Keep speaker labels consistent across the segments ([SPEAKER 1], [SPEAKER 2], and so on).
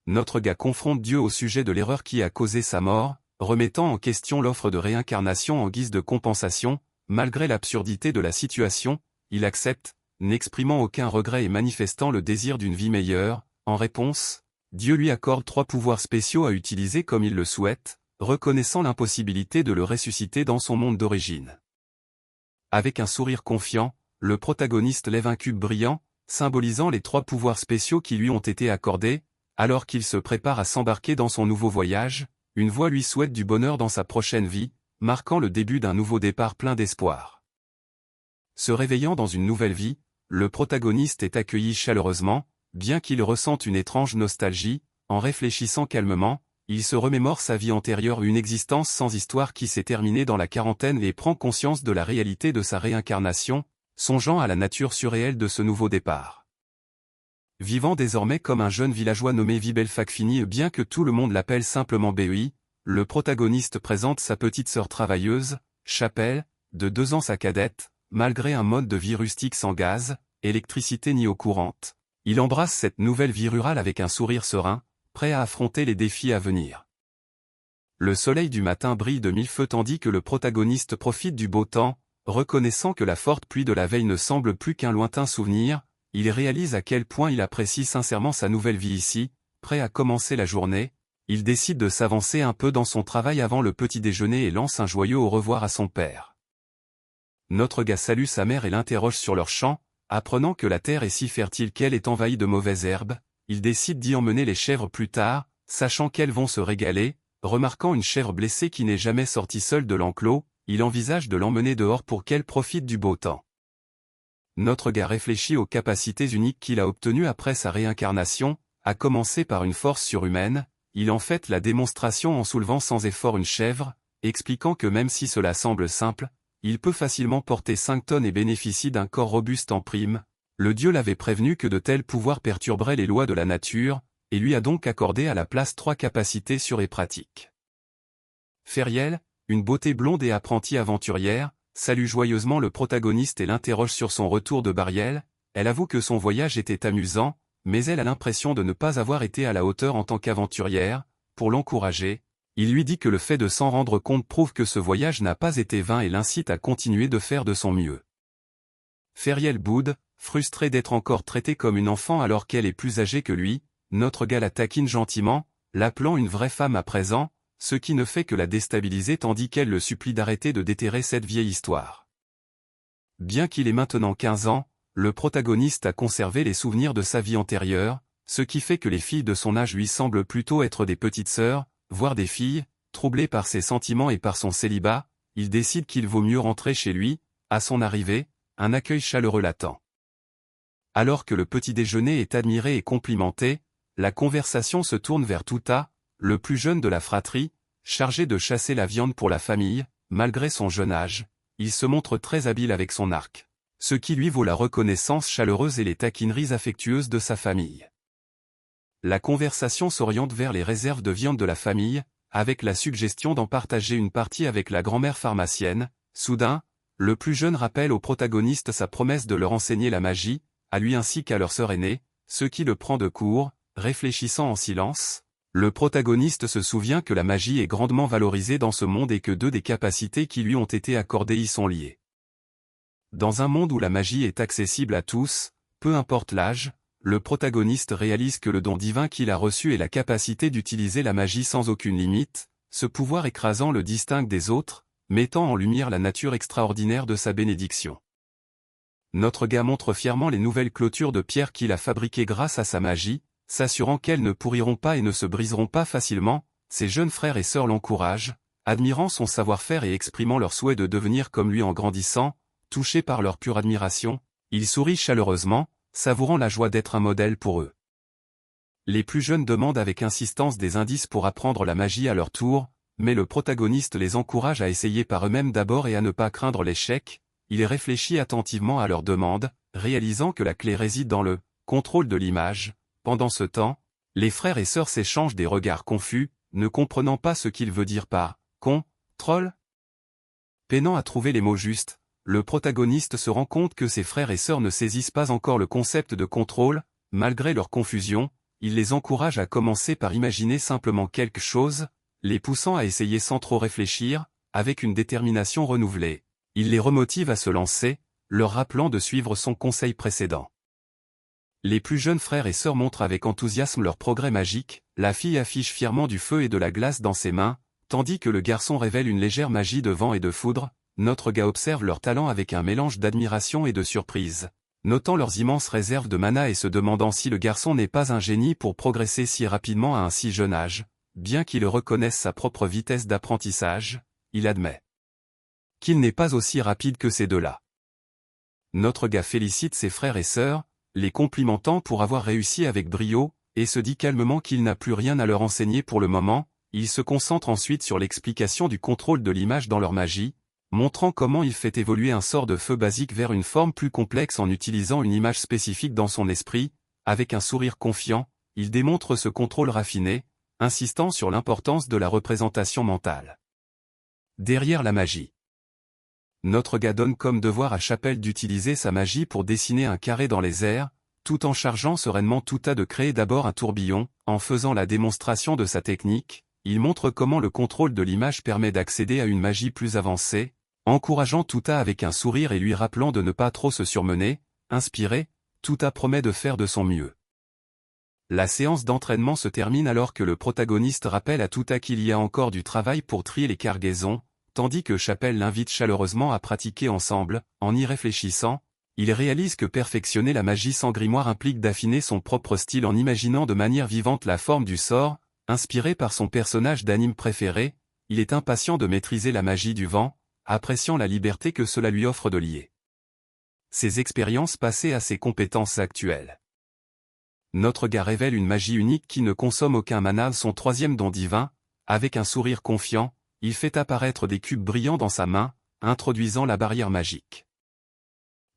[SPEAKER 1] Notre gars confronte Dieu au sujet de l'erreur qui a causé sa mort, remettant en question l'offre de réincarnation en guise de compensation. Malgré l'absurdité de la situation, il accepte, n'exprimant aucun regret et manifestant le désir d'une vie meilleure. En réponse, Dieu lui accorde 3 pouvoirs spéciaux à utiliser comme il le souhaite, reconnaissant l'impossibilité de le ressusciter dans son monde d'origine. Avec un sourire confiant, le protagoniste lève un cube brillant, symbolisant les 3 pouvoirs spéciaux qui lui ont été accordés. Alors qu'il se prépare à s'embarquer dans son nouveau voyage, une voix lui souhaite du bonheur dans sa prochaine vie, marquant le début d'un nouveau départ plein d'espoir. Se réveillant dans une nouvelle vie, le protagoniste est accueilli chaleureusement, bien qu'il ressente une étrange nostalgie. En réfléchissant calmement, il se remémore sa vie antérieure, une existence sans histoire qui s'est terminée dans la quarantaine, et prend conscience de la réalité de sa réincarnation, songeant à la nature surréelle de ce nouveau départ. Vivant désormais comme un jeune villageois nommé Vibelfakfini, bien que tout le monde l'appelle simplement BEI, le protagoniste présente sa petite sœur travailleuse, Chapelle, de 2 ans, sa cadette. Malgré un mode de vie rustique sans gaz, électricité ni eau courante, il embrasse cette nouvelle vie rurale avec un sourire serein, prêt à affronter les défis à venir. Le soleil du matin brille de 1000 feux tandis que le protagoniste profite du beau temps, reconnaissant que la forte pluie de la veille ne semble plus qu'un lointain souvenir. Il réalise à quel point il apprécie sincèrement sa nouvelle vie ici. Prêt à commencer la journée, il décide de s'avancer un peu dans son travail avant le petit déjeuner et lance un joyeux au revoir à son père. Notre gars salue sa mère et l'interroge sur leur champ, apprenant que la terre est si fertile qu'elle est envahie de mauvaises herbes. Il décide d'y emmener les chèvres plus tard, sachant qu'elles vont se régaler. Remarquant une chèvre blessée qui n'est jamais sortie seule de l'enclos, il envisage de l'emmener dehors pour qu'elle profite du beau temps. Notre gars réfléchit aux capacités uniques qu'il a obtenues après sa réincarnation, à commencer par une force surhumaine. Il en fait la démonstration en soulevant sans effort une chèvre, expliquant que même si cela semble simple, il peut facilement porter 5 tonnes et bénéficie d'un corps robuste en prime. Le dieu l'avait prévenu que de tels pouvoirs perturberaient les lois de la nature, et lui a donc accordé à la place 3 capacités sûres et pratiques. Feriel, une beauté blonde et apprentie aventurière, salue joyeusement le protagoniste et l'interroge sur son retour de Bariel. Elle avoue que son voyage était amusant, mais elle a l'impression de ne pas avoir été à la hauteur en tant qu'aventurière. Pour l'encourager, il lui dit que le fait de s'en rendre compte prouve que ce voyage n'a pas été vain et l'incite à continuer de faire de son mieux. Feriel boude, frustré d'être encore traitée comme une enfant alors qu'elle est plus âgée que lui. Notre gars la taquine gentiment, l'appelant une vraie femme à présent, ce qui ne fait que la déstabiliser tandis qu'elle le supplie d'arrêter de déterrer cette vieille histoire. Bien qu'il ait maintenant 15 ans, le protagoniste a conservé les souvenirs de sa vie antérieure, ce qui fait que les filles de son âge lui semblent plutôt être des petites sœurs, voire des filles. Troublé par ses sentiments et par son célibat, il décide qu'il vaut mieux rentrer chez lui. À son arrivée, un accueil chaleureux l'attend. Alors que le petit déjeuner est admiré et complimenté, la conversation se tourne vers Touta, le plus jeune de la fratrie, chargé de chasser la viande pour la famille. Malgré son jeune âge, il se montre très habile avec son arc, ce qui lui vaut la reconnaissance chaleureuse et les taquineries affectueuses de sa famille. La conversation s'oriente vers les réserves de viande de la famille, avec la suggestion d'en partager une partie avec la grand-mère pharmacienne. Soudain, le plus jeune rappelle au protagoniste sa promesse de leur enseigner la magie, à lui ainsi qu'à leur sœur aînée, ce qui le prend de court. Réfléchissant en silence, le protagoniste se souvient que la magie est grandement valorisée dans ce monde et que 2 des capacités qui lui ont été accordées y sont liées. Dans un monde où la magie est accessible à tous, peu importe l'âge, le protagoniste réalise que le don divin qu'il a reçu est la capacité d'utiliser la magie sans aucune limite. Ce pouvoir écrasant le distingue des autres, mettant en lumière la nature extraordinaire de sa bénédiction. Notre gars montre fièrement les nouvelles clôtures de pierre qu'il a fabriquées grâce à sa magie, s'assurant qu'elles ne pourriront pas et ne se briseront pas facilement. Ses jeunes frères et sœurs l'encouragent, admirant son savoir-faire et exprimant leur souhait de devenir comme lui en grandissant. Touchés par leur pure admiration, il sourit chaleureusement, savourant la joie d'être un modèle pour eux. Les plus jeunes demandent avec insistance des indices pour apprendre la magie à leur tour, mais le protagoniste les encourage à essayer par eux-mêmes d'abord et à ne pas craindre l'échec. Il réfléchit attentivement à leurs demandes, réalisant que la clé réside dans le contrôle de l'image. Pendant ce temps, les frères et sœurs s'échangent des regards confus, ne comprenant pas ce qu'il veut dire par « contrôle ». Peinant à trouver les mots justes, le protagoniste se rend compte que ses frères et sœurs ne saisissent pas encore le concept de contrôle. Malgré leur confusion, il les encourage à commencer par imaginer simplement quelque chose, les poussant à essayer sans trop réfléchir, avec une détermination renouvelée. Il les remotive à se lancer, leur rappelant de suivre son conseil précédent. Les plus jeunes frères et sœurs montrent avec enthousiasme leur progrès magique, la fille affiche fièrement du feu et de la glace dans ses mains, tandis que le garçon révèle une légère magie de vent et de foudre. Notre gars observe leur talent avec un mélange d'admiration et de surprise, notant leurs immenses réserves de mana et se demandant si le garçon n'est pas un génie pour progresser si rapidement à un si jeune âge. Bien qu'il reconnaisse sa propre vitesse d'apprentissage, il admet qu'il n'est pas aussi rapide que ces deux-là. Notre gars félicite ses frères et sœurs, les complimentant pour avoir réussi avec brio, et se dit calmement qu'il n'a plus rien à leur enseigner pour le moment. Il se concentre ensuite sur l'explication du contrôle de l'image dans leur magie, montrant comment il fait évoluer un sort de feu basique vers une forme plus complexe en utilisant une image spécifique dans son esprit. Avec un sourire confiant, il démontre ce contrôle raffiné, insistant sur l'importance de la représentation mentale derrière la magie. Notre gars donne comme devoir à Chapelle d'utiliser sa magie pour dessiner un carré dans les airs, tout en chargeant sereinement Tuta de créer d'abord un tourbillon. En faisant la démonstration de sa technique, il montre comment le contrôle de l'image permet d'accéder à une magie plus avancée, encourageant Tuta avec un sourire et lui rappelant de ne pas trop se surmener. Inspiré, Tuta promet de faire de son mieux. La séance d'entraînement se termine alors que le protagoniste rappelle à Tuta qu'il y a encore du travail pour trier les cargaisons, tandis que Chapelle l'invite chaleureusement à pratiquer ensemble. En y réfléchissant, il réalise que perfectionner la magie sans grimoire implique d'affiner son propre style en imaginant de manière vivante la forme du sort. Inspiré par son personnage d'anime préféré, il est impatient de maîtriser la magie du vent, appréciant la liberté que cela lui offre de lier ses expériences passées à ses compétences actuelles. Notre gars révèle une magie unique qui ne consomme aucun mana, son troisième don divin. Avec un sourire confiant, il fait apparaître des cubes brillants dans sa main, introduisant la barrière magique.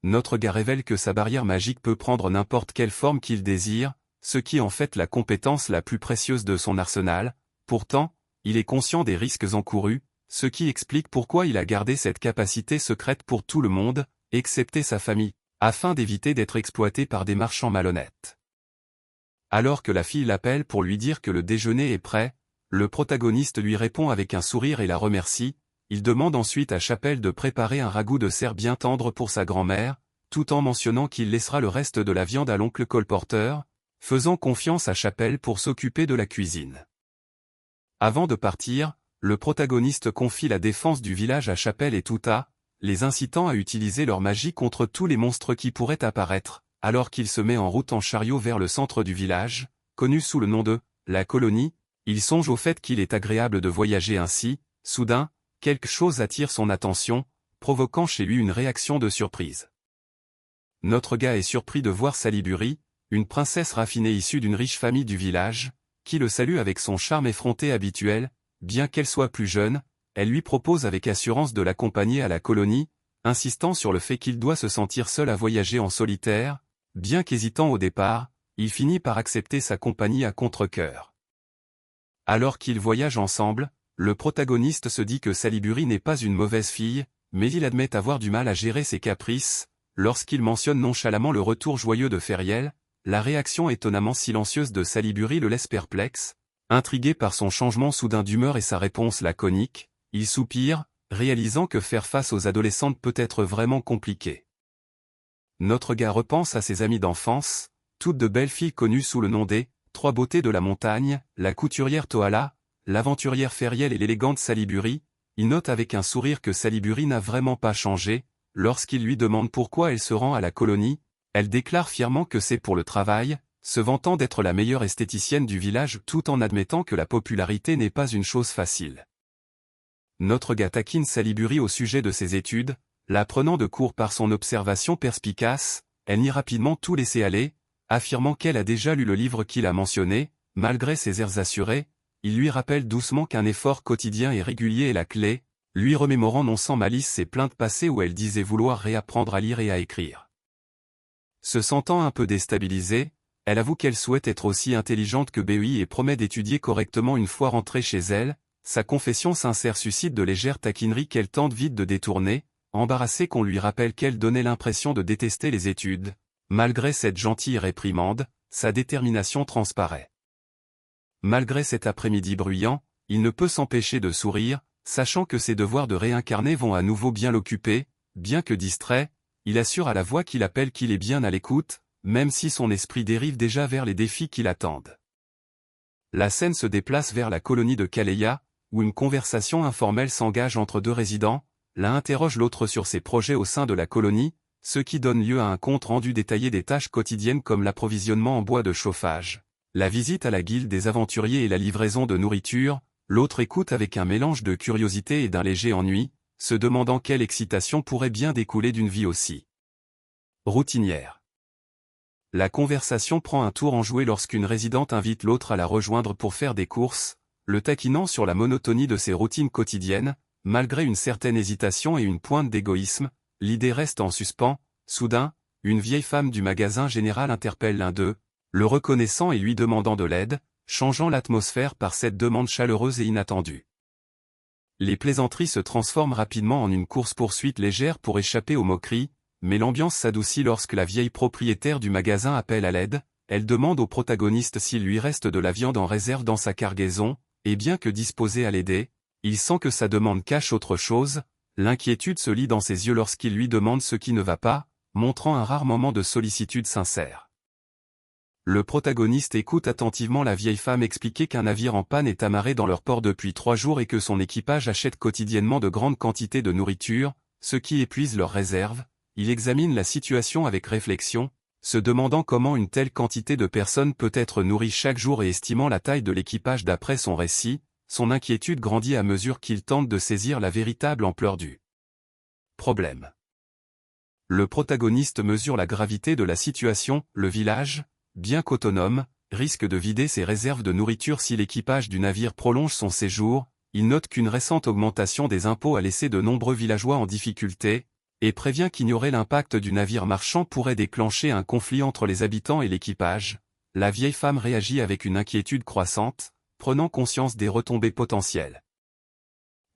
[SPEAKER 1] Notre gars révèle que sa barrière magique peut prendre n'importe quelle forme qu'il désire, ce qui en fait la compétence la plus précieuse de son arsenal. Pourtant, il est conscient des risques encourus, ce qui explique pourquoi il a gardé cette capacité secrète pour tout le monde, excepté sa famille, afin d'éviter d'être exploité par des marchands malhonnêtes. Alors que la fille l'appelle pour lui dire que le déjeuner est prêt, le protagoniste lui répond avec un sourire et la remercie. Il demande ensuite à Chapelle de préparer un ragoût de cerf bien tendre pour sa grand-mère, tout en mentionnant qu'il laissera le reste de la viande à l'oncle colporteur, faisant confiance à Chapelle pour s'occuper de la cuisine. Avant de partir, le protagoniste confie la défense du village à Chapelle et Tuta, les incitant à utiliser leur magie contre tous les monstres qui pourraient apparaître, alors qu'il se met en route en chariot vers le centre du village, connu sous le nom de la colonie. Il songe au fait qu'il est agréable de voyager ainsi. Soudain, quelque chose attire son attention, provoquant chez lui une réaction de surprise. Notre gars est surpris de voir Saliburi, une princesse raffinée issue d'une riche famille du village, qui le salue avec son charme effronté habituel. Bien qu'elle soit plus jeune, elle lui propose avec assurance de l'accompagner à la colonie, insistant sur le fait qu'il doit se sentir seul à voyager en solitaire. Bien qu'hésitant au départ, il finit par accepter sa compagnie à contre-cœur. Alors qu'ils voyagent ensemble, le protagoniste se dit que Saliburi n'est pas une mauvaise fille, mais il admet avoir du mal à gérer ses caprices. Lorsqu'il mentionne nonchalamment le retour joyeux de Feriel, la réaction étonnamment silencieuse de Saliburi le laisse perplexe. Intrigué par son changement soudain d'humeur et sa réponse laconique, il soupire, réalisant que faire face aux adolescentes peut être vraiment compliqué. Notre gars repense à ses amies d'enfance, toutes de belles filles connues sous le nom des trois beautés de la montagne, la couturière Tohala, l'aventurière Feriel et l'élégante Saliburi. Il note avec un sourire que Saliburi n'a vraiment pas changé. Lorsqu'il lui demande pourquoi elle se rend à la colonie, elle déclare fièrement que c'est pour le travail, se vantant d'être la meilleure esthéticienne du village tout en admettant que la popularité n'est pas une chose facile. Notre gars taquine Saliburi au sujet de ses études, la prenant de court par son observation perspicace. Elle nie rapidement tout laisser aller, affirmant qu'elle a déjà lu le livre qu'il a mentionné. Malgré ses airs assurés, il lui rappelle doucement qu'un effort quotidien et régulier est la clé, lui remémorant non sans malice ses plaintes passées où elle disait vouloir réapprendre à lire et à écrire. Se sentant un peu déstabilisée, elle avoue qu'elle souhaite être aussi intelligente que Bui et promet d'étudier correctement une fois rentrée chez elle. Sa confession sincère suscite de légères taquineries qu'elle tente vite de détourner, embarrassée qu'on lui rappelle qu'elle donnait l'impression de détester les études. Malgré cette gentille réprimande, sa détermination transparaît. Malgré cet après-midi bruyant, il ne peut s'empêcher de sourire, sachant que ses devoirs de réincarné vont à nouveau bien l'occuper. Bien que distrait, il assure à la voix qui l'appelle qu'il est bien à l'écoute, même si son esprit dérive déjà vers les défis qui l'attendent. La scène se déplace vers la colonie de Kaleya, où une conversation informelle s'engage entre deux résidents, l'un interroge l'autre sur ses projets au sein de la colonie, ce qui donne lieu à un compte-rendu détaillé des tâches quotidiennes comme l'approvisionnement en bois de chauffage, la visite à la guilde des aventuriers et la livraison de nourriture. L'autre écoute avec un mélange de curiosité et d'un léger ennui, se demandant quelle excitation pourrait bien découler d'une vie aussi routinière. La conversation prend un tour enjoué lorsqu'une résidente invite l'autre à la rejoindre pour faire des courses, le taquinant sur la monotonie de ses routines quotidiennes. Malgré une certaine hésitation et une pointe d'égoïsme, l'idée reste en suspens. Soudain, une vieille femme du magasin général interpelle l'un d'eux, le reconnaissant et lui demandant de l'aide, changeant l'atmosphère par cette demande chaleureuse et inattendue. Les plaisanteries se transforment rapidement en une course-poursuite légère pour échapper aux moqueries, mais l'ambiance s'adoucit lorsque la vieille propriétaire du magasin appelle à l'aide. Elle demande au protagoniste s'il lui reste de la viande en réserve dans sa cargaison, et bien que disposé à l'aider, il sent que sa demande cache autre chose. L'inquiétude se lit dans ses yeux lorsqu'il lui demande ce qui ne va pas, montrant un rare moment de sollicitude sincère. Le protagoniste écoute attentivement la vieille femme expliquer qu'un navire en panne est amarré dans leur port depuis 3 jours et que son équipage achète quotidiennement de grandes quantités de nourriture, ce qui épuise leurs réserves. Il examine la situation avec réflexion, se demandant comment une telle quantité de personnes peut être nourrie chaque jour et estimant la taille de l'équipage d'après son récit. Son inquiétude grandit à mesure qu'il tente de saisir la véritable ampleur du problème. Le protagoniste mesure la gravité de la situation. Le village, bien qu'autonome, risque de vider ses réserves de nourriture si l'équipage du navire prolonge son séjour. Il note qu'une récente augmentation des impôts a laissé de nombreux villageois en difficulté, et prévient qu'ignorer l'impact du navire marchand pourrait déclencher un conflit entre les habitants et l'équipage. La vieille femme réagit avec une inquiétude croissante, prenant conscience des retombées potentielles.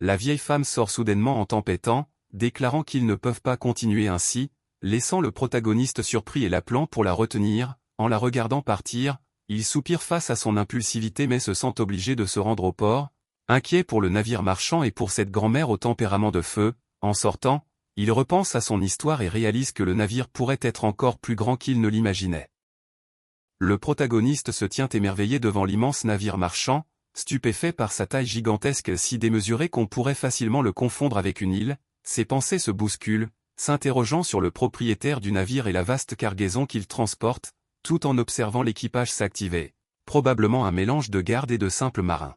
[SPEAKER 1] La vieille femme sort soudainement en tempêtant, déclarant qu'ils ne peuvent pas continuer ainsi, laissant le protagoniste surpris et l'appelant pour la retenir. En la regardant partir, il soupire face à son impulsivité mais se sent obligé de se rendre au port, inquiet pour le navire marchand et pour cette grand-mère au tempérament de feu. En sortant, il repense à son histoire et réalise que le navire pourrait être encore plus grand qu'il ne l'imaginait. Le protagoniste se tient émerveillé devant l'immense navire marchand, stupéfait par sa taille gigantesque si démesurée qu'on pourrait facilement le confondre avec une île. Ses pensées se bousculent, s'interrogeant sur le propriétaire du navire et la vaste cargaison qu'il transporte, tout en observant l'équipage s'activer, probablement un mélange de gardes et de simples marins.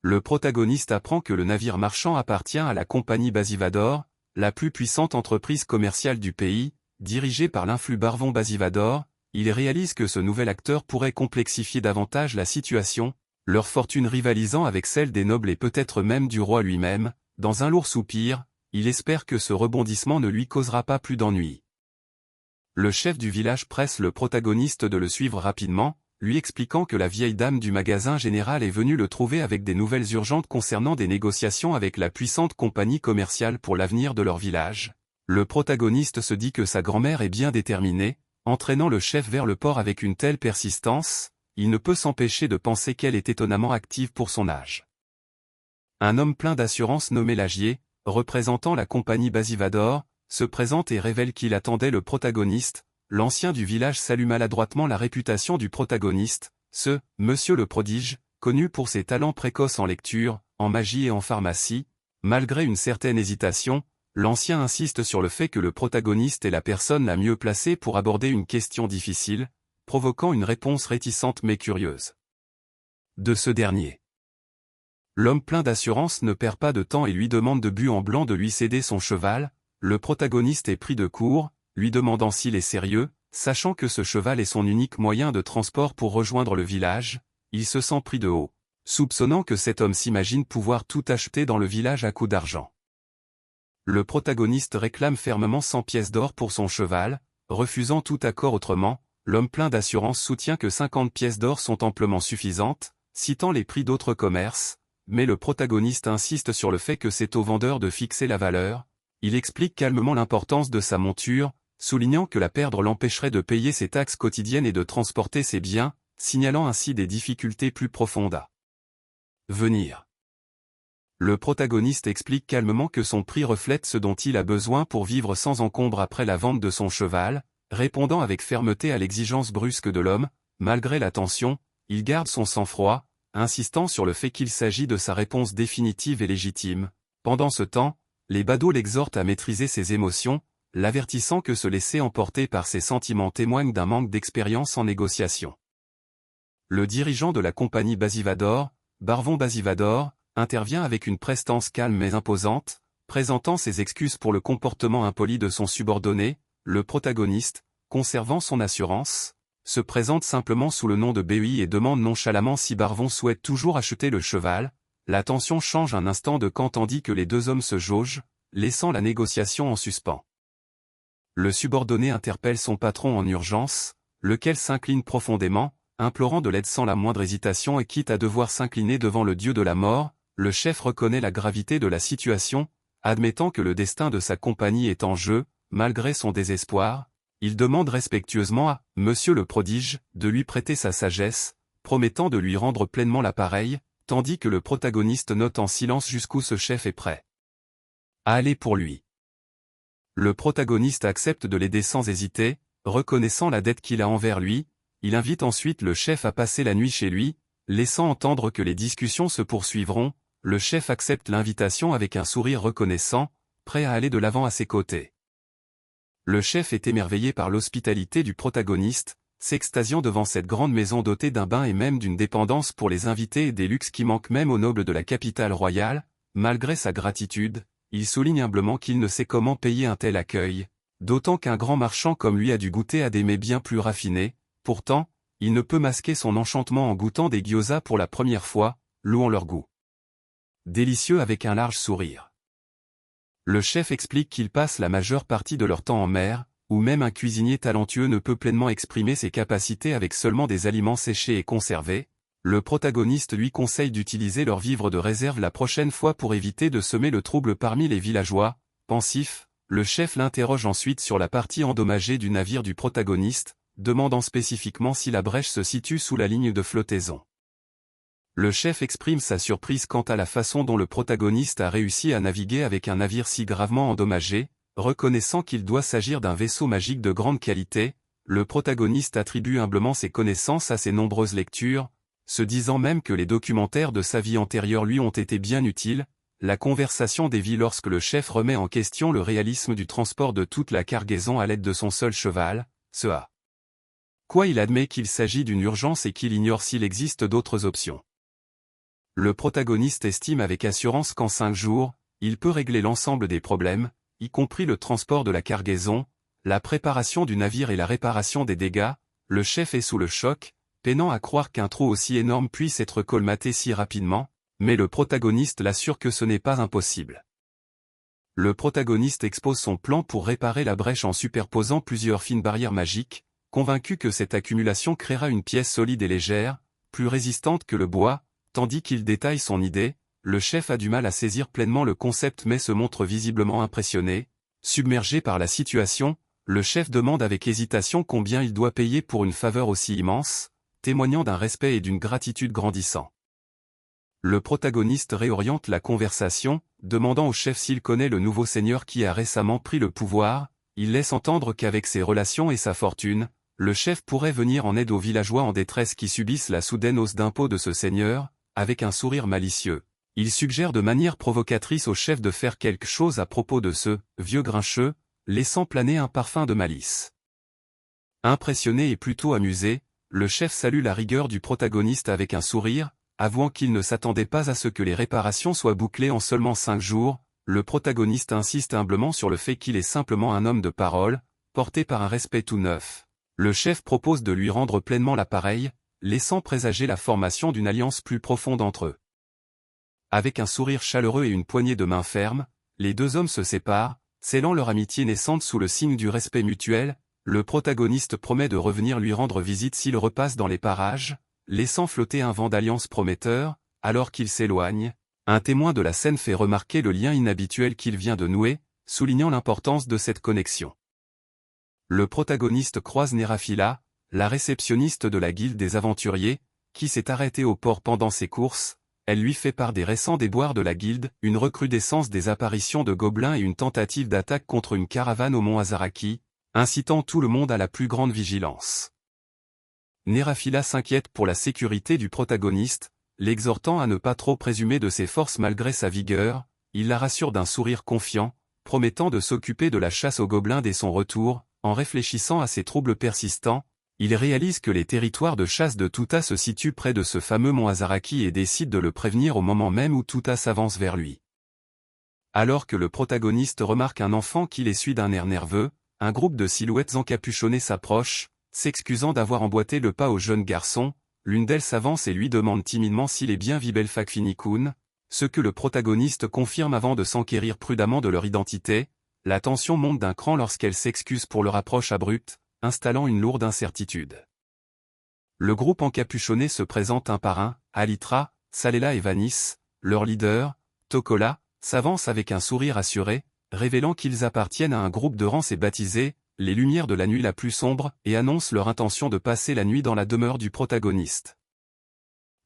[SPEAKER 1] Le protagoniste apprend que le navire marchand appartient à la compagnie Basivador, la plus puissante entreprise commerciale du pays, dirigée par l'influent Barvon Basivador. Il réalise que ce nouvel acteur pourrait complexifier davantage la situation, leur fortune rivalisant avec celle des nobles et peut-être même du roi lui-même. Dans un lourd soupir, il espère que ce rebondissement ne lui causera pas plus d'ennuis. Le chef du village presse le protagoniste de le suivre rapidement, lui expliquant que la vieille dame du magasin général est venue le trouver avec des nouvelles urgentes concernant des négociations avec la puissante compagnie commerciale pour l'avenir de leur village. Le protagoniste se dit que sa grand-mère est bien déterminée, entraînant le chef vers le port avec une telle persistance, il ne peut s'empêcher de penser qu'elle est étonnamment active pour son âge. Un homme plein d'assurance nommé Lagier, représentant la compagnie Basivador, se présente et révèle qu'il attendait le protagoniste. L'ancien du village salue maladroitement la réputation du protagoniste, ce « Monsieur le prodige », connu pour ses talents précoces en lecture, en magie et en pharmacie. Malgré une certaine hésitation, l'ancien insiste sur le fait que le protagoniste est la personne la mieux placée pour aborder une question difficile, provoquant une réponse réticente mais curieuse de ce dernier. L'homme plein d'assurance ne perd pas de temps et lui demande de but en blanc de lui céder son cheval. Le protagoniste est pris de court, lui demandant s'il est sérieux, sachant que ce cheval est son unique moyen de transport pour rejoindre le village. Il se sent pris de haut, soupçonnant que cet homme s'imagine pouvoir tout acheter dans le village à coups d'argent. Le protagoniste réclame fermement 100 pièces d'or pour son cheval, refusant tout accord autrement. L'homme plein d'assurance soutient que 50 pièces d'or sont amplement suffisantes, citant les prix d'autres commerces, mais le protagoniste insiste sur le fait que c'est au vendeur de fixer la valeur. Il explique calmement l'importance de sa monture, soulignant que la perdre l'empêcherait de payer ses taxes quotidiennes et de transporter ses biens, signalant ainsi des difficultés plus profondes à venir. Le protagoniste explique calmement que son prix reflète ce dont il a besoin pour vivre sans encombre après la vente de son cheval, répondant avec fermeté à l'exigence brusque de l'homme. Malgré la tension, il garde son sang-froid, insistant sur le fait qu'il s'agit de sa réponse définitive et légitime. Pendant ce temps, les badauds l'exhortent à maîtriser ses émotions, l'avertissant que se laisser emporter par ses sentiments témoigne d'un manque d'expérience en négociation. Le dirigeant de la compagnie Basivador, Barvon Basivador, intervient avec une prestance calme mais imposante, présentant ses excuses pour le comportement impoli de son subordonné. Le protagoniste, conservant son assurance, se présente simplement sous le nom de BUI et demande nonchalamment si Barvon souhaite toujours acheter le cheval. La tension change un instant de camp tandis que les deux hommes se jaugent, laissant la négociation en suspens. Le subordonné interpelle son patron en urgence, lequel s'incline profondément, implorant de l'aide sans la moindre hésitation et quitte à devoir s'incliner devant le dieu de la mort. Le chef reconnaît la gravité de la situation, admettant que le destin de sa compagnie est en jeu. Malgré son désespoir, il demande respectueusement à « Monsieur le prodige » de lui prêter sa sagesse, promettant de lui rendre pleinement l'appareil, tandis que le protagoniste note en silence jusqu'où ce chef est prêt à aller pour lui. Le protagoniste accepte de l'aider sans hésiter, reconnaissant la dette qu'il a envers lui. Il invite ensuite le chef à passer la nuit chez lui, laissant entendre que les discussions se poursuivront. Le chef accepte l'invitation avec un sourire reconnaissant, prêt à aller de l'avant à ses côtés. Le chef est émerveillé par l'hospitalité du protagoniste, s'extasiant devant cette grande maison dotée d'un bain et même d'une dépendance pour les invités et des luxes qui manquent même aux nobles de la capitale royale. Malgré sa gratitude, il souligne humblement qu'il ne sait comment payer un tel accueil, d'autant qu'un grand marchand comme lui a dû goûter à des mets bien plus raffinés. Pourtant, il ne peut masquer son enchantement en goûtant des gyozas pour la première fois, louant leur goût délicieux avec un large sourire. Le chef explique qu'il passe la majeure partie de leur temps en mer, où même un cuisinier talentueux ne peut pleinement exprimer ses capacités avec seulement des aliments séchés et conservés. Le protagoniste lui conseille d'utiliser leurs vivres de réserve la prochaine fois pour éviter de semer le trouble parmi les villageois. Pensif, le chef l'interroge ensuite sur la partie endommagée du navire du protagoniste, demandant spécifiquement si la brèche se situe sous la ligne de flottaison. Le chef exprime sa surprise quant à la façon dont le protagoniste a réussi à naviguer avec un navire si gravement endommagé, reconnaissant qu'il doit s'agir d'un vaisseau magique de grande qualité. Le protagoniste attribue humblement ses connaissances à ses nombreuses lectures, se disant même que les documentaires de sa vie antérieure lui ont été bien utiles. La conversation dévie lorsque le chef remet en question le réalisme du transport de toute la cargaison à l'aide de son seul cheval, ce à quoi il admet qu'il s'agit d'une urgence et qu'il ignore s'il existe d'autres options. Le protagoniste estime avec assurance qu'en 5 jours, il peut régler l'ensemble des problèmes, y compris le transport de la cargaison, la préparation du navire et la réparation des dégâts. Le chef est sous le choc, peinant à croire qu'un trou aussi énorme puisse être colmaté si rapidement, mais le protagoniste l'assure que ce n'est pas impossible. Le protagoniste expose son plan pour réparer la brèche en superposant plusieurs fines barrières magiques, convaincu que cette accumulation créera une pièce solide et légère, plus résistante que le bois. Tandis qu'il détaille son idée, le chef a du mal à saisir pleinement le concept mais se montre visiblement impressionné. Submergé par la situation, le chef demande avec hésitation combien il doit payer pour une faveur aussi immense, témoignant d'un respect et d'une gratitude grandissant. Le protagoniste réoriente la conversation, demandant au chef s'il connaît le nouveau seigneur qui a récemment pris le pouvoir. Il laisse entendre qu'avec ses relations et sa fortune, le chef pourrait venir en aide aux villageois en détresse qui subissent la soudaine hausse d'impôts de ce seigneur. Avec un sourire malicieux, il suggère de manière provocatrice au chef de faire quelque chose à propos de ce vieux grincheux, laissant planer un parfum de malice. Impressionné et plutôt amusé, le chef salue la rigueur du protagoniste avec un sourire, avouant qu'il ne s'attendait pas à ce que les réparations soient bouclées en seulement 5 jours. Le protagoniste insiste humblement sur le fait qu'il est simplement un homme de parole, porté par un respect tout neuf. Le chef propose de lui rendre pleinement l'appareil, laissant présager la formation d'une alliance plus profonde entre eux. Avec un sourire chaleureux et une poignée de main ferme, les deux hommes se séparent, scellant leur amitié naissante sous le signe du respect mutuel. Le protagoniste promet de revenir lui rendre visite s'il repasse dans les parages, laissant flotter un vent d'alliance prometteur. Alors qu'il s'éloigne, un témoin de la scène fait remarquer le lien inhabituel qu'il vient de nouer, soulignant l'importance de cette connexion. Le protagoniste croise Néraphila, la réceptionniste de la guilde des aventuriers, qui s'est arrêtée au port pendant ses courses. Elle lui fait part des récents déboires de la guilde, une recrudescence des apparitions de gobelins et une tentative d'attaque contre une caravane au mont Azaraki, incitant tout le monde à la plus grande vigilance. Néraphila s'inquiète pour la sécurité du protagoniste, l'exhortant à ne pas trop présumer de ses forces malgré sa vigueur. Il la rassure d'un sourire confiant, promettant de s'occuper de la chasse aux gobelins dès son retour. En réfléchissant à ces troubles persistants, il réalise que les territoires de chasse de Tuta se situent près de ce fameux mont Azaraki et décide de le prévenir au moment même où Tuta s'avance vers lui. Alors que le protagoniste remarque un enfant qui les suit d'un air nerveux, un groupe de silhouettes encapuchonnées s'approche, s'excusant d'avoir emboîté le pas au jeune garçon. L'une d'elles s'avance et lui demande timidement s'il est bien Vibelfak-Finikun, ce que le protagoniste confirme avant de s'enquérir prudemment de leur identité. La tension monte d'un cran lorsqu'elle s'excuse pour leur approche abrupte, installant une lourde incertitude. Le groupe encapuchonné se présente un par un. Alitra, Salela et Vanis, leur leader, Tokola, s'avance avec un sourire assuré, révélant qu'ils appartiennent à un groupe de rances et baptisés, les Lumières de la Nuit la plus sombre, et annoncent leur intention de passer la nuit dans la demeure du protagoniste.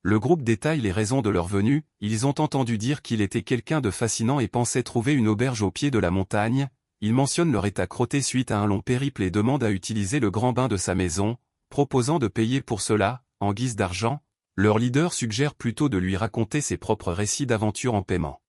[SPEAKER 1] Le groupe détaille les raisons de leur venue. Ils ont entendu dire qu'il était quelqu'un de fascinant et pensaient trouver une auberge au pied de la montagne. Ils mentionnent leur état crotté suite à un long périple et demandent à utiliser le grand bain de sa maison, proposant de payer pour cela, en guise d'argent. Leur leader suggère plutôt de lui raconter ses propres récits d'aventure en paiement.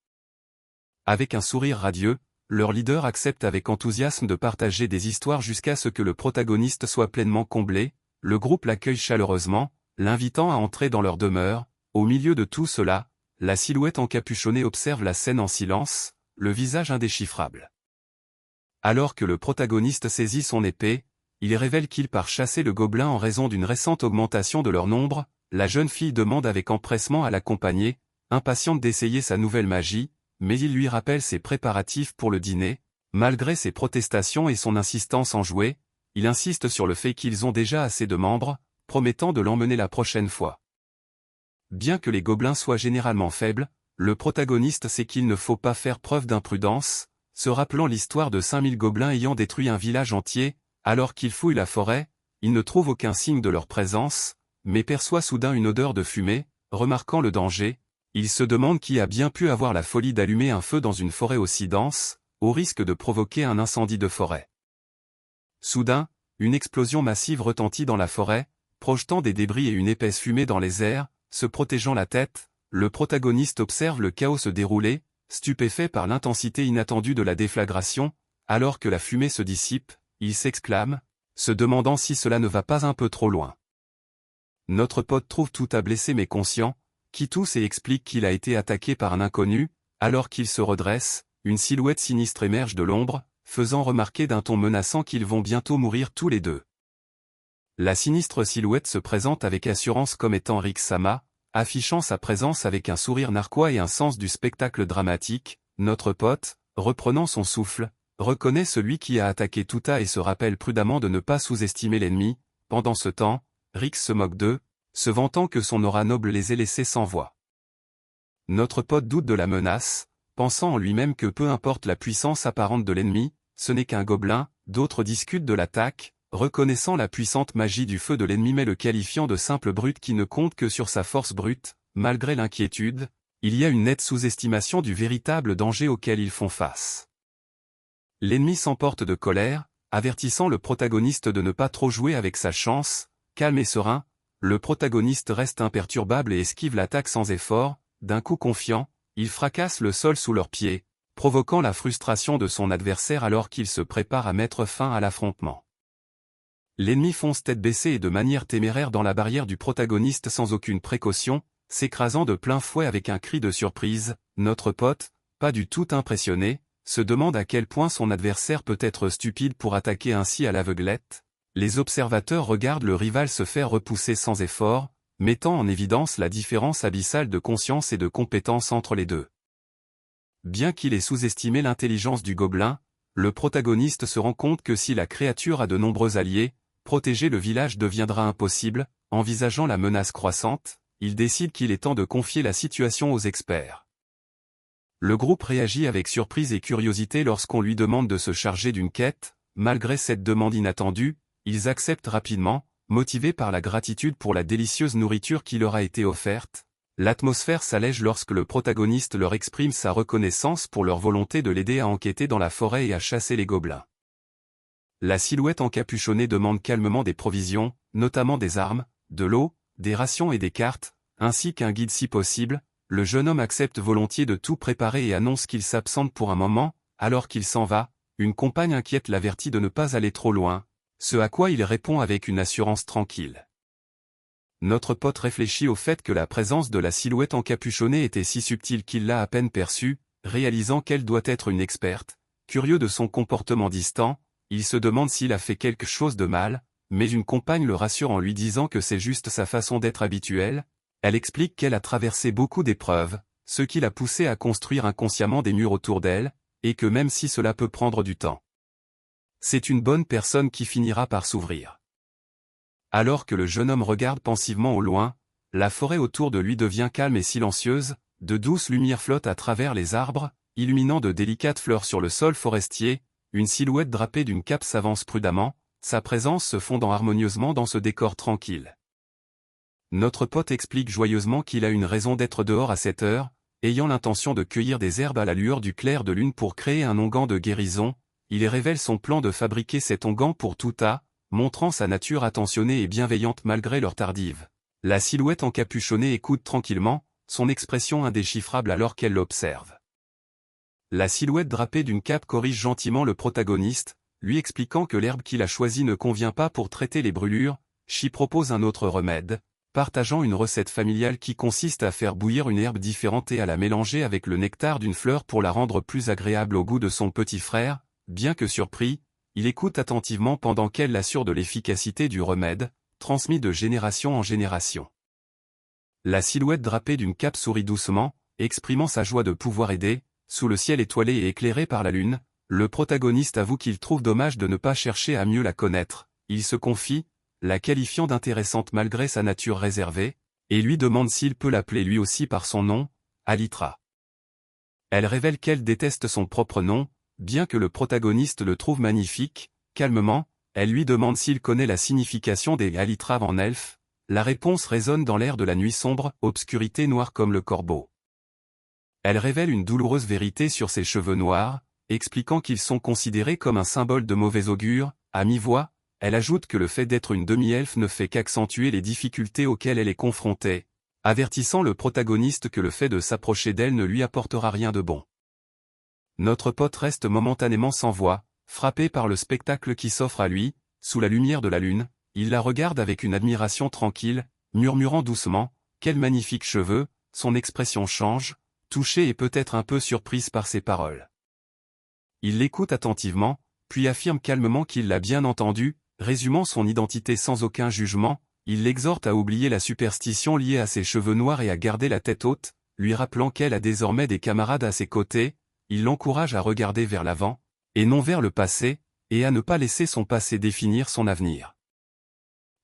[SPEAKER 1] Avec un sourire radieux, leur leader accepte avec enthousiasme de partager des histoires jusqu'à ce que le protagoniste soit pleinement comblé. Le groupe l'accueille chaleureusement, l'invitant à entrer dans leur demeure. Au milieu de tout cela, la silhouette encapuchonnée observe la scène en silence, le visage indéchiffrable. Alors que le protagoniste saisit son épée, il révèle qu'il part chasser le gobelin en raison d'une récente augmentation de leur nombre. La jeune fille demande avec empressement à l'accompagner, impatiente d'essayer sa nouvelle magie, mais il lui rappelle ses préparatifs pour le dîner. Malgré ses protestations et son insistance en jouer, il insiste sur le fait qu'ils ont déjà assez de membres, promettant de l'emmener la prochaine fois. Bien que les gobelins soient généralement faibles, le protagoniste sait qu'il ne faut pas faire preuve d'imprudence, se rappelant l'histoire de 5000 gobelins ayant détruit un village entier. Alors qu'il fouille la forêt, il ne trouve aucun signe de leur présence, mais perçoit soudain une odeur de fumée. Remarquant le danger, il se demande qui a bien pu avoir la folie d'allumer un feu dans une forêt aussi dense, au risque de provoquer un incendie de forêt. Soudain, une explosion massive retentit dans la forêt, projetant des débris et une épaisse fumée dans les airs. Se protégeant la tête, le protagoniste observe le chaos se dérouler, stupéfait par l'intensité inattendue de la déflagration. Alors que la fumée se dissipe, il s'exclame, se demandant si cela ne va pas un peu trop loin. Notre pote trouve Tuta blessé mais conscient, qui tousse et explique qu'il a été attaqué par un inconnu. Alors qu'il se redresse, une silhouette sinistre émerge de l'ombre, faisant remarquer d'un ton menaçant qu'ils vont bientôt mourir tous les deux. La sinistre silhouette se présente avec assurance comme étant Rick Sama, affichant sa présence avec un sourire narquois et un sens du spectacle dramatique. Notre pote, reprenant son souffle, reconnaît celui qui a attaqué Tuta et se rappelle prudemment de ne pas sous-estimer l'ennemi. Pendant ce temps, Rick se moque d'eux, se vantant que son aura noble les ait laissés sans voix. Notre pote doute de la menace, pensant en lui-même que peu importe la puissance apparente de l'ennemi, ce n'est qu'un gobelin. D'autres discutent de l'attaque, reconnaissant la puissante magie du feu de l'ennemi mais le qualifiant de simple brute qui ne compte que sur sa force brute. Malgré l'inquiétude, il y a une nette sous-estimation du véritable danger auquel ils font face. L'ennemi s'emporte de colère, avertissant le protagoniste de ne pas trop jouer avec sa chance. Calme et serein, le protagoniste reste imperturbable et esquive l'attaque sans effort. D'un coup confiant, il fracasse le sol sous leurs pieds, provoquant la frustration de son adversaire alors qu'il se prépare à mettre fin à l'affrontement. L'ennemi fonce tête baissée et de manière téméraire dans la barrière du protagoniste sans aucune précaution, s'écrasant de plein fouet avec un cri de surprise. Notre pote, pas du tout impressionné, se demande à quel point son adversaire peut être stupide pour attaquer ainsi à l'aveuglette. Les observateurs regardent le rival se faire repousser sans effort, mettant en évidence la différence abyssale de conscience et de compétence entre les deux. Bien qu'il ait sous-estimé l'intelligence du gobelin, le protagoniste se rend compte que si la créature a de nombreux alliés, protéger le village deviendra impossible. Envisageant la menace croissante, il décide qu'il est temps de confier la situation aux experts. Le groupe réagit avec surprise et curiosité lorsqu'on lui demande de se charger d'une quête. malgré cette demande inattendue, ils acceptent rapidement, motivés par la gratitude pour la délicieuse nourriture qui leur a été offerte. L'atmosphère s'allège lorsque le protagoniste leur exprime sa reconnaissance pour leur volonté de l'aider à enquêter dans la forêt et à chasser les gobelins. La silhouette encapuchonnée demande calmement des provisions, notamment des armes, de l'eau, des rations et des cartes, ainsi qu'un guide si possible. Le jeune homme accepte volontiers de tout préparer et annonce qu'il s'absente pour un moment. Alors qu'il s'en va, une compagne inquiète l'avertit de ne pas aller trop loin, ce à quoi il répond avec une assurance tranquille. Notre pote réfléchit au fait que la présence de la silhouette encapuchonnée était si subtile qu'il l'a à peine perçue, réalisant qu'elle doit être une experte. Curieux de son comportement distant, il se demande s'il a fait quelque chose de mal, mais une compagne le rassure en lui disant que c'est juste sa façon d'être habituelle. Elle explique qu'elle a traversé beaucoup d'épreuves, ce qui l'a poussé à construire inconsciemment des murs autour d'elle, et que même si cela peut prendre du temps, c'est une bonne personne qui finira par s'ouvrir. Alors que le jeune homme regarde pensivement au loin, la forêt autour de lui devient calme et silencieuse, de douces lumières flottent à travers les arbres, illuminant de délicates fleurs sur le sol forestier, une silhouette drapée d'une cape s'avance prudemment, sa présence se fondant harmonieusement dans ce décor tranquille. Notre pote explique joyeusement qu'il a une raison d'être dehors à cette heure, ayant l'intention de cueillir des herbes à la lueur du clair de lune pour créer un onguent de guérison. Il révèle son plan de fabriquer cet onguent pour Tuta, montrant sa nature attentionnée et bienveillante malgré l'heure tardive. La silhouette encapuchonnée écoute tranquillement, son expression indéchiffrable alors qu'elle l'observe. La silhouette drapée d'une cape corrige gentiment le protagoniste, lui expliquant que l'herbe qu'il a choisie ne convient pas pour traiter les brûlures. Chi propose un autre remède, partageant une recette familiale qui consiste à faire bouillir une herbe différente et à la mélanger avec le nectar d'une fleur pour la rendre plus agréable au goût de son petit frère. Bien que surpris, il écoute attentivement pendant qu'elle l'assure de l'efficacité du remède, transmis de génération en génération. La silhouette drapée d'une cape sourit doucement, exprimant sa joie de pouvoir aider. Sous le ciel étoilé et éclairé par la lune, le protagoniste avoue qu'il trouve dommage de ne pas chercher à mieux la connaître. Il se confie, la qualifiant d'intéressante malgré sa nature réservée, et lui demande s'il peut l'appeler lui aussi par son nom, Alitra. Elle révèle qu'elle déteste son propre nom, bien que le protagoniste le trouve magnifique. Calmement, elle lui demande s'il connaît la signification des Alitra en elfe. La réponse résonne dans l'air de la nuit sombre, obscurité noire comme le corbeau. Elle révèle une douloureuse vérité sur ses cheveux noirs, expliquant qu'ils sont considérés comme un symbole de mauvais augure. À mi-voix, elle ajoute que le fait d'être une demi-elfe ne fait qu'accentuer les difficultés auxquelles elle est confrontée, avertissant le protagoniste que le fait de s'approcher d'elle ne lui apportera rien de bon. Notre pote reste momentanément sans voix, frappé par le spectacle qui s'offre à lui. Sous la lumière de la lune, il la regarde avec une admiration tranquille, murmurant doucement, « Quels magnifiques cheveux !» Son expression change, touchée et peut-être un peu surprise par ses paroles. Il l'écoute attentivement, puis affirme calmement qu'il l'a bien entendu, résumant son identité sans aucun jugement. Il l'exhorte à oublier la superstition liée à ses cheveux noirs et à garder la tête haute, lui rappelant qu'elle a désormais des camarades à ses côtés. Il l'encourage à regarder vers l'avant, et non vers le passé, et à ne pas laisser son passé définir son avenir.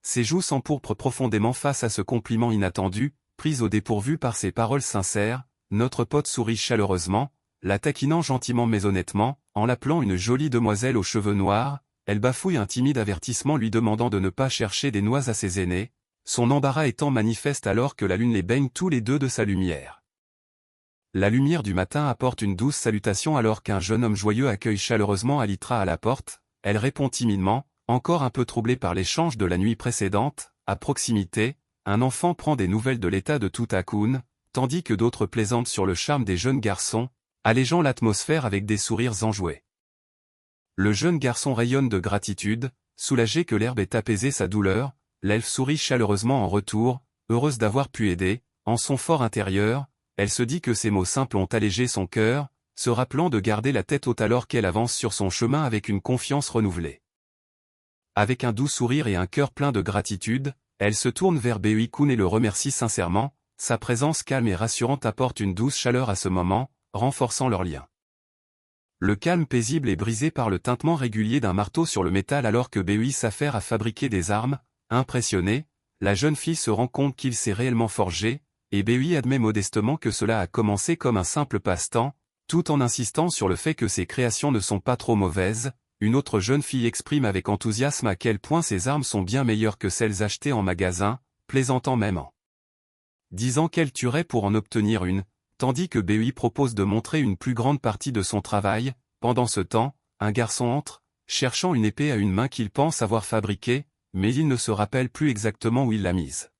[SPEAKER 1] Ses joues s'empourprent profondément face à ce compliment inattendu, prise au dépourvu par ses paroles sincères. Notre pote sourit chaleureusement, la taquinant gentiment mais honnêtement, en l'appelant une jolie demoiselle aux cheveux noirs. Elle bafouille un timide avertissement lui demandant de ne pas chercher des noix à ses aînés, son embarras étant manifeste alors que la lune les baigne tous les deux de sa lumière. La lumière du matin apporte une douce salutation alors qu'un jeune homme joyeux accueille chaleureusement Alitra à la porte. Elle répond timidement, encore un peu troublée par l'échange de la nuit précédente. À proximité, un enfant prend des nouvelles de l'état de Tuta-kun, tandis que d'autres plaisantent sur le charme des jeunes garçons, allégeant l'atmosphère avec des sourires enjoués. Le jeune garçon rayonne de gratitude, soulagé que l'herbe ait apaisé sa douleur. L'elfe sourit chaleureusement en retour, heureuse d'avoir pu aider. En son fort intérieur, elle se dit que ces mots simples ont allégé son cœur, se rappelant de garder la tête haute alors qu'elle avance sur son chemin avec une confiance renouvelée. Avec un doux sourire et un cœur plein de gratitude, elle se tourne vers Beui-kun et le remercie sincèrement. Sa présence calme et rassurante apporte une douce chaleur à ce moment, renforçant leur lien. Le calme paisible est brisé par le tintement régulier d'un marteau sur le métal alors que Beui s'affaire à fabriquer des armes. Impressionnée, la jeune fille se rend compte qu'il s'est réellement forgé, et Beui admet modestement que cela a commencé comme un simple passe-temps, tout en insistant sur le fait que ses créations ne sont pas trop mauvaises. Une autre jeune fille exprime avec enthousiasme à quel point ces armes sont bien meilleures que celles achetées en magasin, plaisantant même en disant qu'elle tuerait pour en obtenir une, tandis que Béui propose de montrer une plus grande partie de son travail. Pendant ce temps, un garçon entre, cherchant une épée à une main qu'il pense avoir fabriquée, mais il ne se rappelle plus exactement où il l'a mise.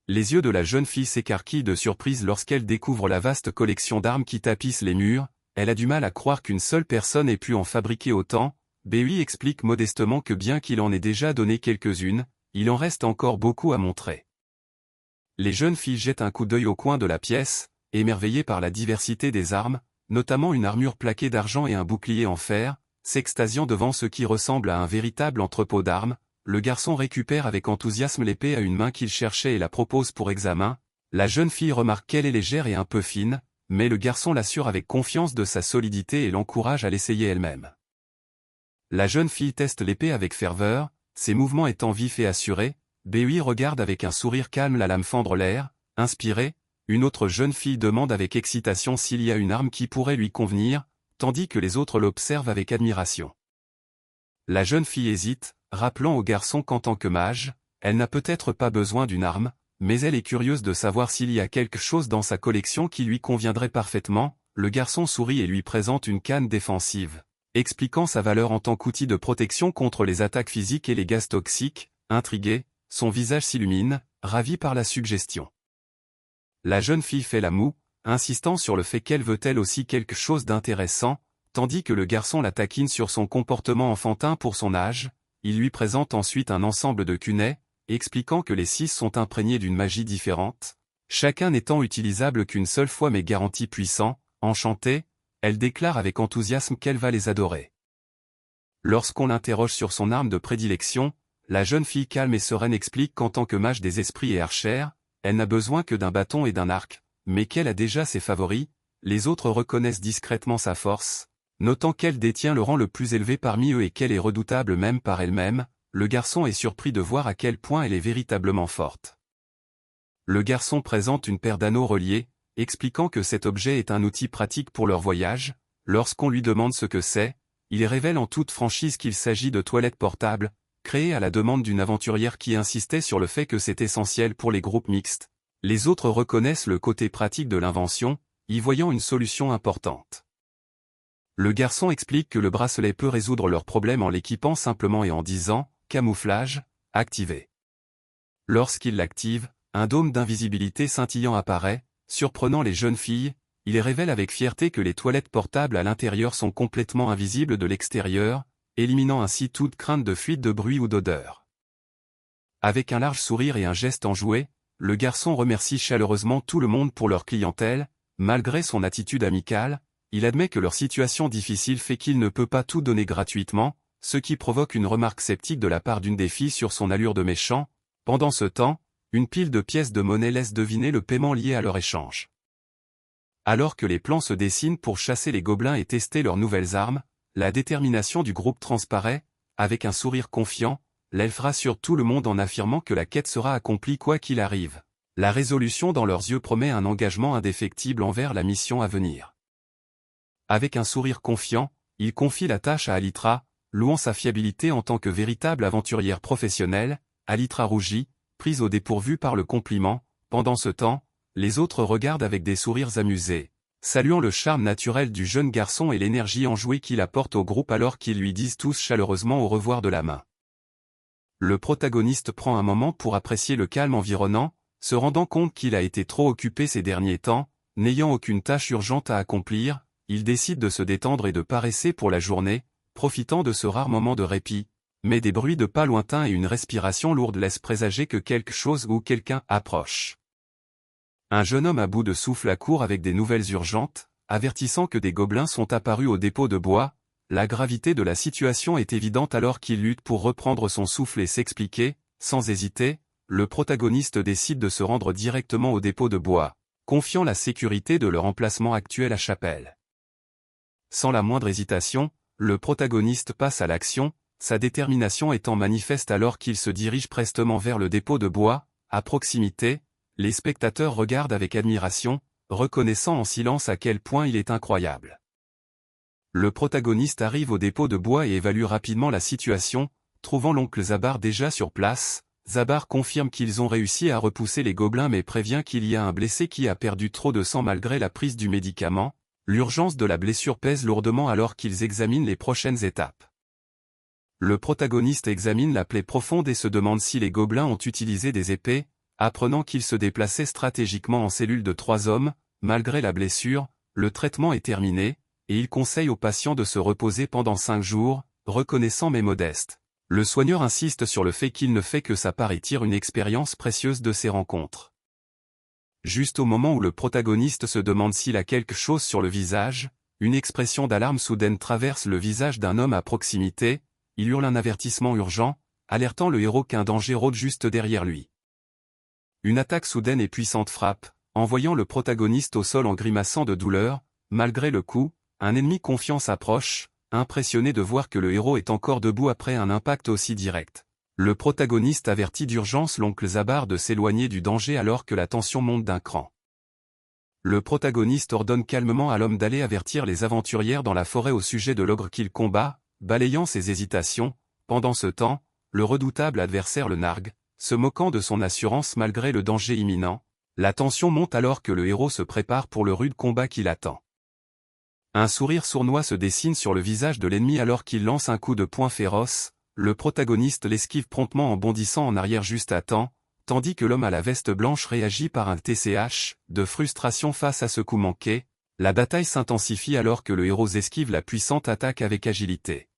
[SPEAKER 1] Les yeux de la jeune fille s'écarquillent de surprise lorsqu'elle découvre la vaste collection d'armes qui tapissent les murs. Elle a du mal à croire qu'une seule personne ait pu en fabriquer autant. Béui explique modestement que bien qu'il en ait déjà donné quelques-unes, il en reste encore beaucoup à montrer. Les jeunes filles jettent un coup d'œil au coin de la pièce, émerveillées par la diversité des armes, notamment une armure plaquée d'argent et un bouclier en fer, s'extasiant devant ce qui ressemble à un véritable entrepôt d'armes. Le garçon récupère avec enthousiasme l'épée à une main qu'il cherchait et la propose pour examen. La jeune fille remarque qu'elle est légère et un peu fine, mais le garçon l'assure avec confiance de sa solidité et l'encourage à l'essayer elle-même. La jeune fille teste l'épée avec ferveur, ses mouvements étant vifs et assurés. Béui regarde avec un sourire calme la lame fendre l'air. Inspirée, une autre jeune fille demande avec excitation s'il y a une arme qui pourrait lui convenir, tandis que les autres l'observent avec admiration. La jeune fille hésite, rappelant au garçon qu'en tant que mage, elle n'a peut-être pas besoin d'une arme, mais elle est curieuse de savoir s'il y a quelque chose dans sa collection qui lui conviendrait parfaitement. Le garçon sourit et lui présente une canne défensive, expliquant sa valeur en tant qu'outil de protection contre les attaques physiques et les gaz toxiques. Intrigué, son visage s'illumine, ravi par la suggestion. La jeune fille fait la moue, insistant sur le fait qu'elle veut elle aussi quelque chose d'intéressant, tandis que le garçon la taquine sur son comportement enfantin pour son âge. Il lui présente ensuite un ensemble de kunais, expliquant que les 6 sont imprégnés d'une magie différente, chacun n'étant utilisable qu'une seule fois mais garanti puissant. Enchantée, elle déclare avec enthousiasme qu'elle va les adorer. Lorsqu'on l'interroge sur son arme de prédilection, la jeune fille calme et sereine explique qu'en tant que mage des esprits et archère, elle n'a besoin que d'un bâton et d'un arc, mais qu'elle a déjà ses favoris. Les autres reconnaissent discrètement sa force, notant qu'elle détient le rang le plus élevé parmi eux et qu'elle est redoutable même par elle-même. Le garçon est surpris de voir à quel point elle est véritablement forte. Le garçon présente une paire d'anneaux reliés, expliquant que cet objet est un outil pratique pour leur voyage. Lorsqu'on lui demande ce que c'est, il révèle en toute franchise qu'il s'agit de toilettes portables, créées à la demande d'une aventurière qui insistait sur le fait que c'est essentiel pour les groupes mixtes. Les autres reconnaissent le côté pratique de l'invention, y voyant une solution importante. Le garçon explique que le bracelet peut résoudre leurs problèmes en l'équipant simplement et en disant « camouflage, activé ». Lorsqu'il l'active, un dôme d'invisibilité scintillant apparaît, surprenant les jeunes filles. Il révèle avec fierté que les toilettes portables à l'intérieur sont complètement invisibles de l'extérieur, éliminant ainsi toute crainte de fuite de bruit ou d'odeur. Avec un large sourire et un geste enjoué, le garçon remercie chaleureusement tout le monde pour leur clientèle. Malgré son attitude amicale, il admet que leur situation difficile fait qu'il ne peut pas tout donner gratuitement, ce qui provoque une remarque sceptique de la part d'une des filles sur son allure de méchant. Pendant ce temps, une pile de pièces de monnaie laisse deviner le paiement lié à leur échange. Alors que les plans se dessinent pour chasser les gobelins et tester leurs nouvelles armes, la détermination du groupe transparaît. Avec un sourire confiant, l'elfe rassure tout le monde en affirmant que la quête sera accomplie quoi qu'il arrive. La résolution dans leurs yeux promet un engagement indéfectible envers la mission à venir. Avec un sourire confiant, il confie la tâche à Alitra, louant sa fiabilité en tant que véritable aventurière professionnelle. Alitra rougit, prise au dépourvu par le compliment. Pendant ce temps, les autres regardent avec des sourires amusés, saluant le charme naturel du jeune garçon et l'énergie enjouée qu'il apporte au groupe alors qu'ils lui disent tous chaleureusement au revoir de la main. Le protagoniste prend un moment pour apprécier le calme environnant, se rendant compte qu'il a été trop occupé ces derniers temps. N'ayant aucune tâche urgente à accomplir, il décide de se détendre et de paresser pour la journée, profitant de ce rare moment de répit. Mais des bruits de pas lointains et une respiration lourde laissent présager que quelque chose ou quelqu'un approche. Un jeune homme à bout de souffle accourt avec des nouvelles urgentes, avertissant que des gobelins sont apparus au dépôt de bois. La gravité de la situation est évidente alors qu'il lutte pour reprendre son souffle et s'expliquer. Sans hésiter, le protagoniste décide de se rendre directement au dépôt de bois, confiant la sécurité de leur emplacement actuel à Chapelle. Sans la moindre hésitation, le protagoniste passe à l'action, sa détermination étant manifeste alors qu'il se dirige prestement vers le dépôt de bois. À proximité, les spectateurs regardent avec admiration, reconnaissant en silence à quel point il est incroyable. Le protagoniste arrive au dépôt de bois et évalue rapidement la situation, trouvant l'oncle Zabar déjà sur place. Zabar confirme qu'ils ont réussi à repousser les gobelins mais prévient qu'il y a un blessé qui a perdu trop de sang malgré la prise du médicament. L'urgence de la blessure pèse lourdement alors qu'ils examinent les prochaines étapes. Le protagoniste examine la plaie profonde et se demande si les gobelins ont utilisé des épées, apprenant qu'ils se déplaçaient stratégiquement en cellule de 3 hommes. Malgré la blessure, le traitement est terminé, et il conseille aux patients de se reposer pendant 5 jours, reconnaissant mais modeste. Le soigneur insiste sur le fait qu'il ne fait que ça part et tire une expérience précieuse de ces rencontres. Juste au moment où le protagoniste se demande s'il a quelque chose sur le visage, une expression d'alarme soudaine traverse le visage d'un homme à proximité. Il hurle un avertissement urgent, alertant le héros qu'un danger rôde juste derrière lui. Une attaque soudaine et puissante frappe, envoyant le protagoniste au sol en grimaçant de douleur. Malgré le coup, un ennemi confiant s'approche, impressionné de voir que le héros est encore debout après un impact aussi direct. Le protagoniste avertit d'urgence l'oncle Zabar de s'éloigner du danger alors que la tension monte d'un cran. Le protagoniste ordonne calmement à l'homme d'aller avertir les aventurières dans la forêt au sujet de l'ogre qu'il combat, balayant ses hésitations. Pendant ce temps, le redoutable adversaire le nargue, se moquant de son assurance malgré le danger imminent. La tension monte alors que le héros se prépare pour le rude combat qui l'attend. Un sourire sournois se dessine sur le visage de l'ennemi alors qu'il lance un coup de poing féroce. Le protagoniste l'esquive promptement en bondissant en arrière juste à temps, tandis que l'homme à la veste blanche réagit par un TCH, de frustration face à ce coup manqué. La bataille s'intensifie alors que le héros esquive la puissante attaque avec agilité.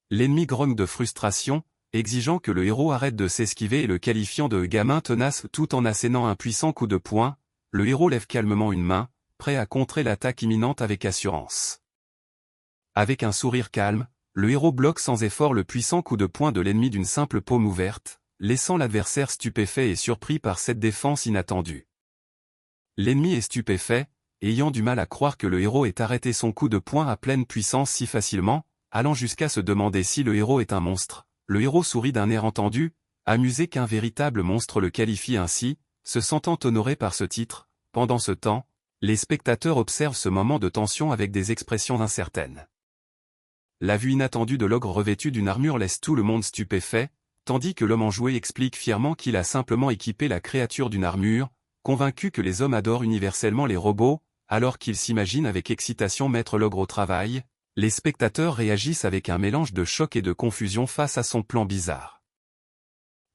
[SPEAKER 1] L'ennemi grogne de frustration, exigeant que le héros arrête de s'esquiver et le qualifiant de gamin tenace tout en assénant un puissant coup de poing. Le héros lève calmement une main, prêt à contrer l'attaque imminente avec assurance. Avec un sourire calme, le héros bloque sans effort le puissant coup de poing de l'ennemi d'une simple paume ouverte, laissant l'adversaire stupéfait et surpris par cette défense inattendue. L'ennemi est stupéfait, ayant du mal à croire que le héros ait arrêté son coup de poing à pleine puissance si facilement, allant jusqu'à se demander si le héros est un monstre. Le héros sourit d'un air entendu, amusé qu'un véritable monstre le qualifie ainsi, se sentant honoré par ce titre. Pendant ce temps, les spectateurs observent ce moment de tension avec des expressions incertaines. La vue inattendue de l'ogre revêtu d'une armure laisse tout le monde stupéfait, tandis que l'homme enjoué explique fièrement qu'il a simplement équipé la créature d'une armure, convaincu que les hommes adorent universellement les robots. Alors qu'il s'imagine avec excitation mettre l'ogre au travail, les spectateurs réagissent avec un mélange de choc et de confusion face à son plan bizarre.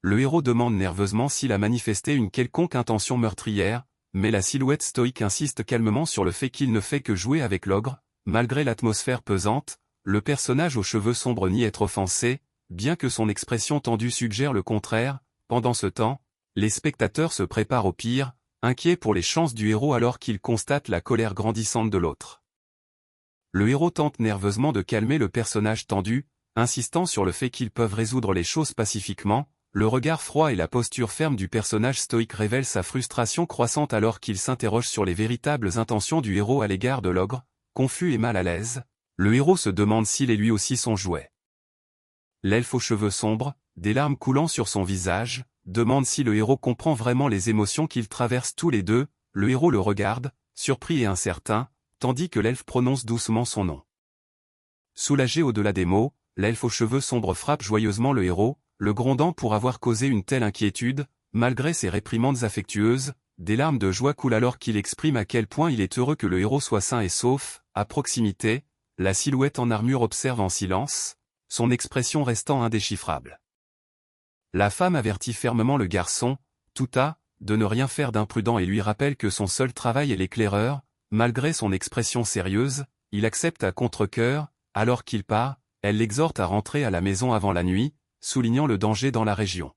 [SPEAKER 1] Le héros demande nerveusement s'il a manifesté une quelconque intention meurtrière, mais la silhouette stoïque insiste calmement sur le fait qu'il ne fait que jouer avec l'ogre. Malgré l'atmosphère pesante, le personnage aux cheveux sombres nie être offensé, bien que son expression tendue suggère le contraire. Pendant ce temps, les spectateurs se préparent au pire, inquiets pour les chances du héros alors qu'il constate la colère grandissante de l'autre. Le héros tente nerveusement de calmer le personnage tendu, insistant sur le fait qu'ils peuvent résoudre les choses pacifiquement. Le regard froid et la posture ferme du personnage stoïque révèlent sa frustration croissante alors qu'il s'interroge sur les véritables intentions du héros à l'égard de l'ogre. Confus et mal à l'aise, le héros se demande s'il est lui aussi son jouet. L'elfe aux cheveux sombres, des larmes coulant sur son visage, demande si le héros comprend vraiment les émotions qu'ils traversent tous les deux. Le héros le regarde, surpris et incertain, tandis que l'elfe prononce doucement son nom. Soulagé au-delà des mots, l'elfe aux cheveux sombres frappe joyeusement le héros, le grondant pour avoir causé une telle inquiétude. Malgré ses réprimandes affectueuses, des larmes de joie coulent alors qu'il exprime à quel point il est heureux que le héros soit sain et sauf. À proximité, la silhouette en armure observe en silence, son expression restant indéchiffrable. La femme avertit fermement le garçon, Touta, de ne rien faire d'imprudent et lui rappelle que son seul travail est l'éclaireur. Malgré son expression sérieuse, il accepte à contre-cœur. Alors qu'il part, elle l'exhorte à rentrer à la maison avant la nuit, soulignant le danger dans la région.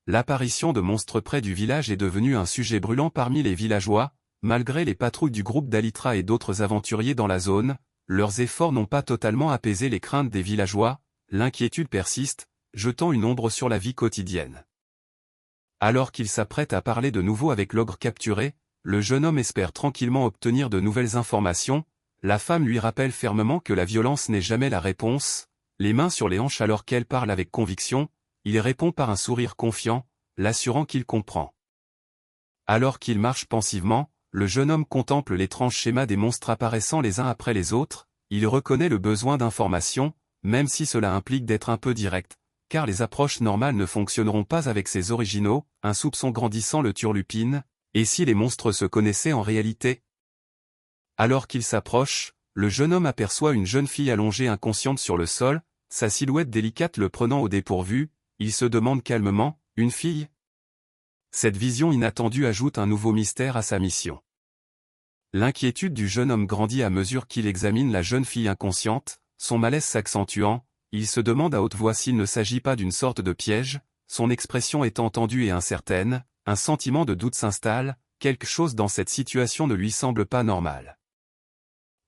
[SPEAKER 1] L'apparition de monstres près du village est devenue un sujet brûlant parmi les villageois. Malgré les patrouilles du groupe d'Alytra et d'autres aventuriers dans la zone, leurs efforts n'ont pas totalement apaisé les craintes des villageois. L'inquiétude persiste, jetant une ombre sur la vie quotidienne. Alors qu'il s'apprête à parler de nouveau avec l'ogre capturé, le jeune homme espère tranquillement obtenir de nouvelles informations. La femme lui rappelle fermement que la violence n'est jamais la réponse. Les mains sur les hanches alors qu'elle parle avec conviction, il répond par un sourire confiant, l'assurant qu'il comprend. Alors qu'il marche pensivement, le jeune homme contemple l'étrange schéma des monstres apparaissant les uns après les autres. il reconnaît le besoin d'information, même si cela implique d'être un peu direct, car les approches normales ne fonctionneront pas avec ces originaux, un soupçon grandissant le turlupine, et si les monstres se connaissaient en réalité? Alors qu'il s'approche, le jeune homme aperçoit une jeune fille allongée inconsciente sur le sol, sa silhouette délicate le prenant au dépourvu, il se demande calmement, une fille? Cette vision inattendue ajoute un nouveau mystère à sa mission. L'inquiétude du jeune homme grandit à mesure qu'il examine la jeune fille inconsciente, son malaise s'accentuant, il se demande à haute voix s'il ne s'agit pas d'une sorte de piège, son expression étant tendue et incertaine, un sentiment de doute s'installe, quelque chose dans cette situation ne lui semble pas normal.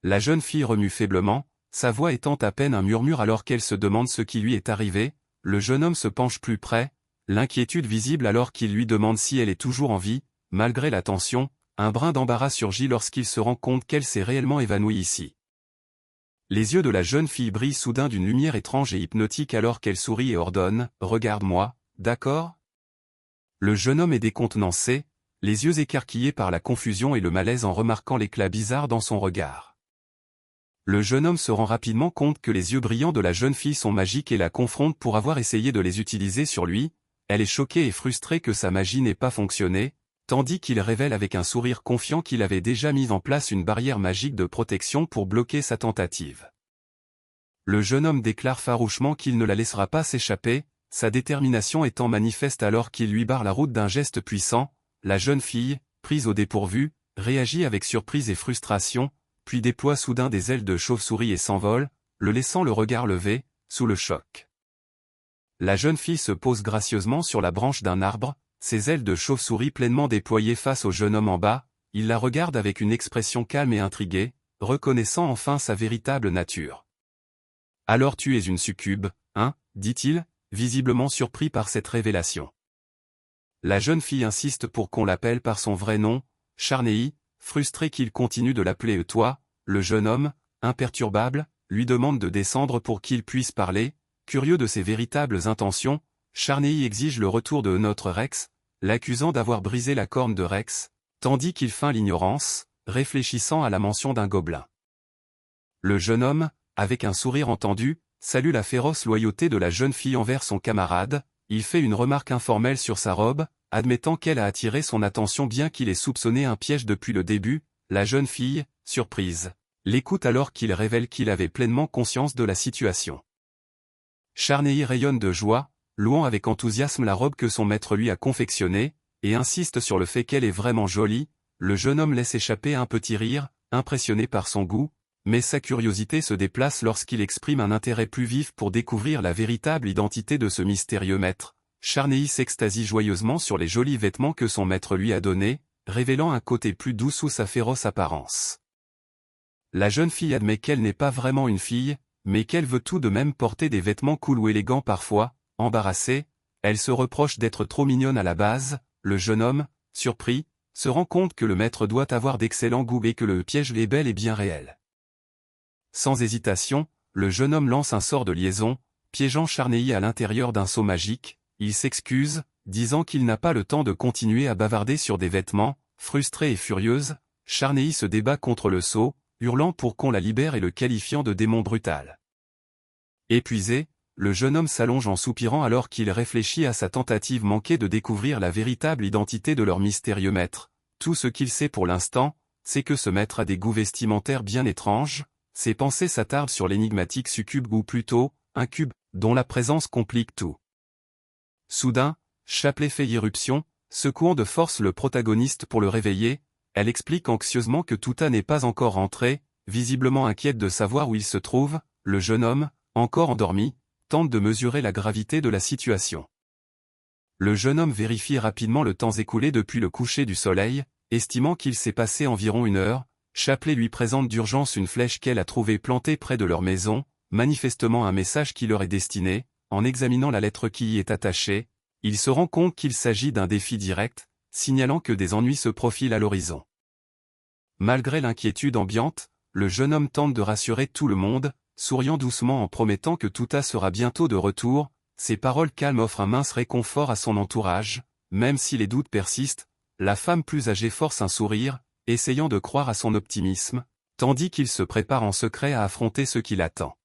[SPEAKER 1] La jeune fille remue faiblement, sa voix étant à peine un murmure alors qu'elle se demande ce qui lui est arrivé, le jeune homme se penche plus près, l'inquiétude visible alors qu'il lui demande si elle est toujours en vie, malgré la tension, un brin d'embarras surgit lorsqu'il se rend compte qu'elle s'est réellement évanouie ici. Les yeux de la jeune fille brillent soudain d'une lumière étrange et hypnotique alors qu'elle sourit et ordonne « Regarde-moi, d'accord ?» Le jeune homme est décontenancé, les yeux écarquillés par la confusion et le malaise en remarquant l'éclat bizarre dans son regard. Le jeune homme se rend rapidement compte que les yeux brillants de la jeune fille sont magiques et la confronte pour avoir essayé de les utiliser sur lui, elle est choquée et frustrée que sa magie n'ait pas fonctionné, tandis qu'il révèle avec un sourire confiant qu'il avait déjà mis en place une barrière magique de protection pour bloquer sa tentative. Le jeune homme déclare farouchement qu'il ne la laissera pas s'échapper, sa détermination étant manifeste alors qu'il lui barre la route d'un geste puissant. La jeune fille, prise au dépourvu, réagit avec surprise et frustration, puis déploie soudain des ailes de chauve-souris et s'envole, le laissant le regard levé, sous le choc. La jeune fille se pose gracieusement sur la branche d'un arbre, ses ailes de chauve-souris pleinement déployées face au jeune homme en bas, il la regarde avec une expression calme et intriguée, reconnaissant enfin sa véritable nature. « Alors tu es une succube, hein ?» dit-il, visiblement surpris par cette révélation. La jeune fille insiste pour qu'on l'appelle par son vrai nom, Charnéi, frustré qu'il continue de l'appeler toi, le jeune homme, imperturbable, lui demande de descendre pour qu'il puisse parler, curieux de ses véritables intentions, Charnéi exige le retour de notre Rex, l'accusant d'avoir brisé la corne de Rex, tandis qu'il feint l'ignorance, réfléchissant à la mention d'un gobelin. Le jeune homme, avec un sourire entendu, salue la féroce loyauté de la jeune fille envers son camarade, il fait une remarque informelle sur sa robe, admettant qu'elle a attiré son attention bien qu'il ait soupçonné un piège depuis le début, la jeune fille, surprise, l'écoute alors qu'il révèle qu'il avait pleinement conscience de la situation. Charnéi rayonne de joie, louant avec enthousiasme la robe que son maître lui a confectionnée, et insiste sur le fait qu'elle est vraiment jolie, le jeune homme laisse échapper un petit rire, impressionné par son goût, mais sa curiosité se déplace lorsqu'il exprime un intérêt plus vif pour découvrir la véritable identité de ce mystérieux maître. Charnéi s'extasie joyeusement sur les jolis vêtements que son maître lui a donnés, révélant un côté plus doux sous sa féroce apparence. La jeune fille admet qu'elle n'est pas vraiment une fille, mais qu'elle veut tout de même porter des vêtements cool ou élégants parfois. Embarrassée, elle se reproche d'être trop mignonne à la base, le jeune homme, surpris, se rend compte que le maître doit avoir d'excellents goûts et que le piège est bel et bien réel. Sans hésitation, le jeune homme lance un sort de liaison, piégeant Charnéi à l'intérieur d'un seau magique, il s'excuse, disant qu'il n'a pas le temps de continuer à bavarder sur des vêtements, frustrée et furieuse, Charnéi se débat contre le seau, hurlant pour qu'on la libère et le qualifiant de démon brutal. Épuisé, le jeune homme s'allonge en soupirant alors qu'il réfléchit à sa tentative manquée de découvrir la véritable identité de leur mystérieux maître. Tout ce qu'il sait pour l'instant, c'est que ce maître a des goûts vestimentaires bien étranges, ses pensées s'attardent sur l'énigmatique succube ou plutôt, incube, dont la présence complique tout. Soudain, Chapelet fait irruption, secouant de force le protagoniste pour le réveiller, elle explique anxieusement que Touta n'est pas encore rentré, visiblement inquiète de savoir où il se trouve, le jeune homme, encore endormi, tente de mesurer la gravité de la situation. Le jeune homme vérifie rapidement le temps écoulé depuis le coucher du soleil, estimant qu'il s'est passé environ 1 heure, Chapelet lui présente d'urgence une flèche qu'elle a trouvée plantée près de leur maison, manifestement un message qui leur est destiné. En examinant la lettre qui y est attachée, il se rend compte qu'il s'agit d'un défi direct, signalant que des ennuis se profilent à l'horizon. Malgré l'inquiétude ambiante, le jeune homme tente de rassurer tout le monde, souriant doucement en promettant que Touta sera bientôt de retour. Ses paroles calmes offrent un mince réconfort à son entourage, même si les doutes persistent, la femme plus âgée force un sourire, essayant de croire à son optimisme. tandis qu'il se prépare en secret à affronter ce qui l'attend.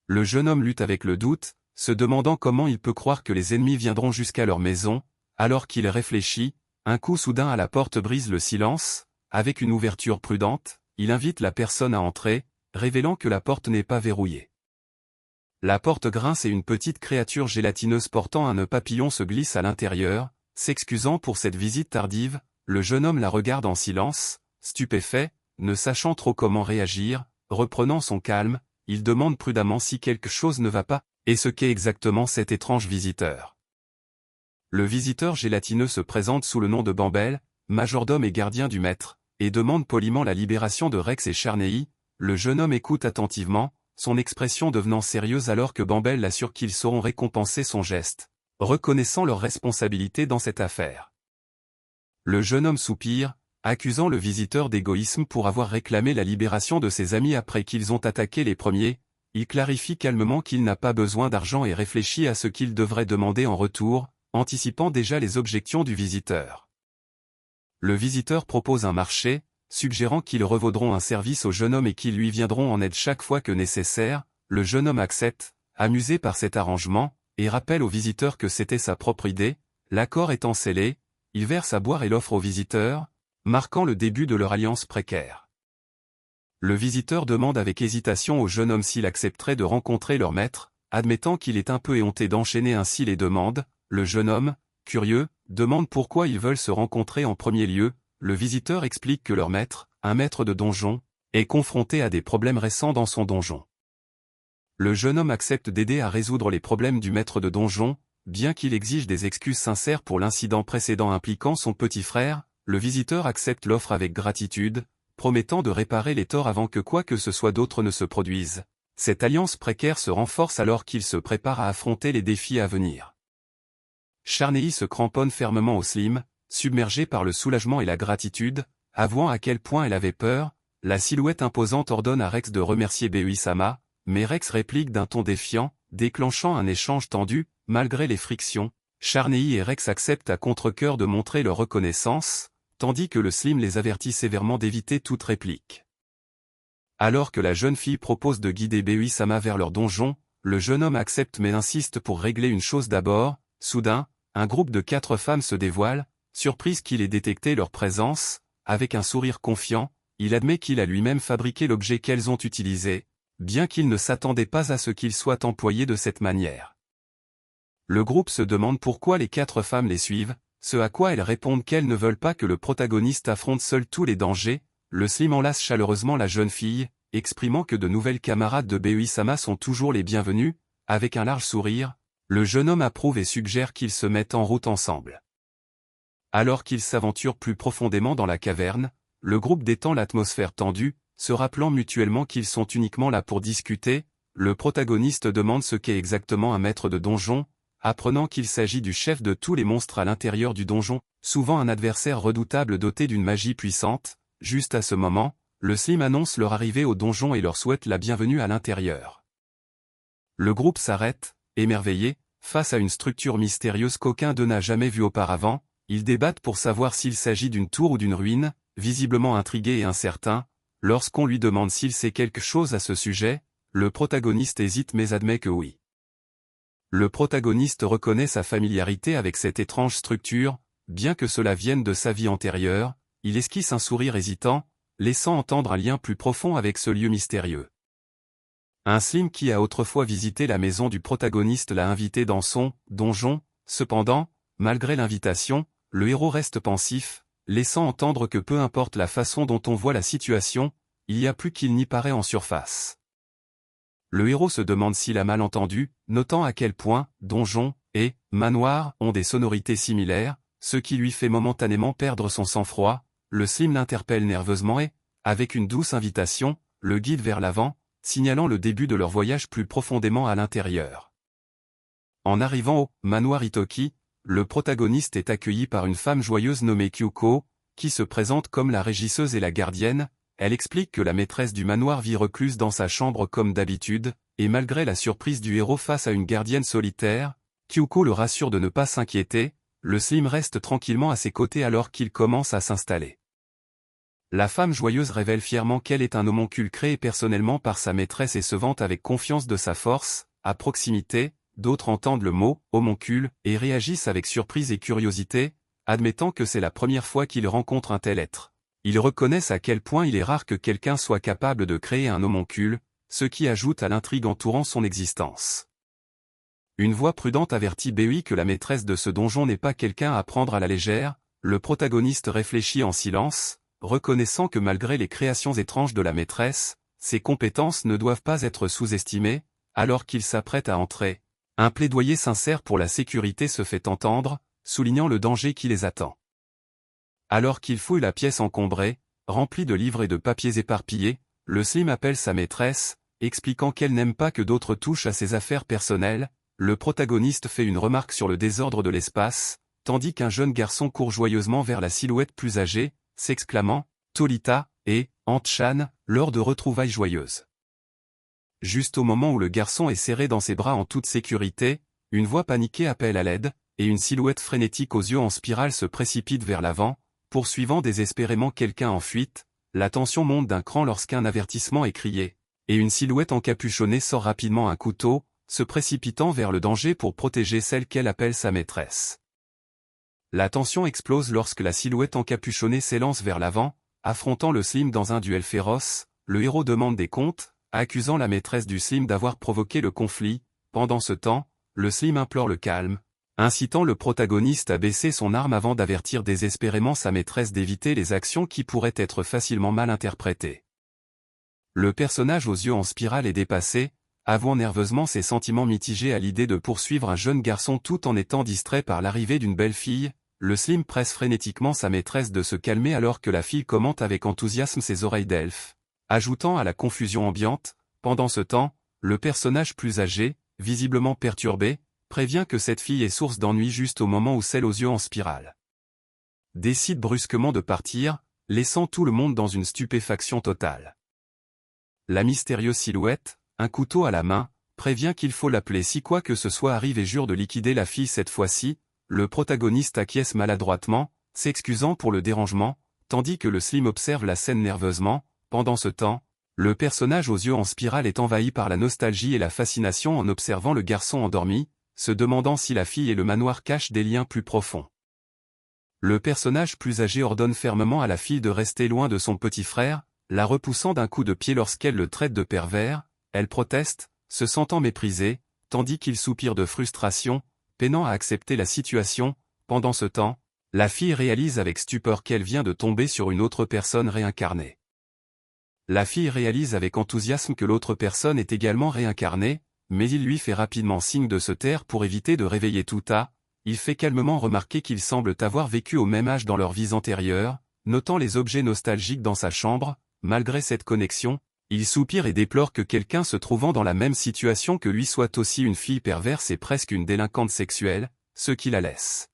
[SPEAKER 1] Le jeune homme lutte avec le doute, se demandant comment il peut croire que les ennemis viendront jusqu'à leur maison, alors qu'il réfléchit, un coup soudain à la porte brise le silence, avec une ouverture prudente, il invite la personne à entrer, révélant que la porte n'est pas verrouillée. La porte grince et une petite créature gélatineuse portant un nœud papillon se glisse à l'intérieur, s'excusant pour cette visite tardive, le jeune homme la regarde en silence, stupéfait, ne sachant trop comment réagir, reprenant son calme, il demande prudemment si quelque chose ne va pas, et ce qu'est exactement cet étrange visiteur. Le visiteur gélatineux se présente sous le nom de Bambel, majordome et gardien du maître, et demande poliment la libération de Rex et Charney. Le jeune homme écoute attentivement, son expression devenant sérieuse alors que Bambel l'assure qu'ils sauront récompenser son geste, reconnaissant leur responsabilité dans cette affaire. Le jeune homme soupire, accusant le visiteur d'égoïsme pour avoir réclamé la libération de ses amis après qu'ils ont attaqué les premiers. Il clarifie calmement qu'il n'a pas besoin d'argent et réfléchit à ce qu'il devrait demander en retour, anticipant déjà les objections du visiteur. Le visiteur propose un marché, suggérant qu'ils revaudront un service au jeune homme et qu'ils lui viendront en aide chaque fois que nécessaire. Le jeune homme accepte, amusé par cet arrangement, et rappelle au visiteur que c'était sa propre idée. L'accord étant scellé, il verse à boire et l'offre au visiteur, marquant le début de leur alliance précaire. Le visiteur demande avec hésitation au jeune homme s'il accepterait de rencontrer leur maître, admettant qu'il est un peu éhonté d'enchaîner ainsi les demandes. Le jeune homme, curieux, demande pourquoi ils veulent se rencontrer en premier lieu. Le visiteur explique que leur maître, un maître de donjon, est confronté à des problèmes récents dans son donjon. Le jeune homme accepte d'aider à résoudre les problèmes du maître de donjon, bien qu'il exige des excuses sincères pour l'incident précédent impliquant son petit frère. Le visiteur accepte l'offre avec gratitude, promettant de réparer les torts avant que quoi que ce soit d'autre ne se produise. Cette alliance précaire se renforce alors qu'il se prépare à affronter les défis à venir. Charney se cramponne fermement au slim, submergée par le soulagement et la gratitude, avouant à quel point elle avait peur. La silhouette imposante ordonne à Rex de remercier Beui-sama, mais Rex réplique d'un ton défiant, déclenchant un échange tendu. Malgré les frictions, Charney et Rex acceptent à contre-cœur de montrer leur reconnaissance, tandis que le slim les avertit sévèrement d'éviter toute réplique. Alors que la jeune fille propose de guider Beui-sama vers leur donjon, le jeune homme accepte mais insiste pour régler une chose d'abord. Soudain, un groupe de 4 femmes se dévoile, surprise qu'il ait détecté leur présence. Avec un sourire confiant, il admet qu'il a lui-même fabriqué l'objet qu'elles ont utilisé, bien qu'il ne s'attendait pas à ce qu'il soit employé de cette manière. Le groupe se demande pourquoi les 4 femmes les suivent, ce à quoi elles répondent qu'elles ne veulent pas que le protagoniste affronte seul tous les dangers. Le slim enlace chaleureusement la jeune fille, exprimant que de nouvelles camarades de Beui-sama sont toujours les bienvenus. Avec un large sourire, le jeune homme approuve et suggère qu'ils se mettent en route ensemble. Alors qu'ils s'aventurent plus profondément dans la caverne, le groupe détend l'atmosphère tendue, se rappelant mutuellement qu'ils sont uniquement là pour discuter. Le protagoniste demande ce qu'est exactement un maître de donjon, apprenant qu'il s'agit du chef de tous les monstres à l'intérieur du donjon, souvent un adversaire redoutable doté d'une magie puissante. Juste à ce moment, le slim annonce leur arrivée au donjon et leur souhaite la bienvenue à l'intérieur. Le groupe s'arrête, émerveillé, face à une structure mystérieuse qu'aucun d'eux n'a jamais vue auparavant. Ils débattent pour savoir s'il s'agit d'une tour ou d'une ruine, visiblement intrigué et incertain. Lorsqu'on lui demande s'il sait quelque chose à ce sujet, le protagoniste hésite mais admet que oui. Le protagoniste reconnaît sa familiarité avec cette étrange structure, bien que cela vienne de sa vie antérieure. Il esquisse un sourire hésitant, laissant entendre un lien plus profond avec ce lieu mystérieux. Un slim qui a autrefois visité la maison du protagoniste l'a invité dans son donjon. Cependant, malgré l'invitation, le héros reste pensif, laissant entendre que peu importe la façon dont on voit la situation, il y a plus qu'il n'y paraît en surface. Le héros se demande s'il a mal entendu, notant à quel point donjon et manoir ont des sonorités similaires, ce qui lui fait momentanément perdre son sang-froid. Le slim l'interpelle nerveusement et, avec une douce invitation, le guide vers l'avant, signalant le début de leur voyage plus profondément à l'intérieur. En arrivant au manoir Itoki, le protagoniste est accueilli par une femme joyeuse nommée Kyuko, qui se présente comme la régisseuse et la gardienne. Elle explique que la maîtresse du manoir vit recluse dans sa chambre comme d'habitude, et malgré la surprise du héros face à une gardienne solitaire, Kyuko le rassure de ne pas s'inquiéter. Le slim reste tranquillement à ses côtés alors qu'il commence à s'installer. La femme joyeuse révèle fièrement qu'elle est un homoncule créé personnellement par sa maîtresse et se vante avec confiance de sa force. À proximité, d'autres entendent le mot « homoncule » et réagissent avec surprise et curiosité, admettant que c'est la première fois qu'ils rencontrent un tel être. Ils reconnaissent à quel point il est rare que quelqu'un soit capable de créer un homoncule, ce qui ajoute à l'intrigue entourant son existence. Une voix prudente avertit Beui que la maîtresse de ce donjon n'est pas quelqu'un à prendre à la légère. Le protagoniste réfléchit en silence, reconnaissant que malgré les créations étranges de la maîtresse, ses compétences ne doivent pas être sous-estimées, alors qu'il s'apprête à entrer. Un plaidoyer sincère pour la sécurité se fait entendre, soulignant le danger qui les attend. Alors qu'il fouille la pièce encombrée, remplie de livres et de papiers éparpillés, le Slim appelle sa maîtresse, expliquant qu'elle n'aime pas que d'autres touchent à ses affaires personnelles. Le protagoniste fait une remarque sur le désordre de l'espace, tandis qu'un jeune garçon court joyeusement vers la silhouette plus âgée, s'exclamant « Tolita » et « Antchan » lors de retrouvailles joyeuses. Juste au moment où le garçon est serré dans ses bras en toute sécurité, une voix paniquée appelle à l'aide, et une silhouette frénétique aux yeux en spirale se précipite vers l'avant, poursuivant désespérément quelqu'un en fuite. La tension monte d'un cran lorsqu'un avertissement est crié, et une silhouette encapuchonnée sort rapidement un couteau, se précipitant vers le danger pour protéger celle qu'elle appelle sa maîtresse. La tension explose lorsque la silhouette encapuchonnée s'élance vers l'avant, affrontant le Slim dans un duel féroce. Le héros demande des comptes, accusant la maîtresse du Slim d'avoir provoqué le conflit. Pendant ce temps, le Slim implore le calme, incitant le protagoniste à baisser son arme avant d'avertir désespérément sa maîtresse d'éviter les actions qui pourraient être facilement mal interprétées. Le personnage aux yeux en spirale est dépassé, avouant nerveusement ses sentiments mitigés à l'idée de poursuivre un jeune garçon tout en étant distrait par l'arrivée d'une belle fille. Le Slim presse frénétiquement sa maîtresse de se calmer alors que la fille commente avec enthousiasme ses oreilles d'elfe, ajoutant à la confusion ambiante. Pendant ce temps, le personnage plus âgé, visiblement perturbé, prévient que cette fille est source d'ennui juste au moment où celle aux yeux en spirale décide brusquement de partir, laissant tout le monde dans une stupéfaction totale. La mystérieuse silhouette, un couteau à la main, prévient qu'il faut l'appeler si quoi que ce soit arrive et jure de liquider la fille cette fois-ci. Le protagoniste acquiesce maladroitement, s'excusant pour le dérangement, tandis que le Slim observe la scène nerveusement. Pendant ce temps, le personnage aux yeux en spirale est envahi par la nostalgie et la fascination en observant le garçon endormi, se demandant si la fille et le manoir cachent des liens plus profonds. Le personnage plus âgé ordonne fermement à la fille de rester loin de son petit frère, la repoussant d'un coup de pied lorsqu'elle le traite de pervers. Elle proteste, se sentant méprisée, tandis qu'il soupire de frustration, peinant à accepter la situation. Pendant ce temps, la fille réalise avec stupeur qu'elle vient de tomber sur une autre personne réincarnée. La fille réalise avec enthousiasme que l'autre personne est également réincarnée, mais il lui fait rapidement signe de se taire pour éviter de réveiller Tuta. Il fait calmement remarquer qu'ils semblent avoir vécu au même âge dans leurs vies antérieures, notant les objets nostalgiques dans sa chambre. Malgré cette connexion, il soupire et déplore que quelqu'un se trouvant dans la même situation que lui soit aussi une fille perverse et presque une délinquante sexuelle, ce qui la laisse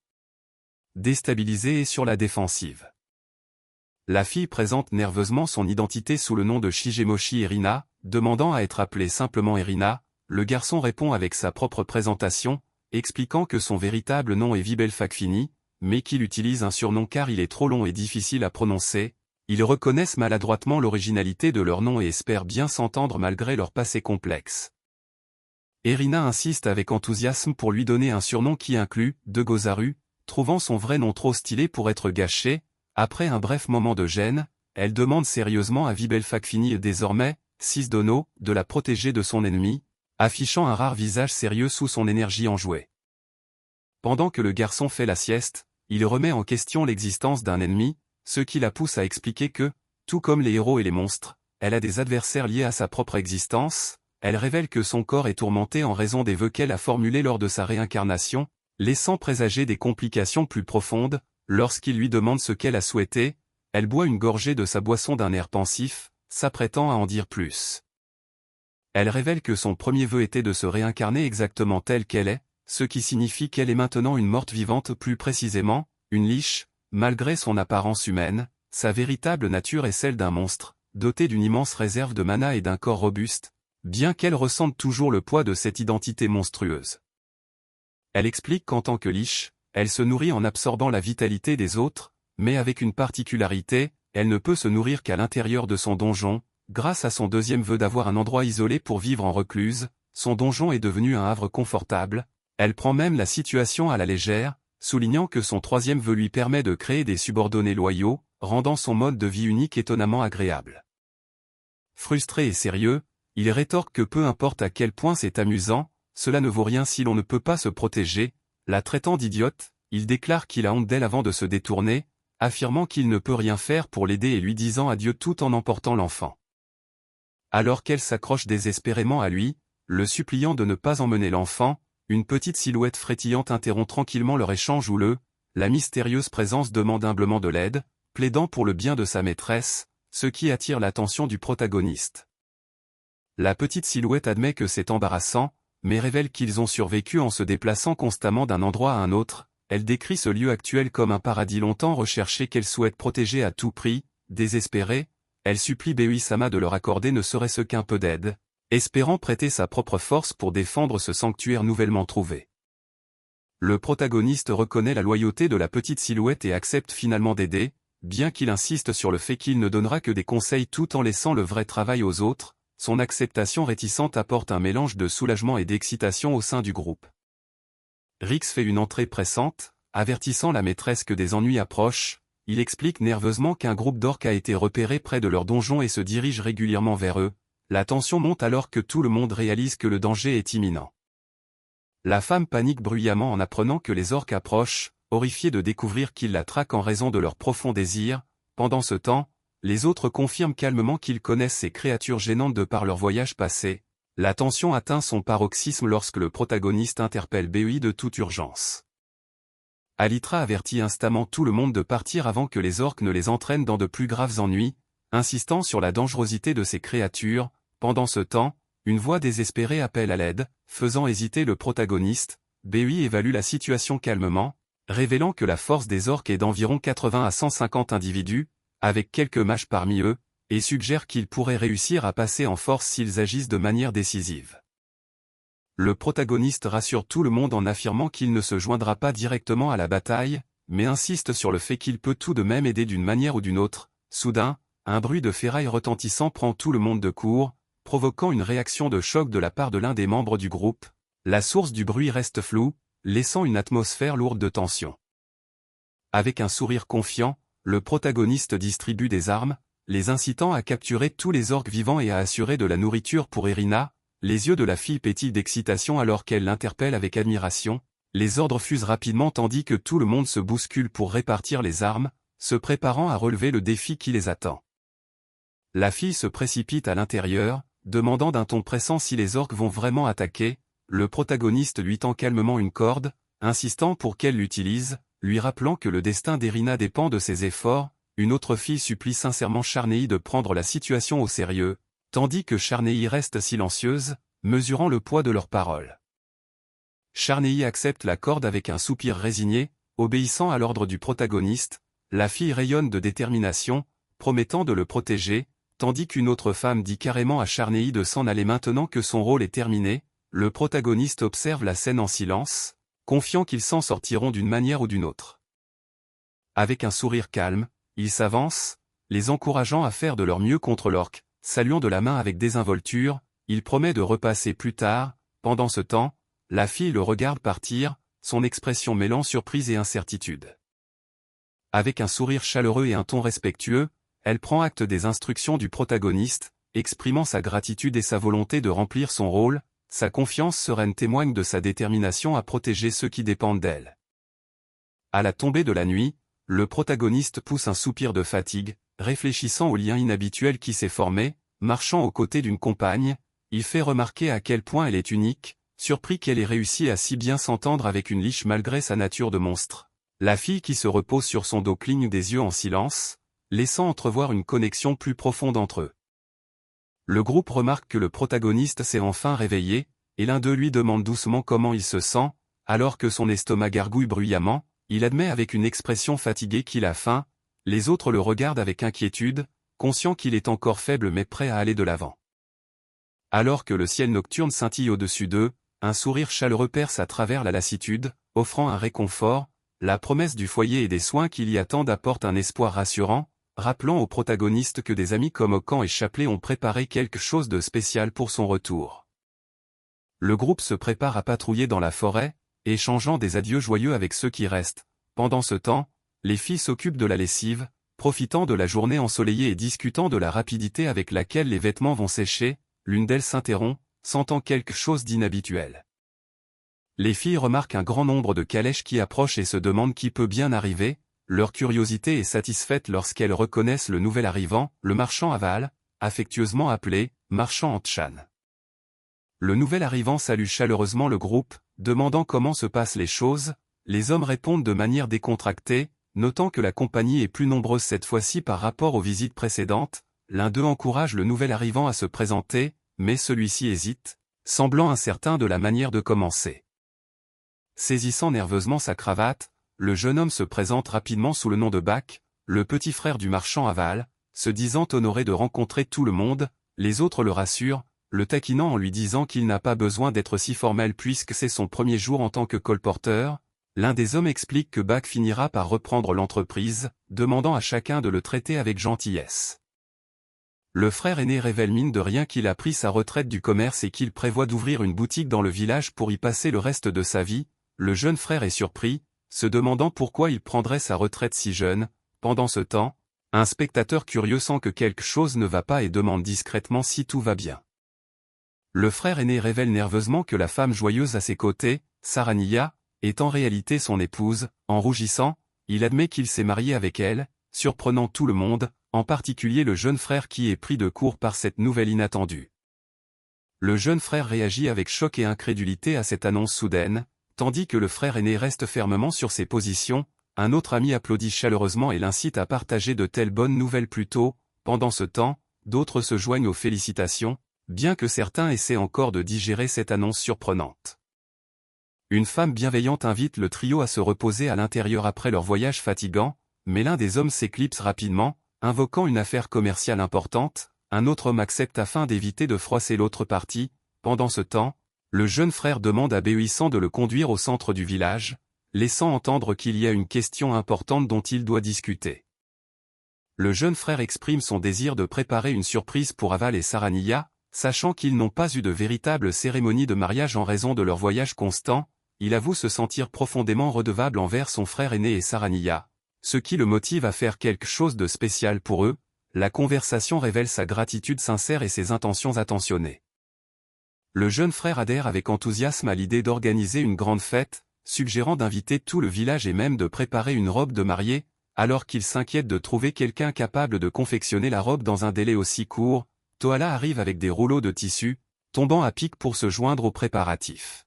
[SPEAKER 1] déstabilisée et sur la défensive. La fille présente nerveusement son identité sous le nom de Shigemoshi Erina, demandant à être appelée simplement Erina. Le garçon répond avec sa propre présentation, expliquant que son véritable nom est Vibel Fakfini, mais qu'il utilise un surnom car il est trop long et difficile à prononcer. Ils reconnaissent maladroitement l'originalité de leur nom et espèrent bien s'entendre malgré leur passé complexe. Erina insiste avec enthousiasme pour lui donner un surnom qui inclut De Gozaru, trouvant son vrai nom trop stylé pour être gâché. Après un bref moment de gêne, elle demande sérieusement à Vibel Fakfini et désormais, Sisdono, de la protéger de son ennemi, affichant un rare visage sérieux sous son énergie enjouée. Pendant que le garçon fait la sieste, il remet en question l'existence d'un ennemi, ce qui la pousse à expliquer que, tout comme les héros et les monstres, elle a des adversaires liés à sa propre existence. Elle révèle que son corps est tourmenté en raison des vœux qu'elle a formulés lors de sa réincarnation, laissant présager des complications plus profondes. Lorsqu'il lui demande ce qu'elle a souhaité, elle boit une gorgée de sa boisson d'un air pensif, s'apprêtant à en dire plus. Elle révèle que son premier vœu était de se réincarner exactement telle qu'elle est, ce qui signifie qu'elle est maintenant une morte vivante, plus précisément, une liche. Malgré son apparence humaine, sa véritable nature est celle d'un monstre, doté d'une immense réserve de mana et d'un corps robuste, bien qu'elle ressente toujours le poids de cette identité monstrueuse. Elle explique qu'en tant que liche, elle se nourrit en absorbant la vitalité des autres, mais avec une particularité, elle ne peut se nourrir qu'à l'intérieur de son donjon, grâce à son deuxième vœu d'avoir un endroit isolé pour vivre en recluse, son donjon est devenu un havre confortable, elle prend même la situation à la légère, soulignant que son troisième vœu lui permet de créer des subordonnés loyaux, rendant son mode de vie unique étonnamment agréable. Frustré et sérieux, il rétorque que peu importe à quel point c'est amusant, cela ne vaut rien si l'on ne peut pas se protéger, la traitant d'idiote, il déclare qu'il a honte d'elle avant de se détourner, affirmant qu'il ne peut rien faire pour l'aider et lui disant adieu tout en emportant l'enfant. Alors qu'elle s'accroche désespérément à lui, le suppliant de ne pas emmener l'enfant, une petite silhouette frétillante interrompt tranquillement leur échange où la mystérieuse présence demande humblement de l'aide, plaidant pour le bien de sa maîtresse, ce qui attire l'attention du protagoniste. La petite silhouette admet que c'est embarrassant, mais révèle qu'ils ont survécu en se déplaçant constamment d'un endroit à un autre. Elle décrit ce lieu actuel comme un paradis longtemps recherché qu'elle souhaite protéger à tout prix. Désespérée, elle supplie Beui-sama de leur accorder ne serait-ce qu'un peu d'aide, espérant prêter sa propre force pour défendre ce sanctuaire nouvellement trouvé. Le protagoniste reconnaît la loyauté de la petite silhouette et accepte finalement d'aider, bien qu'il insiste sur le fait qu'il ne donnera que des conseils tout en laissant le vrai travail aux autres. Son acceptation réticente apporte un mélange de soulagement et d'excitation au sein du groupe. Rix fait une entrée pressante, avertissant la maîtresse que des ennuis approchent. Il explique nerveusement qu'un groupe d'orques a été repéré près de leur donjon et se dirige régulièrement vers eux. La tension monte alors que tout le monde réalise que le danger est imminent. La femme panique bruyamment en apprenant que les orques approchent, horrifiés de découvrir qu'ils la traquent en raison de leur profond désir. Pendant ce temps, les autres confirment calmement qu'ils connaissent ces créatures gênantes de par leur voyage passé. La tension atteint son paroxysme lorsque le protagoniste interpelle Beui de toute urgence. Alitra avertit instamment tout le monde de partir avant que les orques ne les entraînent dans de plus graves ennuis, insistant sur la dangerosité de ces créatures. Pendant ce temps, une voix désespérée appelle à l'aide, faisant hésiter le protagoniste. Beui évalue la situation calmement, révélant que la force des orques est d'environ 80 à 150 individus, avec quelques mages parmi eux, et suggère qu'ils pourraient réussir à passer en force s'ils agissent de manière décisive. Le protagoniste rassure tout le monde en affirmant qu'il ne se joindra pas directement à la bataille, mais insiste sur le fait qu'il peut tout de même aider d'une manière ou d'une autre. Soudain, un bruit de ferraille retentissant prend tout le monde de court, provoquant une réaction de choc de la part de l'un des membres du groupe. La source du bruit reste floue, laissant une atmosphère lourde de tension. Avec un sourire confiant, le protagoniste distribue des armes, les incitant à capturer tous les orques vivants et à assurer de la nourriture pour Irina. Les yeux de la fille pétillent d'excitation alors qu'elle l'interpelle avec admiration. Les ordres fusent rapidement tandis que tout le monde se bouscule pour répartir les armes, se préparant à relever le défi qui les attend. La fille se précipite à l'intérieur, demandant d'un ton pressant si les orques vont vraiment attaquer. Le protagoniste lui tend calmement une corde, insistant pour qu'elle l'utilise, lui rappelant que le destin d'Irina dépend de ses efforts. Une autre fille supplie sincèrement Charnei de prendre la situation au sérieux, tandis que Charnei reste silencieuse, mesurant le poids de leurs paroles. Charnei accepte la corde avec un soupir résigné, obéissant à l'ordre du protagoniste. La fille rayonne de détermination, promettant de le protéger, tandis qu'une autre femme dit carrément à Charnei de s'en aller maintenant que son rôle est terminé. Le protagoniste observe la scène en silence, confiant qu'ils s'en sortiront d'une manière ou d'une autre. Avec un sourire calme, il s'avance, les encourageant à faire de leur mieux contre l'orque. Saluant de la main avec désinvolture, il promet de repasser plus tard. Pendant ce temps, la fille le regarde partir, son expression mêlant surprise et incertitude. Avec un sourire chaleureux et un ton respectueux, elle prend acte des instructions du protagoniste, exprimant sa gratitude et sa volonté de remplir son rôle. Sa confiance sereine témoigne de sa détermination à protéger ceux qui dépendent d'elle. À la tombée de la nuit, le protagoniste pousse un soupir de fatigue, réfléchissant au lien inhabituel qui s'est formé. Marchant aux côtés d'une compagne, il fait remarquer à quel point elle est unique, surpris qu'elle ait réussi à si bien s'entendre avec une liche malgré sa nature de monstre. La fille qui se repose sur son dos cligne des yeux en silence, laissant entrevoir une connexion plus profonde entre eux. Le groupe remarque que le protagoniste s'est enfin réveillé, et l'un d'eux lui demande doucement comment il se sent. Alors que son estomac gargouille bruyamment, il admet avec une expression fatiguée qu'il a faim. Les autres le regardent avec inquiétude, conscient qu'il est encore faible mais prêt à aller de l'avant. Alors que le ciel nocturne scintille au-dessus d'eux, un sourire chaleureux perce à travers la lassitude, offrant un réconfort. La promesse du foyer et des soins qui l'y attendent apporte un espoir rassurant. rappelant aux protagonistes que des amis comme Okan et Chapelet ont préparé quelque chose de spécial pour son retour. Le groupe se prépare à patrouiller dans la forêt, échangeant des adieux joyeux avec ceux qui restent. Pendant ce temps, les filles s'occupent de la lessive, profitant de la journée ensoleillée et discutant de la rapidité avec laquelle les vêtements vont sécher. L'une d'elles s'interrompt, sentant quelque chose d'inhabituel. Les filles remarquent un grand nombre de calèches qui approchent et se demandent qui peut bien arriver. Leur curiosité est satisfaite lorsqu'elles reconnaissent le nouvel arrivant, le marchand Aval, affectueusement appelé « marchand en Tchan ». Le nouvel arrivant salue chaleureusement le groupe, demandant comment se passent les choses. Les hommes répondent de manière décontractée, notant que la compagnie est plus nombreuse cette fois-ci par rapport aux visites précédentes. L'un d'eux encourage le nouvel arrivant à se présenter, mais celui-ci hésite, semblant incertain de la manière de commencer. Saisissant nerveusement sa cravate, le jeune homme se présente rapidement sous le nom de Bac, le petit frère du marchand Aval, se disant honoré de rencontrer tout le monde. Les autres le rassurent, le taquinant en lui disant qu'il n'a pas besoin d'être si formel puisque c'est son premier jour en tant que colporteur. L'un des hommes explique que Bac finira par reprendre l'entreprise, demandant à chacun de le traiter avec gentillesse. Le frère aîné révèle mine de rien qu'il a pris sa retraite du commerce et qu'il prévoit d'ouvrir une boutique dans le village pour y passer le reste de sa vie. Le jeune frère est surpris, se demandant pourquoi il prendrait sa retraite si jeune. Pendant ce temps, un spectateur curieux sent que quelque chose ne va pas et demande discrètement si tout va bien. Le frère aîné révèle nerveusement que la femme joyeuse à ses côtés, Saraniya, est en réalité son épouse. En rougissant, il admet qu'il s'est marié avec elle, surprenant tout le monde, en particulier le jeune frère qui est pris de court par cette nouvelle inattendue. Le jeune frère réagit avec choc et incrédulité à cette annonce soudaine, tandis que le frère aîné reste fermement sur ses positions. Un autre ami applaudit chaleureusement et l'incite à partager de telles bonnes nouvelles plus tôt. Pendant ce temps, d'autres se joignent aux félicitations, bien que certains essaient encore de digérer cette annonce surprenante. Une femme bienveillante invite le trio à se reposer à l'intérieur après leur voyage fatigant, mais l'un des hommes s'éclipse rapidement, invoquant une affaire commerciale importante. Un autre homme accepte afin d'éviter de froisser l'autre partie. Pendant ce temps, le jeune frère demande à Béhuissant de le conduire au centre du village, laissant entendre qu'il y a une question importante dont il doit discuter. Le jeune frère exprime son désir de préparer une surprise pour Aval et Saraniya, sachant qu'ils n'ont pas eu de véritable cérémonie de mariage en raison de leur voyage constant. Il avoue se sentir profondément redevable envers son frère aîné et Saraniya, ce qui le motive à faire quelque chose de spécial pour eux. La conversation révèle sa gratitude sincère et ses intentions attentionnées. Le jeune frère adhère avec enthousiasme à l'idée d'organiser une grande fête, suggérant d'inviter tout le village et même de préparer une robe de mariée. Alors qu'il s'inquiète de trouver quelqu'un capable de confectionner la robe dans un délai aussi court, Tohala arrive avec des rouleaux de tissu, tombant à pic pour se joindre aux préparatifs.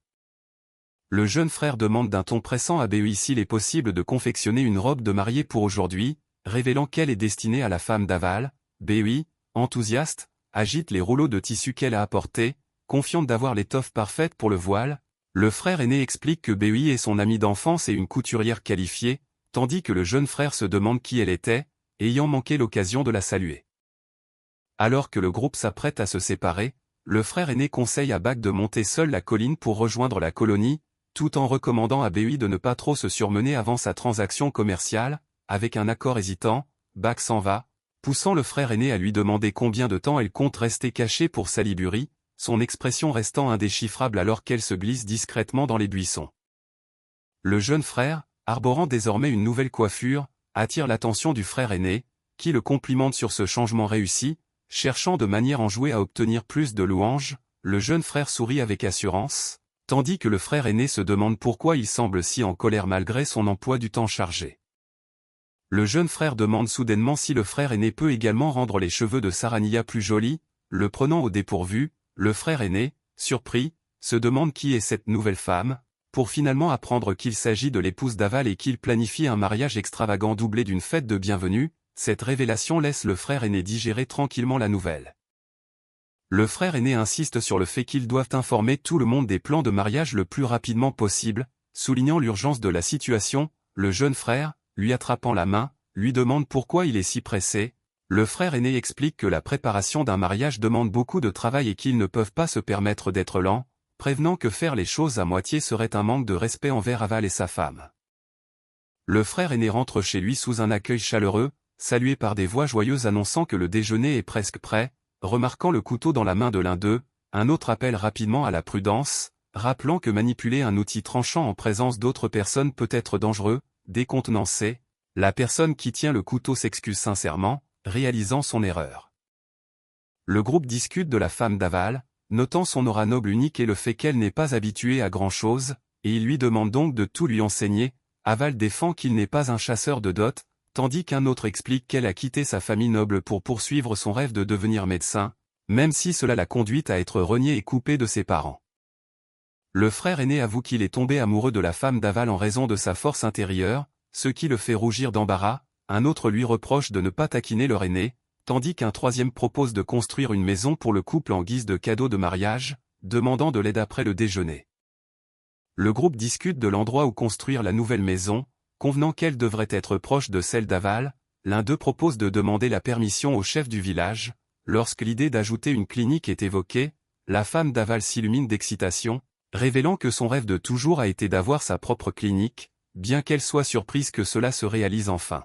[SPEAKER 1] Le jeune frère demande d'un ton pressant à Béhu s'il est possible de confectionner une robe de mariée pour aujourd'hui, révélant qu'elle est destinée à la femme d'Aval. Béhu, enthousiaste, agite les rouleaux de tissu qu'elle a apportés, confiante d'avoir l'étoffe parfaite pour le voile. Le frère aîné explique que Béhu est son amie d'enfance et une couturière qualifiée, tandis que le jeune frère se demande qui elle était, ayant manqué l'occasion de la saluer. Alors que le groupe s'apprête à se séparer, le frère aîné conseille à Bac de monter seul la colline pour rejoindre la colonie, tout en recommandant à Béhu de ne pas trop se surmener avant sa transaction commerciale. Avec un accord hésitant, Bac s'en va, poussant le frère aîné à lui demander combien de temps elle compte rester cachée pour Salibury, son expression restant indéchiffrable alors qu'elle se glisse discrètement dans les buissons. Le jeune frère, arborant désormais une nouvelle coiffure, attire l'attention du frère aîné, qui le complimente sur ce changement réussi, cherchant de manière enjouée à obtenir plus de louanges. Le jeune frère sourit avec assurance, tandis que le frère aîné se demande pourquoi il semble si en colère malgré son emploi du temps chargé. Le jeune frère demande soudainement si le frère aîné peut également rendre les cheveux de Saraniya plus jolis, le prenant au dépourvu. Le frère aîné, surpris, se demande qui est cette nouvelle femme, pour finalement apprendre qu'il s'agit de l'épouse d'Aval et qu'il planifie un mariage extravagant doublé d'une fête de bienvenue. Cette révélation laisse le frère aîné digérer tranquillement la nouvelle. Le frère aîné insiste sur le fait qu'ils doivent informer tout le monde des plans de mariage le plus rapidement possible, soulignant l'urgence de la situation. Le jeune frère, lui attrapant la main, lui demande pourquoi il est si pressé. Le frère aîné explique que la préparation d'un mariage demande beaucoup de travail et qu'ils ne peuvent pas se permettre d'être lents, prévenant que faire les choses à moitié serait un manque de respect envers Aval et sa femme. Le frère aîné rentre chez lui sous un accueil chaleureux, salués par des voix joyeuses annonçant que le déjeuner est presque prêt. Remarquant le couteau dans la main de l'un d'eux, un autre appelle rapidement à la prudence, rappelant que manipuler un outil tranchant en présence d'autres personnes peut être dangereux. Décontenancé, la personne qui tient le couteau s'excuse sincèrement, réalisant son erreur. Le groupe discute de la femme d'Aval, notant son aura noble unique et le fait qu'elle n'est pas habituée à grand-chose, et il lui demande donc de tout lui enseigner. Aval défend qu'il n'est pas un chasseur de dot, tandis qu'un autre explique qu'elle a quitté sa famille noble pour poursuivre son rêve de devenir médecin, même si cela l'a conduite à être reniée et coupée de ses parents. Le frère aîné avoue qu'il est tombé amoureux de la femme d'Aval en raison de sa force intérieure, ce qui le fait rougir d'embarras. Un autre lui reproche de ne pas taquiner leur aîné, tandis qu'un troisième propose de construire une maison pour le couple en guise de cadeau de mariage, demandant de l'aide après le déjeuner. Le groupe discute de l'endroit où construire la nouvelle maison, convenant qu'elle devrait être proche de celle d'Aval. L'un d'eux propose de demander la permission au chef du village. Lorsque l'idée d'ajouter une clinique est évoquée, la femme d'Aval s'illumine d'excitation, révélant que son rêve de toujours a été d'avoir sa propre clinique, bien qu'elle soit surprise que cela se réalise enfin.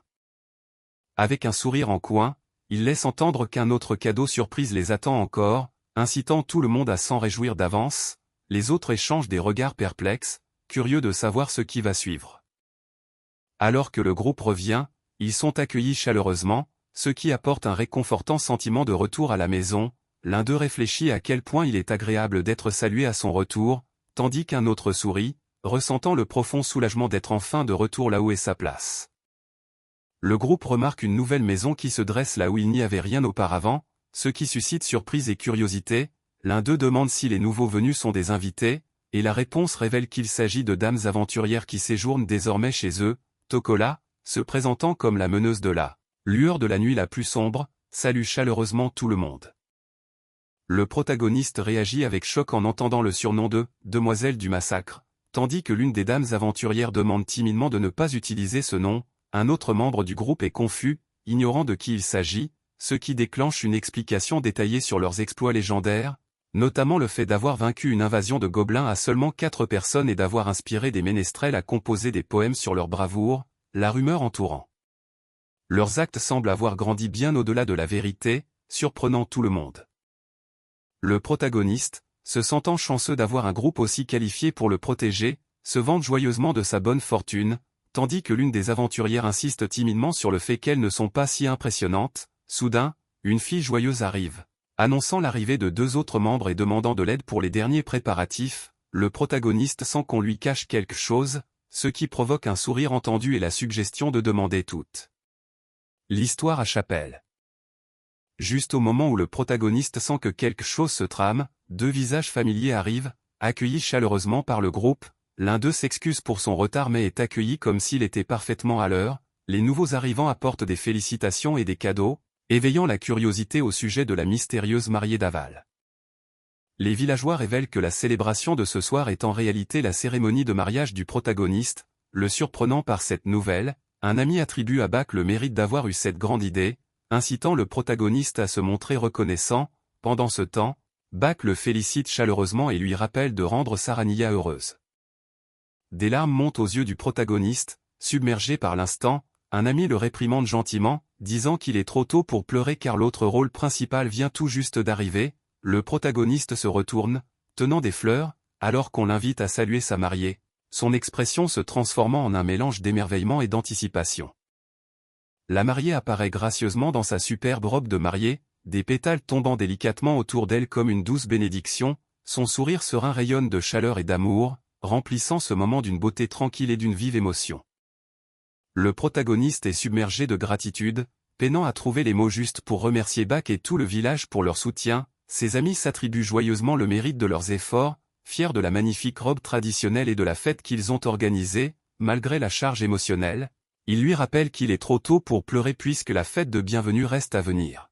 [SPEAKER 1] Avec un sourire en coin, il laisse entendre qu'un autre cadeau surprise les attend encore, incitant tout le monde à s'en réjouir d'avance. Les autres échangent des regards perplexes, curieux de savoir ce qui va suivre. Alors que le groupe revient, ils sont accueillis chaleureusement, ce qui apporte un réconfortant sentiment de retour à la maison. L'un d'eux réfléchit à quel point il est agréable d'être salué à son retour, tandis qu'un autre sourit, ressentant le profond soulagement d'être enfin de retour là où est sa place. Le groupe remarque une nouvelle maison qui se dresse là où il n'y avait rien auparavant, ce qui suscite surprise et curiosité. L'un d'eux demande si les nouveaux venus sont des invités, et la réponse révèle qu'il s'agit de dames aventurières qui séjournent désormais chez eux. Tokola, se présentant comme la meneuse de la lueur de la nuit la plus sombre, salue chaleureusement tout le monde. Le protagoniste réagit avec choc en entendant le surnom de « Demoiselle du massacre », tandis que l'une des dames aventurières demande timidement de ne pas utiliser ce nom. Un autre membre du groupe est confus, ignorant de qui il s'agit, ce qui déclenche une explication détaillée sur leurs exploits légendaires, notamment le fait d'avoir vaincu une invasion de gobelins à seulement 4 personnes et d'avoir inspiré des ménestrels à composer des poèmes sur leur bravoure, la rumeur entourant. Leurs actes semblent avoir grandi bien au-delà de la vérité, surprenant tout le monde. Le protagoniste, se sentant chanceux d'avoir un groupe aussi qualifié pour le protéger, se vante joyeusement de sa bonne fortune, tandis que l'une des aventurières insiste timidement sur le fait qu'elles ne sont pas si impressionnantes. Soudain, une fille joyeuse arrive, annonçant l'arrivée de 2 autres membres et demandant de l'aide pour les derniers préparatifs. Le protagoniste sent qu'on lui cache quelque chose, ce qui provoque un sourire entendu et la suggestion de demander toute l'histoire à Chapelle. Juste au moment où le protagoniste sent que quelque chose se trame, 2 visages familiers arrivent, accueillis chaleureusement par le groupe. L'un d'eux s'excuse pour son retard mais est accueilli comme s'il était parfaitement à l'heure. Les nouveaux arrivants apportent des félicitations et des cadeaux, éveillant la curiosité au sujet de la mystérieuse mariée d'Aval. Les villageois révèlent que la célébration de ce soir est en réalité la cérémonie de mariage du protagoniste. Le surprenant par cette nouvelle, un ami attribue à Bach le mérite d'avoir eu cette grande idée, incitant le protagoniste à se montrer reconnaissant. Pendant ce temps, Bach le félicite chaleureusement et lui rappelle de rendre Sarania heureuse. Des larmes montent aux yeux du protagoniste, submergé par l'instant. Un ami le réprimande gentiment, disant qu'il est trop tôt pour pleurer car l'autre rôle principal vient tout juste d'arriver. Le protagoniste se retourne, tenant des fleurs, alors qu'on l'invite à saluer sa mariée, son expression se transformant en un mélange d'émerveillement et d'anticipation. La mariée apparaît gracieusement dans sa superbe robe de mariée, des pétales tombant délicatement autour d'elle comme une douce bénédiction. Son sourire serein rayonne de chaleur et d'amour, remplissant ce moment d'une beauté tranquille et d'une vive émotion. Le protagoniste est submergé de gratitude, peinant à trouver les mots justes pour remercier Bach et tout le village pour leur soutien. Ses amis s'attribuent joyeusement le mérite de leurs efforts, fiers de la magnifique robe traditionnelle et de la fête qu'ils ont organisée. Malgré la charge émotionnelle, ils lui rappellent qu'il est trop tôt pour pleurer puisque la fête de bienvenue reste à venir.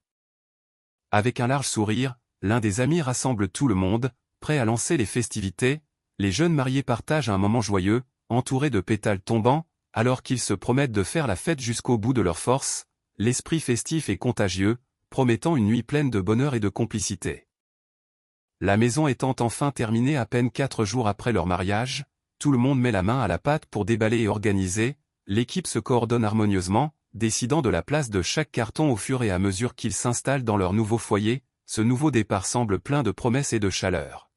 [SPEAKER 1] Avec un large sourire, l'un des amis rassemble tout le monde, prêt à lancer les festivités. Les jeunes mariés partagent un moment joyeux, entourés de pétales tombants, alors qu'ils se promettent de faire la fête jusqu'au bout de leur force. L'esprit festif est contagieux, promettant une nuit pleine de bonheur et de complicité. La maison étant enfin terminée à peine 4 jours après leur mariage, tout le monde met la main à la pâte pour déballer et organiser. L'équipe se coordonne harmonieusement, décidant de la place de chaque carton au fur et à mesure qu'ils s'installent dans leur nouveau foyer. Ce nouveau départ semble plein de promesses et de chaleur.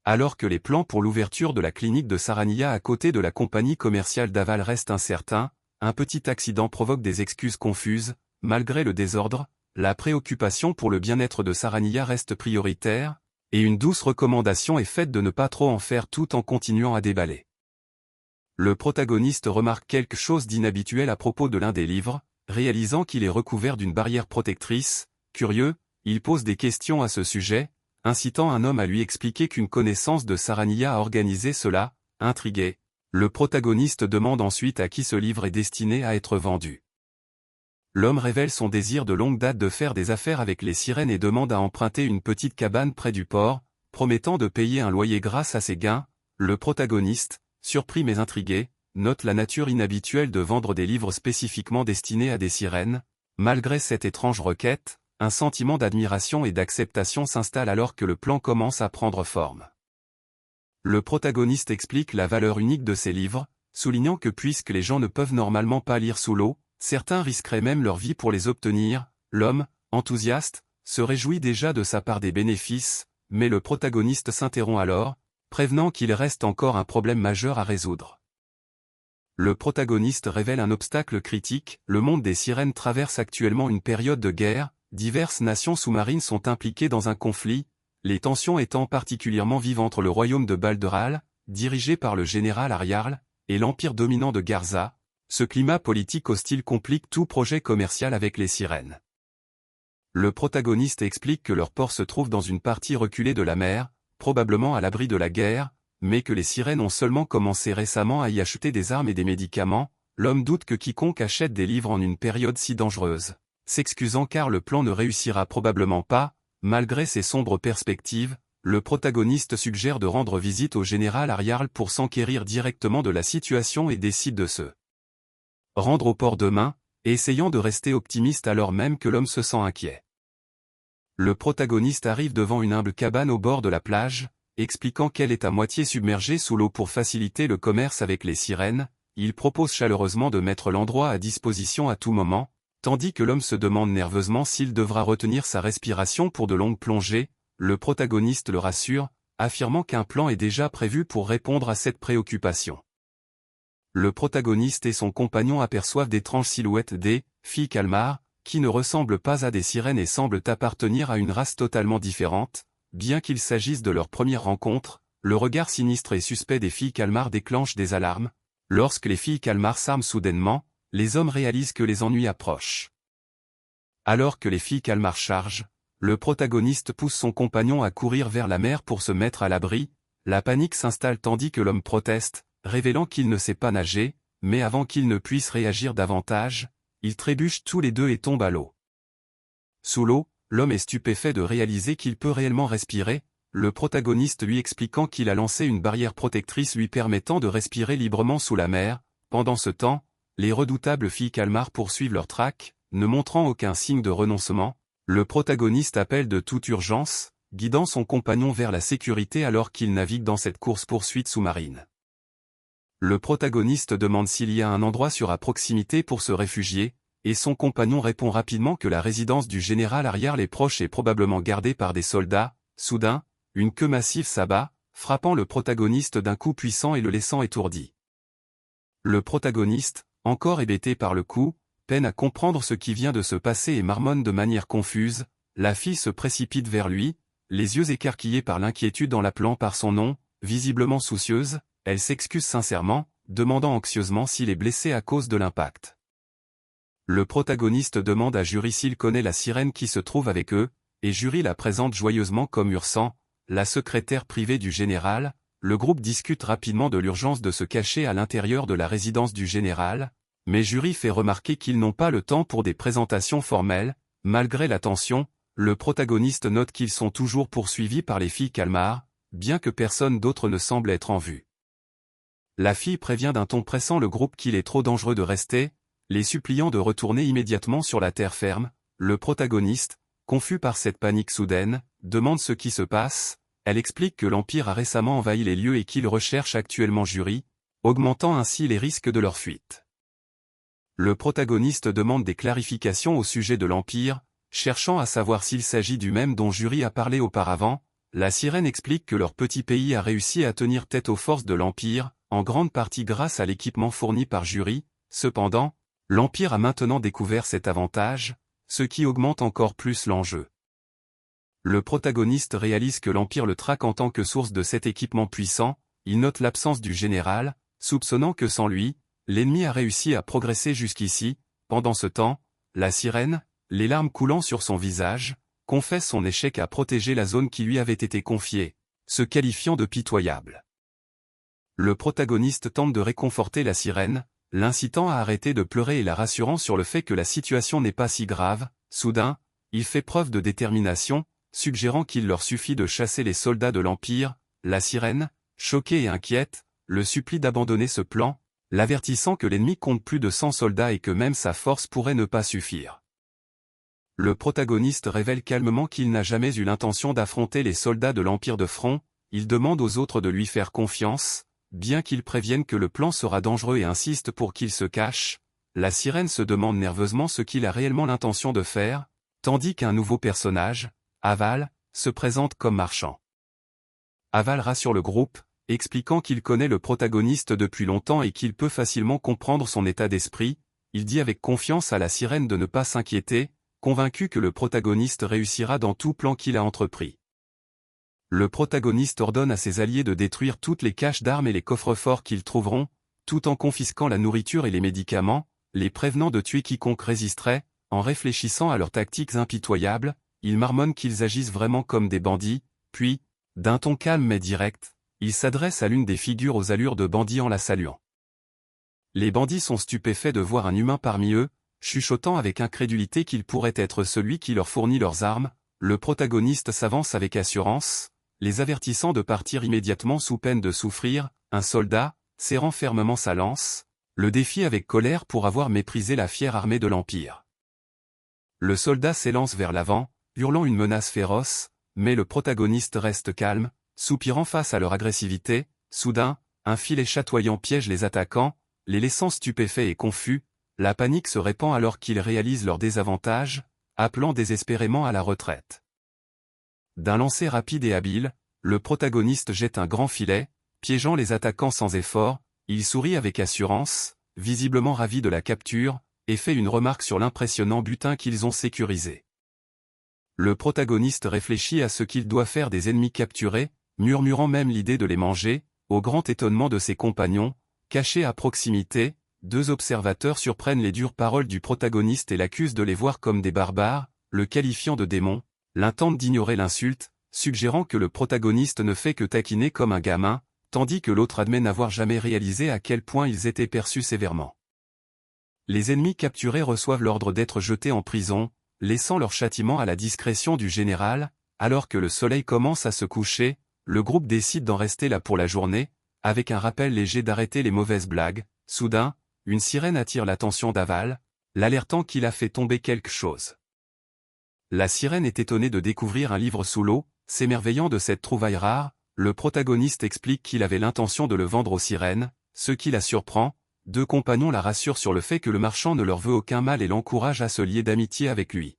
[SPEAKER 1] Alors que les plans pour l'ouverture de la clinique de Sarania à côté de la compagnie commerciale d'Aval restent incertains, un petit accident provoque des excuses confuses. Malgré le désordre, la préoccupation pour le bien-être de Sarania reste prioritaire, et une douce recommandation est faite de ne pas trop en faire tout en continuant à déballer. Le protagoniste remarque quelque chose d'inhabituel à propos de l'un des livres, réalisant qu'il est recouvert d'une barrière protectrice. Curieux, il pose des questions à ce sujet, incitant un homme à lui expliquer qu'une connaissance de Sarania a organisé cela. Intrigué, le protagoniste demande ensuite à qui ce livre est destiné à être vendu. L'homme révèle son désir de longue date de faire des affaires avec les sirènes et demande à emprunter une petite cabane près du port, promettant de payer un loyer grâce à ses gains. Le protagoniste, surpris mais intrigué, note la nature inhabituelle de vendre des livres spécifiquement destinés à des sirènes. Malgré cette étrange requête, un sentiment d'admiration et d'acceptation s'installe alors que le plan commence à prendre forme. Le protagoniste explique la valeur unique de ces livres, soulignant que puisque les gens ne peuvent normalement pas lire sous l'eau, certains risqueraient même leur vie pour les obtenir. L'homme, enthousiaste, se réjouit déjà de sa part des bénéfices, mais le protagoniste s'interrompt alors, prévenant qu'il reste encore un problème majeur à résoudre. Le protagoniste révèle un obstacle critique. Le monde des sirènes traverse actuellement une période de guerre, diverses nations sous-marines sont impliquées dans un conflit, les tensions étant particulièrement vives entre le royaume de Balderal, dirigé par le général Ariarl, et l'empire dominant de Garza. Ce climat politique hostile complique tout projet commercial avec les sirènes. Le protagoniste explique que leur port se trouve dans une partie reculée de la mer, probablement à l'abri de la guerre, mais que les sirènes ont seulement commencé récemment à y acheter des armes et des médicaments. L'homme doute que quiconque achète des livres en une période si dangereuse, s'excusant car le plan ne réussira probablement pas. Malgré ces sombres perspectives, le protagoniste suggère de rendre visite au général Ariarl pour s'enquérir directement de la situation et décide de se rendre au port demain, essayant de rester optimiste alors même que l'homme se sent inquiet. Le protagoniste arrive devant une humble cabane au bord de la plage, expliquant qu'elle est à moitié submergée sous l'eau pour faciliter le commerce avec les sirènes. Il propose chaleureusement de mettre l'endroit à disposition à tout moment, tandis que l'homme se demande nerveusement s'il devra retenir sa respiration pour de longues plongées. Le protagoniste le rassure, affirmant qu'un plan est déjà prévu pour répondre à cette préoccupation. Le protagoniste et son compagnon aperçoivent d'étranges silhouettes des filles calmars, qui ne ressemblent pas à des sirènes et semblent appartenir à une race totalement différente. Bien qu'il s'agisse de leur première rencontre, le regard sinistre et suspect des filles calmars déclenche des alarmes. Lorsque les filles calmars s'arment soudainement, les hommes réalisent que les ennuis approchent. Alors que les filles calmars chargent, le protagoniste pousse son compagnon à courir vers la mer pour se mettre à l'abri. La panique s'installe tandis que l'homme proteste, révélant qu'il ne sait pas nager, mais avant qu'il ne puisse réagir davantage, ils trébuchent tous les deux et tombent à l'eau. Sous l'eau, l'homme est stupéfait de réaliser qu'il peut réellement respirer, le protagoniste lui expliquant qu'il a lancé une barrière protectrice lui permettant de respirer librement sous la mer. Pendant ce temps, les redoutables filles calmars poursuivent leur traque, ne montrant aucun signe de renoncement. Le protagoniste appelle de toute urgence, guidant son compagnon vers la sécurité alors qu'il navigue dans cette course-poursuite sous-marine. Le protagoniste demande s'il y a un endroit sûr à proximité pour se réfugier, et son compagnon répond rapidement que la résidence du général Ariarl est proche et probablement gardée par des soldats. Soudain, une queue massive s'abat, frappant le protagoniste d'un coup puissant et le laissant étourdi. Le protagoniste, encore hébété par le coup, peine à comprendre ce qui vient de se passer et marmonne de manière confuse. La fille se précipite vers lui, les yeux écarquillés par l'inquiétude en l'appelant par son nom, visiblement soucieuse, elle s'excuse sincèrement, demandant anxieusement s'il est blessé à cause de l'impact. Le protagoniste demande à Jury s'il connaît la sirène qui se trouve avec eux, et Jury la présente joyeusement comme Ursan, la secrétaire privée du général. Le groupe discute rapidement de l'urgence de se cacher à l'intérieur de la résidence du général, mais Jury fait remarquer qu'ils n'ont pas le temps pour des présentations formelles. Malgré la tension, le protagoniste note qu'ils sont toujours poursuivis par les filles calmars, bien que personne d'autre ne semble être en vue. La fille prévient d'un ton pressant le groupe qu'il est trop dangereux de rester, les suppliant de retourner immédiatement sur la terre ferme. Le protagoniste, confus par cette panique soudaine, demande ce qui se passe. Elle explique que l'Empire a récemment envahi les lieux et qu'il recherche actuellement Jury, augmentant ainsi les risques de leur fuite. Le protagoniste demande des clarifications au sujet de l'Empire, cherchant à savoir s'il s'agit du même dont Juri a parlé auparavant. La sirène explique que leur petit pays a réussi à tenir tête aux forces de l'Empire, en grande partie grâce à l'équipement fourni par Juri. Cependant, l'Empire a maintenant découvert cet avantage, ce qui augmente encore plus l'enjeu. Le protagoniste réalise que l'Empire le traque en tant que source de cet équipement puissant, il note l'absence du général, soupçonnant que sans lui, l'ennemi a réussi à progresser jusqu'ici. Pendant ce temps, la sirène, les larmes coulant sur son visage, confesse son échec à protéger la zone qui lui avait été confiée, se qualifiant de pitoyable. Le protagoniste tente de réconforter la sirène, l'incitant à arrêter de pleurer et la rassurant sur le fait que la situation n'est pas si grave. Soudain, il fait preuve de détermination, suggérant qu'il leur suffit de chasser les soldats de l'Empire. La sirène, choquée et inquiète, le supplie d'abandonner ce plan, l'avertissant que l'ennemi compte plus de 100 soldats et que même sa force pourrait ne pas suffire. Le protagoniste révèle calmement qu'il n'a jamais eu l'intention d'affronter les soldats de l'Empire de front. Il demande aux autres de lui faire confiance, bien qu'il prévienne que le plan sera dangereux et insiste pour qu'il se cache. La sirène se demande nerveusement ce qu'il a réellement l'intention de faire, tandis qu'un nouveau personnage, Aval, se présente comme marchand. Aval rassure le groupe, expliquant qu'il connaît le protagoniste depuis longtemps et qu'il peut facilement comprendre son état d'esprit. Il dit avec confiance à la sirène de ne pas s'inquiéter, convaincu que le protagoniste réussira dans tout plan qu'il a entrepris. Le protagoniste ordonne à ses alliés de détruire toutes les caches d'armes et les coffres-forts qu'ils trouveront, tout en confisquant la nourriture et les médicaments, les prévenant de tuer quiconque résisterait. En réfléchissant à leurs tactiques impitoyables, il marmonne qu'ils agissent vraiment comme des bandits, puis, d'un ton calme mais direct, il s'adresse à l'une des figures aux allures de bandit en la saluant. Les bandits sont stupéfaits de voir un humain parmi eux, chuchotant avec incrédulité qu'il pourrait être celui qui leur fournit leurs armes. Le protagoniste s'avance avec assurance, les avertissant de partir immédiatement sous peine de souffrir. Un soldat, serrant fermement sa lance, le défie avec colère pour avoir méprisé la fière armée de l'Empire. Le soldat s'élance vers l'avant, hurlant une menace féroce, mais le protagoniste reste calme, soupirant face à leur agressivité. Soudain, un filet chatoyant piège les attaquants, les laissant stupéfaits et confus. La panique se répand alors qu'ils réalisent leur désavantage, appelant désespérément à la retraite. D'un lancer rapide et habile, le protagoniste jette un grand filet, piégeant les attaquants sans effort. Il sourit avec assurance, visiblement ravi de la capture, et fait une remarque sur l'impressionnant butin qu'ils ont sécurisé. Le protagoniste réfléchit à ce qu'il doit faire des ennemis capturés, murmurant même l'idée de les manger. Au grand étonnement de ses compagnons, cachés à proximité, deux observateurs surprennent les dures paroles du protagoniste et l'accusent de les voir comme des barbares, le qualifiant de démons. L'un tente d'ignorer l'insulte, suggérant que le protagoniste ne fait que taquiner comme un gamin, tandis que l'autre admet n'avoir jamais réalisé à quel point ils étaient perçus sévèrement. Les ennemis capturés reçoivent l'ordre d'être jetés en prison, laissant leur châtiment à la discrétion du général. Alors que le soleil commence à se coucher, le groupe décide d'en rester là pour la journée, avec un rappel léger d'arrêter les mauvaises blagues. Soudain, une sirène attire l'attention d'Aval, l'alertant qu'il a fait tomber quelque chose. La sirène est étonnée de découvrir un livre sous l'eau, s'émerveillant de cette trouvaille rare. Le protagoniste explique qu'il avait l'intention de le vendre aux sirènes, ce qui la surprend. Deux compagnons la rassurent sur le fait que le marchand ne leur veut aucun mal et l'encouragent à se lier d'amitié avec lui.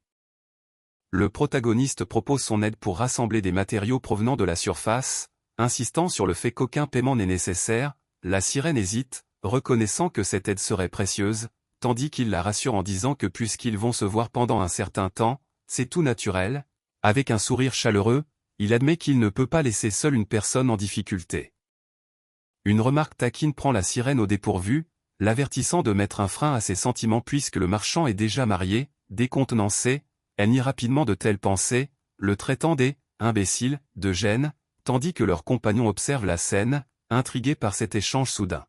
[SPEAKER 1] Le protagoniste propose son aide pour rassembler des matériaux provenant de la surface, insistant sur le fait qu'aucun paiement n'est nécessaire. La sirène hésite, reconnaissant que cette aide serait précieuse, tandis qu'il la rassure en disant que puisqu'ils vont se voir pendant un certain temps, c'est tout naturel. Avec un sourire chaleureux, il admet qu'il ne peut pas laisser seule une personne en difficulté. Une remarque taquine prend la sirène au dépourvu, l'avertissant de mettre un frein à ses sentiments puisque le marchand est déjà marié. Décontenancée, elle nie rapidement de telles pensées, le traitant d'« imbécile » de gêne, tandis que leurs compagnons observent la scène, intrigués par cet échange soudain.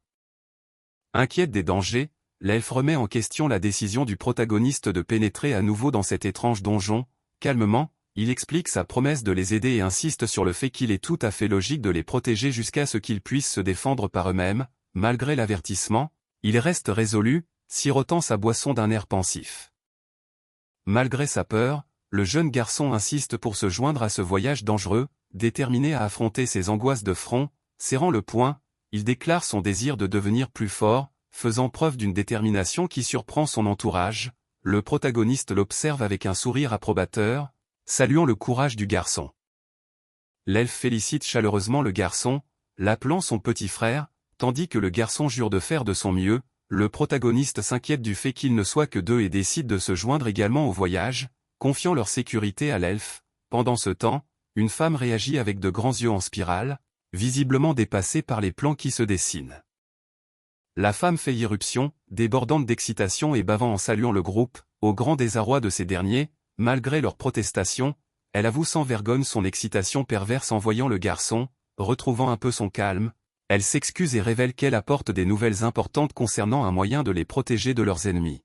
[SPEAKER 1] Inquiète des dangers, l'elfe remet en question la décision du protagoniste de pénétrer à nouveau dans cet étrange donjon. Calmement, il explique sa promesse de les aider et insiste sur le fait qu'il est tout à fait logique de les protéger jusqu'à ce qu'ils puissent se défendre par eux-mêmes. Malgré l'avertissement, il reste résolu, sirotant sa boisson d'un air pensif. Malgré sa peur, le jeune garçon insiste pour se joindre à ce voyage dangereux, déterminé à affronter ses angoisses de front. Serrant le poing, il déclare son désir de devenir plus fort. faisant preuve d'une détermination qui surprend son entourage. Le protagoniste l'observe avec un sourire approbateur, saluant le courage du garçon. L'elfe félicite chaleureusement le garçon, l'appelant son petit frère, tandis que le garçon jure de faire de son mieux. Le protagoniste s'inquiète du fait qu'ils ne soient que deux et décide de se joindre également au voyage, confiant leur sécurité à l'elfe. Pendant ce temps, une femme réagit avec de grands yeux en spirale, visiblement dépassée par les plans qui se dessinent. La femme fait irruption, débordante d'excitation et bavant en saluant le groupe, au grand désarroi de ces derniers, malgré leurs protestations, elle avoue sans vergogne son excitation perverse en voyant le garçon, retrouvant un peu son calme. Elle s'excuse et révèle qu'elle apporte des nouvelles importantes concernant un moyen de les protéger de leurs ennemis.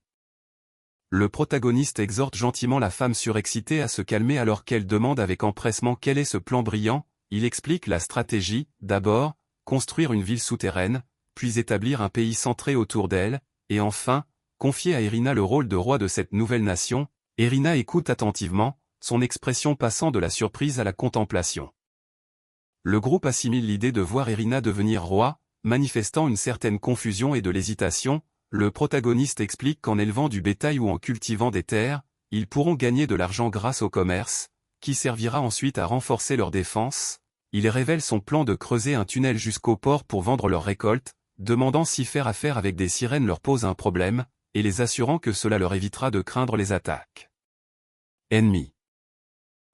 [SPEAKER 1] Le protagoniste exhorte gentiment la femme surexcitée à se calmer alors qu'elle demande avec empressement quel est ce plan brillant. Il explique la stratégie, d'abord, construire une ville souterraine, puis établir un pays centré autour d'elle, et enfin, confier à Irina le rôle de roi de cette nouvelle nation. Irina écoute attentivement, son expression passant de la surprise à la contemplation. Le groupe assimile l'idée de voir Irina devenir roi, manifestant une certaine confusion et de l'hésitation. Le protagoniste explique qu'en élevant du bétail ou en cultivant des terres, ils pourront gagner de l'argent grâce au commerce, qui servira ensuite à renforcer leur défense. Il révèle son plan de creuser un tunnel jusqu'au port pour vendre leurs récoltes, demandant si faire affaire avec des sirènes leur pose un problème, et les assurant que cela leur évitera de craindre les attaques ennemies.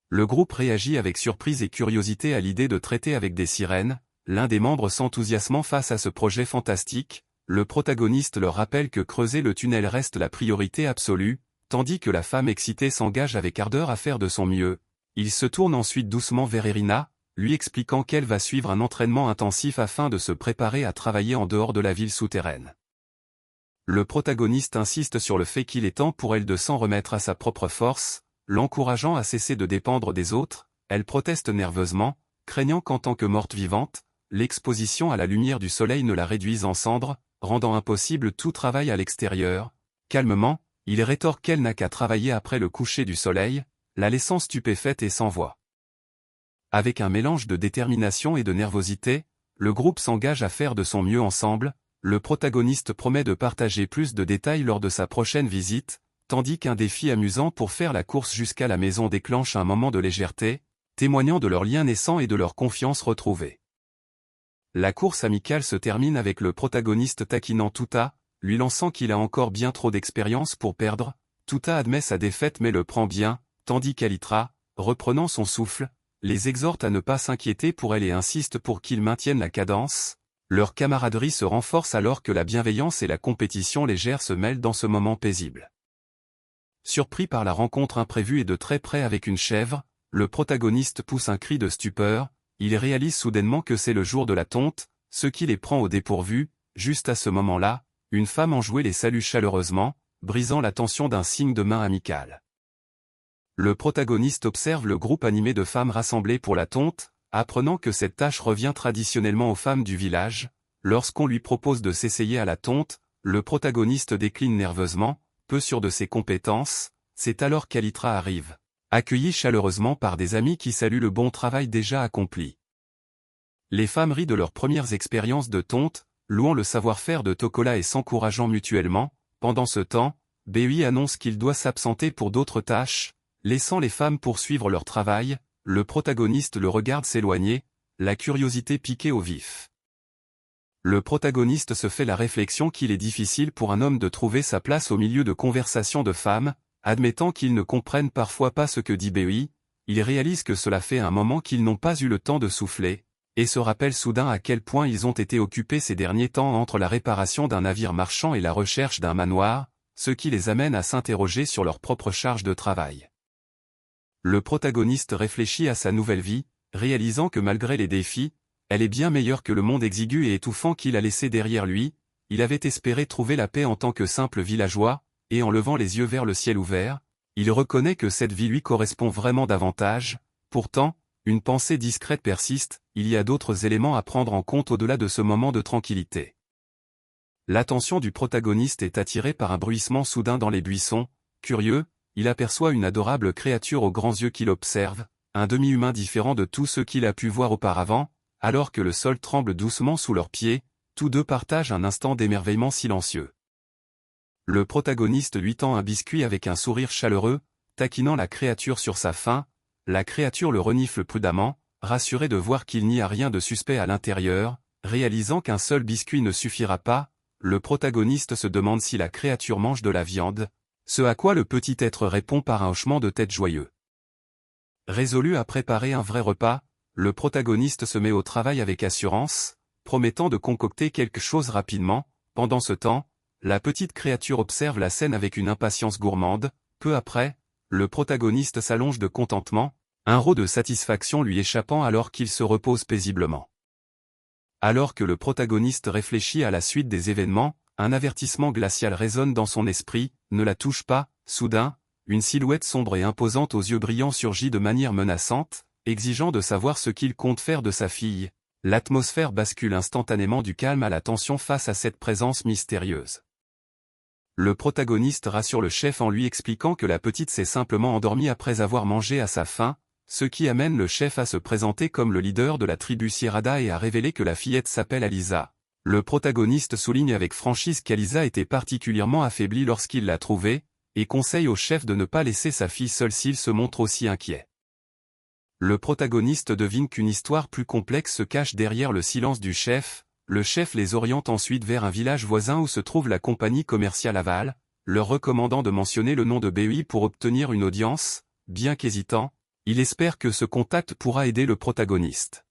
[SPEAKER 1] Le groupe réagit avec surprise et curiosité à l'idée de traiter avec des sirènes. L'un des membres s'enthousiasmant face à ce projet fantastique. Le protagoniste leur rappelle que creuser le tunnel reste la priorité absolue, tandis que la femme excitée s'engage avec ardeur à faire de son mieux. Il se tourne ensuite doucement vers Irina, lui expliquant qu'elle va suivre un entraînement intensif afin de se préparer à travailler en dehors de la ville souterraine. Le protagoniste insiste sur le fait qu'il est temps pour elle de s'en remettre à sa propre force, l'encourageant à cesser de dépendre des autres. Elle proteste nerveusement, craignant qu'en tant que morte vivante, l'exposition à la lumière du soleil ne la réduise en cendres, rendant impossible tout travail à l'extérieur. Calmement, il rétorque qu'elle n'a qu'à travailler après le coucher du soleil, la laissant stupéfaite et sans voix. Avec un mélange de détermination et de nervosité, le groupe s'engage à faire de son mieux ensemble. Le protagoniste promet de partager plus de détails lors de sa prochaine visite, tandis qu'un défi amusant pour faire la course jusqu'à la maison déclenche un moment de légèreté, témoignant de leur lien naissant et de leur confiance retrouvée. La course amicale se termine avec le protagoniste taquinant Tuta, lui lançant qu'il a encore bien trop d'expérience pour perdre. Tuta admet sa défaite mais le prend bien, tandis qu'Alytra, reprenant son souffle, les exhorte à ne pas s'inquiéter pour elle et insiste pour qu'ils maintiennent la cadence. Leur camaraderie se renforce alors que la bienveillance et la compétition légère se mêlent dans ce moment paisible. Surpris par la rencontre imprévue et de très près avec une chèvre, le protagoniste pousse un cri de stupeur. Il réalise soudainement que c'est le jour de la tonte, ce qui les prend au dépourvu. Juste à ce moment-là, une femme enjouée les salue chaleureusement, brisant la tension d'un signe de main amical. Le protagoniste observe le groupe animé de femmes rassemblées pour la tonte, apprenant que cette tâche revient traditionnellement aux femmes du village. Lorsqu'on lui propose de s'essayer à la tonte, le protagoniste décline nerveusement, peu sûr de ses compétences. C'est alors qu'Alytra arrive, accueillie chaleureusement par des amis qui saluent le bon travail déjà accompli. Les femmes rient de leurs premières expériences de tonte, louant le savoir-faire de Tokola et s'encourageant mutuellement. Pendant ce temps, Bui annonce qu'il doit s'absenter pour d'autres tâches, laissant les femmes poursuivre leur travail. Le protagoniste le regarde s'éloigner, la curiosité piquée au vif. Le protagoniste se fait la réflexion qu'il est difficile pour un homme de trouver sa place au milieu de conversations de femmes, admettant qu'ils ne comprennent parfois pas ce que dit Bui. Il réalise que cela fait un moment qu'ils n'ont pas eu le temps de souffler, et se rappelle soudain à quel point ils ont été occupés ces derniers temps entre la réparation d'un navire marchand et la recherche d'un manoir, ce qui les amène à s'interroger sur leur propre charge de travail. Le protagoniste réfléchit à sa nouvelle vie, réalisant que malgré les défis, elle est bien meilleure que le monde exigu et étouffant qu'il a laissé derrière lui. Il avait espéré trouver la paix en tant que simple villageois, et en levant les yeux vers le ciel ouvert, il reconnaît que cette vie lui correspond vraiment davantage. Pourtant, une pensée discrète persiste, il y a d'autres éléments à prendre en compte au-delà de ce moment de tranquillité. L'attention du protagoniste est attirée par un bruissement soudain dans les buissons. Curieux, il aperçoit une adorable créature aux grands yeux qui l'observe, un demi-humain différent de tous ceux qu'il a pu voir auparavant. Alors que le sol tremble doucement sous leurs pieds, tous deux partagent un instant d'émerveillement silencieux. Le protagoniste lui tend un biscuit avec un sourire chaleureux, taquinant la créature sur sa faim. La créature le renifle prudemment, rassurée de voir qu'il n'y a rien de suspect à l'intérieur. Réalisant qu'un seul biscuit ne suffira pas, le protagoniste se demande si la créature mange de la viande, ce à quoi le petit être répond par un hochement de tête joyeux. Résolu à préparer un vrai repas, le protagoniste se met au travail avec assurance, promettant de concocter quelque chose rapidement. Pendant ce temps, la petite créature observe la scène avec une impatience gourmande. Peu après, le protagoniste s'allonge de contentement, un rot de satisfaction lui échappant alors qu'il se repose paisiblement. Alors que le protagoniste réfléchit à la suite des événements, un avertissement glacial résonne dans son esprit, ne la touche pas. Soudain, une silhouette sombre et imposante aux yeux brillants surgit de manière menaçante, exigeant de savoir ce qu'il compte faire de sa fille. L'atmosphère bascule instantanément du calme à la tension face à cette présence mystérieuse. Le protagoniste rassure le chef en lui expliquant que la petite s'est simplement endormie après avoir mangé à sa faim, ce qui amène le chef à se présenter comme le leader de la tribu Sierada et à révéler que la fillette s'appelle Alisa. Le protagoniste souligne avec franchise qu'Alisa était particulièrement affaiblie lorsqu'il l'a trouvée, et conseille au chef de ne pas laisser sa fille seule s'il se montre aussi inquiet. Le protagoniste devine qu'une histoire plus complexe se cache derrière le silence du chef. Le chef les oriente ensuite vers un village voisin où se trouve la compagnie commerciale Aval, leur recommandant de mentionner le nom de BUI pour obtenir une audience. Bien qu'hésitant, il espère que ce contact pourra aider le protagoniste.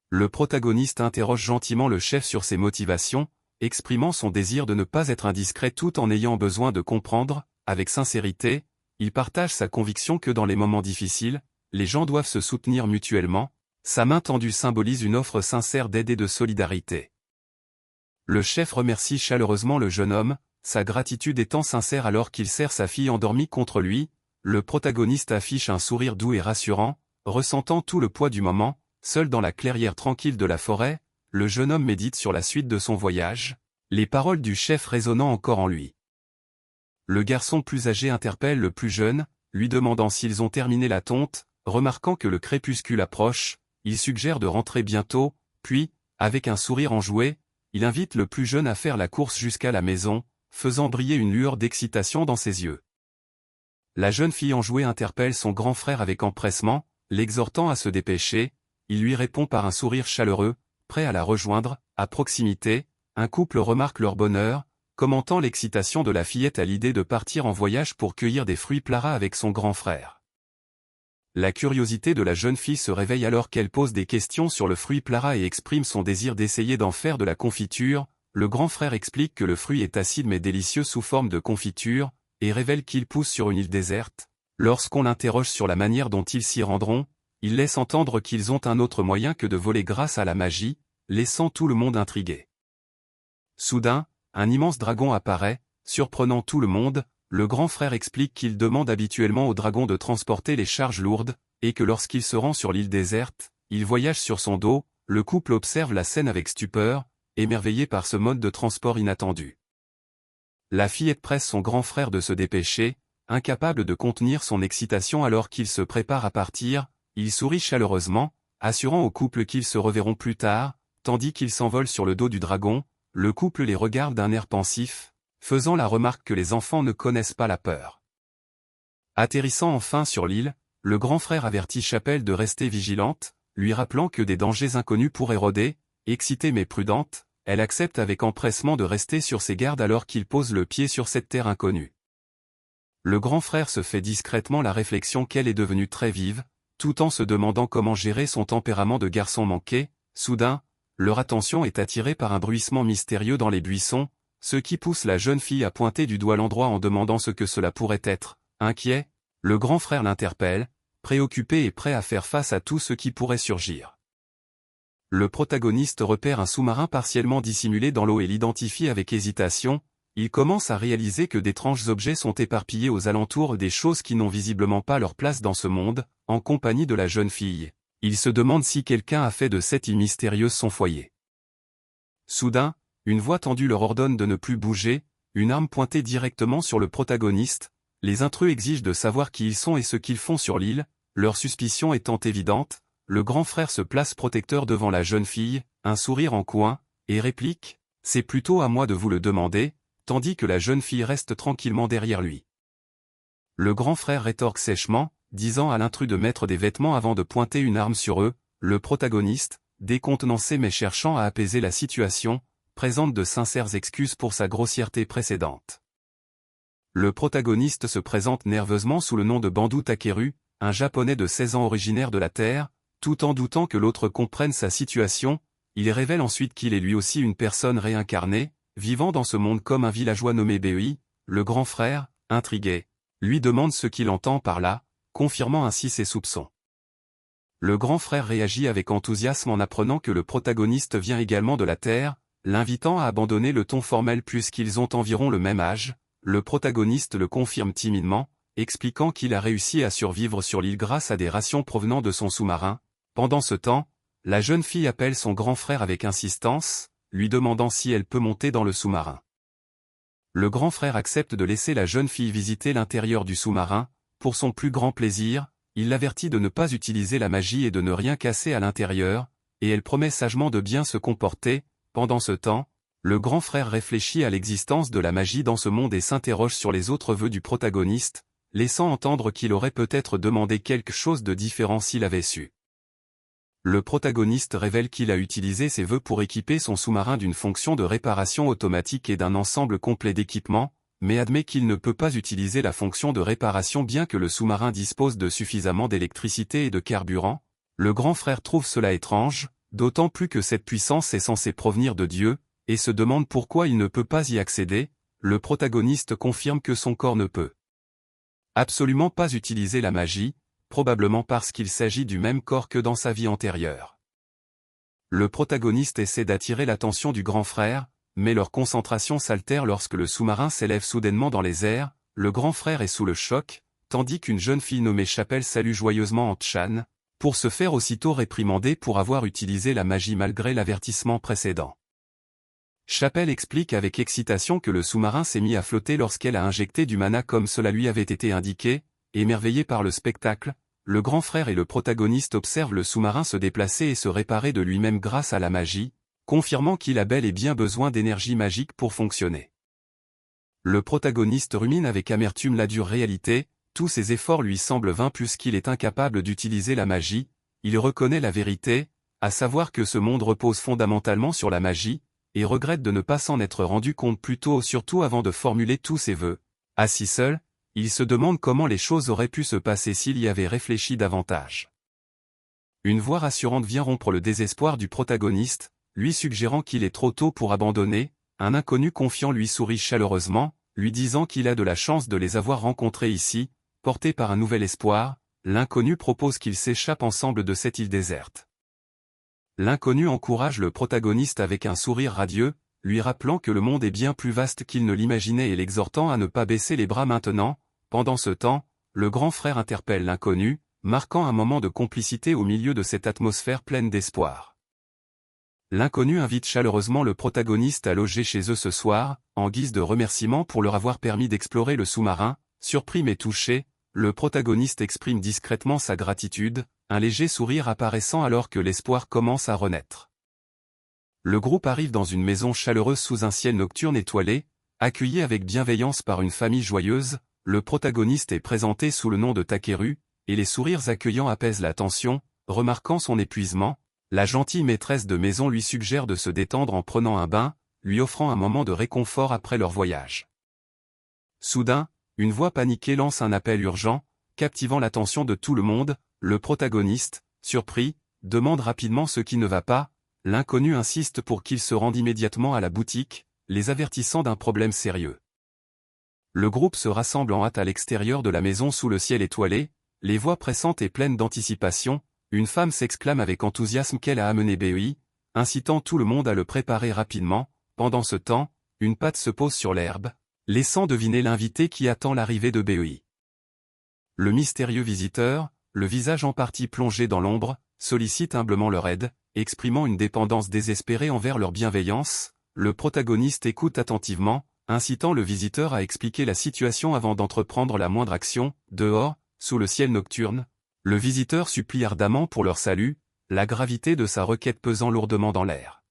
[SPEAKER 1] Le protagoniste interroge gentiment le chef sur ses motivations, exprimant son désir de ne pas être indiscret tout en ayant besoin de comprendre. Avec sincérité, il partage sa conviction que dans les moments difficiles, les gens doivent se soutenir mutuellement. Sa main tendue symbolise une offre sincère d'aide et de solidarité. Le chef remercie chaleureusement le jeune homme, sa gratitude étant sincère alors qu'il serre sa fille endormie contre lui. Le protagoniste affiche un sourire doux et rassurant, ressentant tout le poids du moment. Seul dans la clairière tranquille de la forêt, le jeune homme médite sur la suite de son voyage, les paroles du chef résonnant encore en lui. Le garçon plus âgé interpelle le plus jeune, lui demandant s'ils ont terminé la tonte. Remarquant que le crépuscule approche, il suggère de rentrer bientôt, puis, avec un sourire enjoué, il invite le plus jeune à faire la course jusqu'à la maison, faisant briller une lueur d'excitation dans ses yeux. La jeune fille enjouée interpelle son grand frère avec empressement, l'exhortant à se dépêcher. Il lui répond par un sourire chaleureux, prêt à la rejoindre. À proximité, un couple remarque leur bonheur, commentant l'excitation de la fillette à l'idée de partir en voyage pour cueillir des fruits Plara avec son grand frère. La curiosité de la jeune fille se réveille alors qu'elle pose des questions sur le fruit Plara et exprime son désir d'essayer d'en faire de la confiture. Le grand frère explique que le fruit est acide mais délicieux sous forme de confiture, et révèle qu'il pousse sur une île déserte. Lorsqu'on l'interroge sur la manière dont ils s'y rendront, il laisse entendre qu'ils ont un autre moyen que de voler grâce à la magie, laissant tout le monde intrigué. Soudain, un immense dragon apparaît, surprenant tout le monde. Le grand frère explique qu'il demande habituellement au dragon de transporter les charges lourdes, et que lorsqu'il se rend sur l'île déserte, il voyage sur son dos. Le couple observe la scène avec stupeur, émerveillé par ce mode de transport inattendu. La fillette presse son grand frère de se dépêcher, incapable de contenir son excitation alors qu'il se prépare à partir. Il sourit chaleureusement, assurant au couple qu'ils se reverront plus tard. Tandis qu'ils s'envolent sur le dos du dragon, le couple les regarde d'un air pensif, faisant la remarque que les enfants ne connaissent pas la peur. Atterrissant enfin sur l'île, le grand frère avertit Chapelle de rester vigilante, lui rappelant que des dangers inconnus pourraient rôder. Excitée mais prudente, elle accepte avec empressement de rester sur ses gardes alors qu'il pose le pied sur cette terre inconnue. Le grand frère se fait discrètement la réflexion qu'elle est devenue très vive, tout en se demandant comment gérer son tempérament de garçon manqué. Soudain, leur attention est attirée par un bruissement mystérieux dans les buissons, ce qui pousse la jeune fille à pointer du doigt l'endroit en demandant ce que cela pourrait être. Inquiet, le grand frère l'interpelle, préoccupé et prêt à faire face à tout ce qui pourrait surgir. Le protagoniste repère un sous-marin partiellement dissimulé dans l'eau et l'identifie avec hésitation. Il commence à réaliser que d'étranges objets sont éparpillés aux alentours, des choses qui n'ont visiblement pas leur place dans ce monde. En compagnie de la jeune fille, il se demande si quelqu'un a fait de cette île mystérieuse son foyer. Soudain, une voix tendue leur ordonne de ne plus bouger, une arme pointée directement sur le protagoniste. Les intrus exigent de savoir qui ils sont et ce qu'ils font sur l'île, leur suspicion étant évidente. Le grand frère se place protecteur devant la jeune fille, un sourire en coin, et réplique « C'est plutôt à moi de vous le demander », tandis que la jeune fille reste tranquillement derrière lui. Le grand frère rétorque sèchement, disant à l'intrus de mettre des vêtements avant de pointer une arme sur eux. Le protagoniste, décontenancé mais cherchant à apaiser la situation, présente de sincères excuses pour sa grossièreté précédente. Le protagoniste se présente nerveusement sous le nom de Bandou Takeru, un japonais de 16 ans originaire de la Terre, tout en doutant que l'autre comprenne sa situation. Il révèle ensuite qu'il est lui aussi une personne réincarnée, vivant dans ce monde comme un villageois nommé Bei. Le grand frère, intrigué, lui demande ce qu'il entend par là, confirmant ainsi ses soupçons. Le grand frère réagit avec enthousiasme en apprenant que le protagoniste vient également de la Terre, l'invitant à abandonner le ton formel puisqu'ils ont environ le même âge. Le protagoniste le confirme timidement, expliquant qu'il a réussi à survivre sur l'île grâce à des rations provenant de son sous-marin. Pendant ce temps, la jeune fille appelle son grand frère avec insistance, lui demandant si elle peut monter dans le sous-marin. Le grand frère accepte de laisser la jeune fille visiter l'intérieur du sous-marin. Pour son plus grand plaisir, il l'avertit de ne pas utiliser la magie et de ne rien casser à l'intérieur, et elle promet sagement de bien se comporter. Pendant ce temps, le grand frère réfléchit à l'existence de la magie dans ce monde et s'interroge sur les autres vœux du protagoniste, laissant entendre qu'il aurait peut-être demandé quelque chose de différent s'il avait su. Le protagoniste révèle qu'il a utilisé ses vœux pour équiper son sous-marin d'une fonction de réparation automatique et d'un ensemble complet d'équipements, mais admet qu'il ne peut pas utiliser la fonction de réparation bien que le sous-marin dispose de suffisamment d'électricité et de carburant. Le grand frère trouve cela étrange, d'autant plus que cette puissance est censée provenir de Dieu, et se demande pourquoi il ne peut pas y accéder. Le protagoniste confirme que son corps ne peut absolument pas utiliser la magie, probablement parce qu'il s'agit du même corps que dans sa vie antérieure. Le protagoniste essaie d'attirer l'attention du grand frère, mais leur concentration s'altère lorsque le sous-marin s'élève soudainement dans les airs. Le grand frère est sous le choc, tandis qu'une jeune fille nommée Chapelle salue joyeusement en Chan, pour se faire aussitôt réprimander pour avoir utilisé la magie malgré l'avertissement précédent. Chapelle explique avec excitation que le sous-marin s'est mis à flotter lorsqu'elle a injecté du mana comme cela lui avait été indiqué. Émerveillé par le spectacle, le grand frère et le protagoniste observent le sous-marin se déplacer et se réparer de lui-même grâce à la magie, confirmant qu'il a bel et bien besoin d'énergie magique pour fonctionner. Le protagoniste rumine avec amertume la dure réalité, tous ses efforts lui semblent vains puisqu'il est incapable d'utiliser la magie. Il reconnaît la vérité, à savoir que ce monde repose fondamentalement sur la magie, et regrette de ne pas s'en être rendu compte plus tôt, surtout avant de formuler tous ses vœux. Assis seul, il se demande comment les choses auraient pu se passer s'il y avait réfléchi davantage. Une voix rassurante vient rompre le désespoir du protagoniste, lui suggérant qu'il est trop tôt pour abandonner. Un inconnu confiant lui sourit chaleureusement, lui disant qu'il a de la chance de les avoir rencontrés ici. Porté par un nouvel espoir, l'inconnu propose qu'ils s'échappent ensemble de cette île déserte. L'inconnu encourage le protagoniste avec un sourire radieux, lui rappelant que le monde est bien plus vaste qu'il ne l'imaginait et l'exhortant à ne pas baisser les bras maintenant. Pendant ce temps, le grand frère interpelle l'inconnu, marquant un moment de complicité au milieu de cette atmosphère pleine d'espoir. L'inconnu invite chaleureusement le protagoniste à loger chez eux ce soir, en guise de remerciement pour leur avoir permis d'explorer le sous-marin. Surpris mais touché, le protagoniste exprime discrètement sa gratitude, un léger sourire apparaissant alors que l'espoir commence à renaître. Le groupe arrive dans une maison chaleureuse sous un ciel nocturne étoilé, accueilli avec bienveillance par une famille joyeuse. Le protagoniste est présenté sous le nom de Takeru, et les sourires accueillants apaisent la tension. Remarquant son épuisement, la gentille maîtresse de maison lui suggère de se détendre en prenant un bain, lui offrant un moment de réconfort après leur voyage. Soudain, une voix paniquée lance un appel urgent, captivant l'attention de tout le monde. Le protagoniste, surpris, demande rapidement ce qui ne va pas. L'inconnu insiste pour qu'il se rende immédiatement à la boutique, les avertissant d'un problème sérieux. Le groupe se rassemble en hâte à l'extérieur de la maison sous le ciel étoilé, les voix pressantes et pleines d'anticipation. Une femme s'exclame avec enthousiasme qu'elle a amené Bei, incitant tout le monde à le préparer rapidement. Pendant ce temps, une patte se pose sur l'herbe, laissant deviner l'invité qui attend l'arrivée de Bei. Le mystérieux visiteur, le visage en partie plongé dans l'ombre, sollicite humblement leur aide, exprimant une dépendance désespérée envers leur bienveillance. Le protagoniste écoute attentivement, incitant le visiteur à expliquer la situation avant d'entreprendre la moindre action. Dehors, sous le ciel nocturne, le visiteur supplie ardemment pour leur salut, la gravité de sa requête pesant lourdement dans l'air.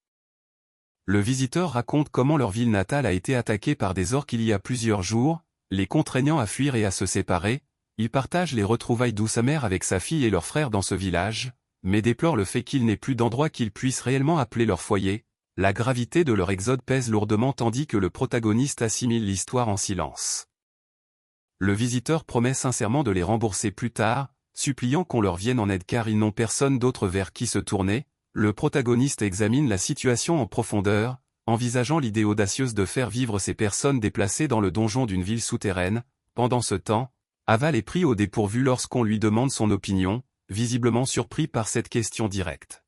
[SPEAKER 1] Le visiteur raconte comment leur ville natale a été attaquée par des orques il y a plusieurs jours, les contraignant à fuir et à se séparer. Il partage les retrouvailles douces amères avec sa fille et leur frère dans ce village, mais déplore le fait qu'il n'ait plus d'endroit qu'ils puissent réellement appeler leur foyer. La gravité de leur exode pèse lourdement tandis que le protagoniste assimile l'histoire en silence. Le visiteur promet sincèrement de les rembourser plus tard, suppliant qu'on leur vienne en aide car ils n'ont personne d'autre vers qui se tourner. Le protagoniste examine la situation en profondeur, envisageant l'idée audacieuse de faire vivre ces personnes déplacées dans le donjon d'une ville souterraine. Pendant ce temps, Aval est pris au dépourvu lorsqu'on lui demande son opinion, visiblement surpris par cette question directe.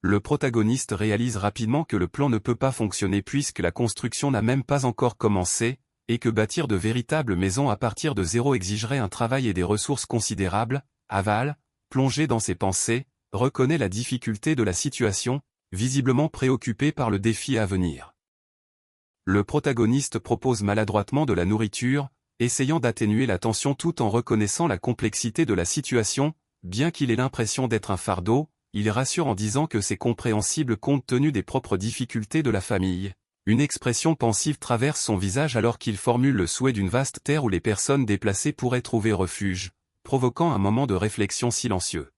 [SPEAKER 1] Le protagoniste réalise rapidement que le plan ne peut pas fonctionner puisque la construction n'a même pas encore commencé, et que bâtir de véritables maisons à partir de zéro exigerait un travail et des ressources considérables. Aval, plongé dans ses pensées, reconnaît la difficulté de la situation, visiblement préoccupé par le défi à venir. Le protagoniste propose maladroitement de la nourriture, essayant d'atténuer la tension tout en reconnaissant la complexité de la situation. Bien qu'il ait l'impression d'être un fardeau, il rassure en disant que c'est compréhensible compte tenu des propres difficultés de la famille. Une expression pensive traverse son visage alors qu'il formule le souhait d'une vaste terre où les personnes déplacées pourraient trouver refuge, provoquant un moment de réflexion silencieux.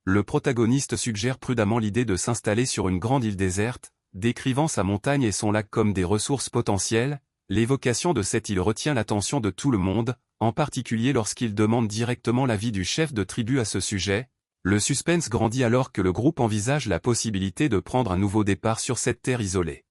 [SPEAKER 1] Le protagoniste suggère prudemment l'idée de s'installer sur une grande île déserte, décrivant sa montagne et son lac comme des ressources potentielles. L'évocation de cette île retient l'attention de tout le monde, en particulier lorsqu'il demande directement l'avis du chef de tribu à ce sujet. Le suspense grandit alors que le groupe envisage la possibilité de prendre un nouveau départ sur cette terre isolée.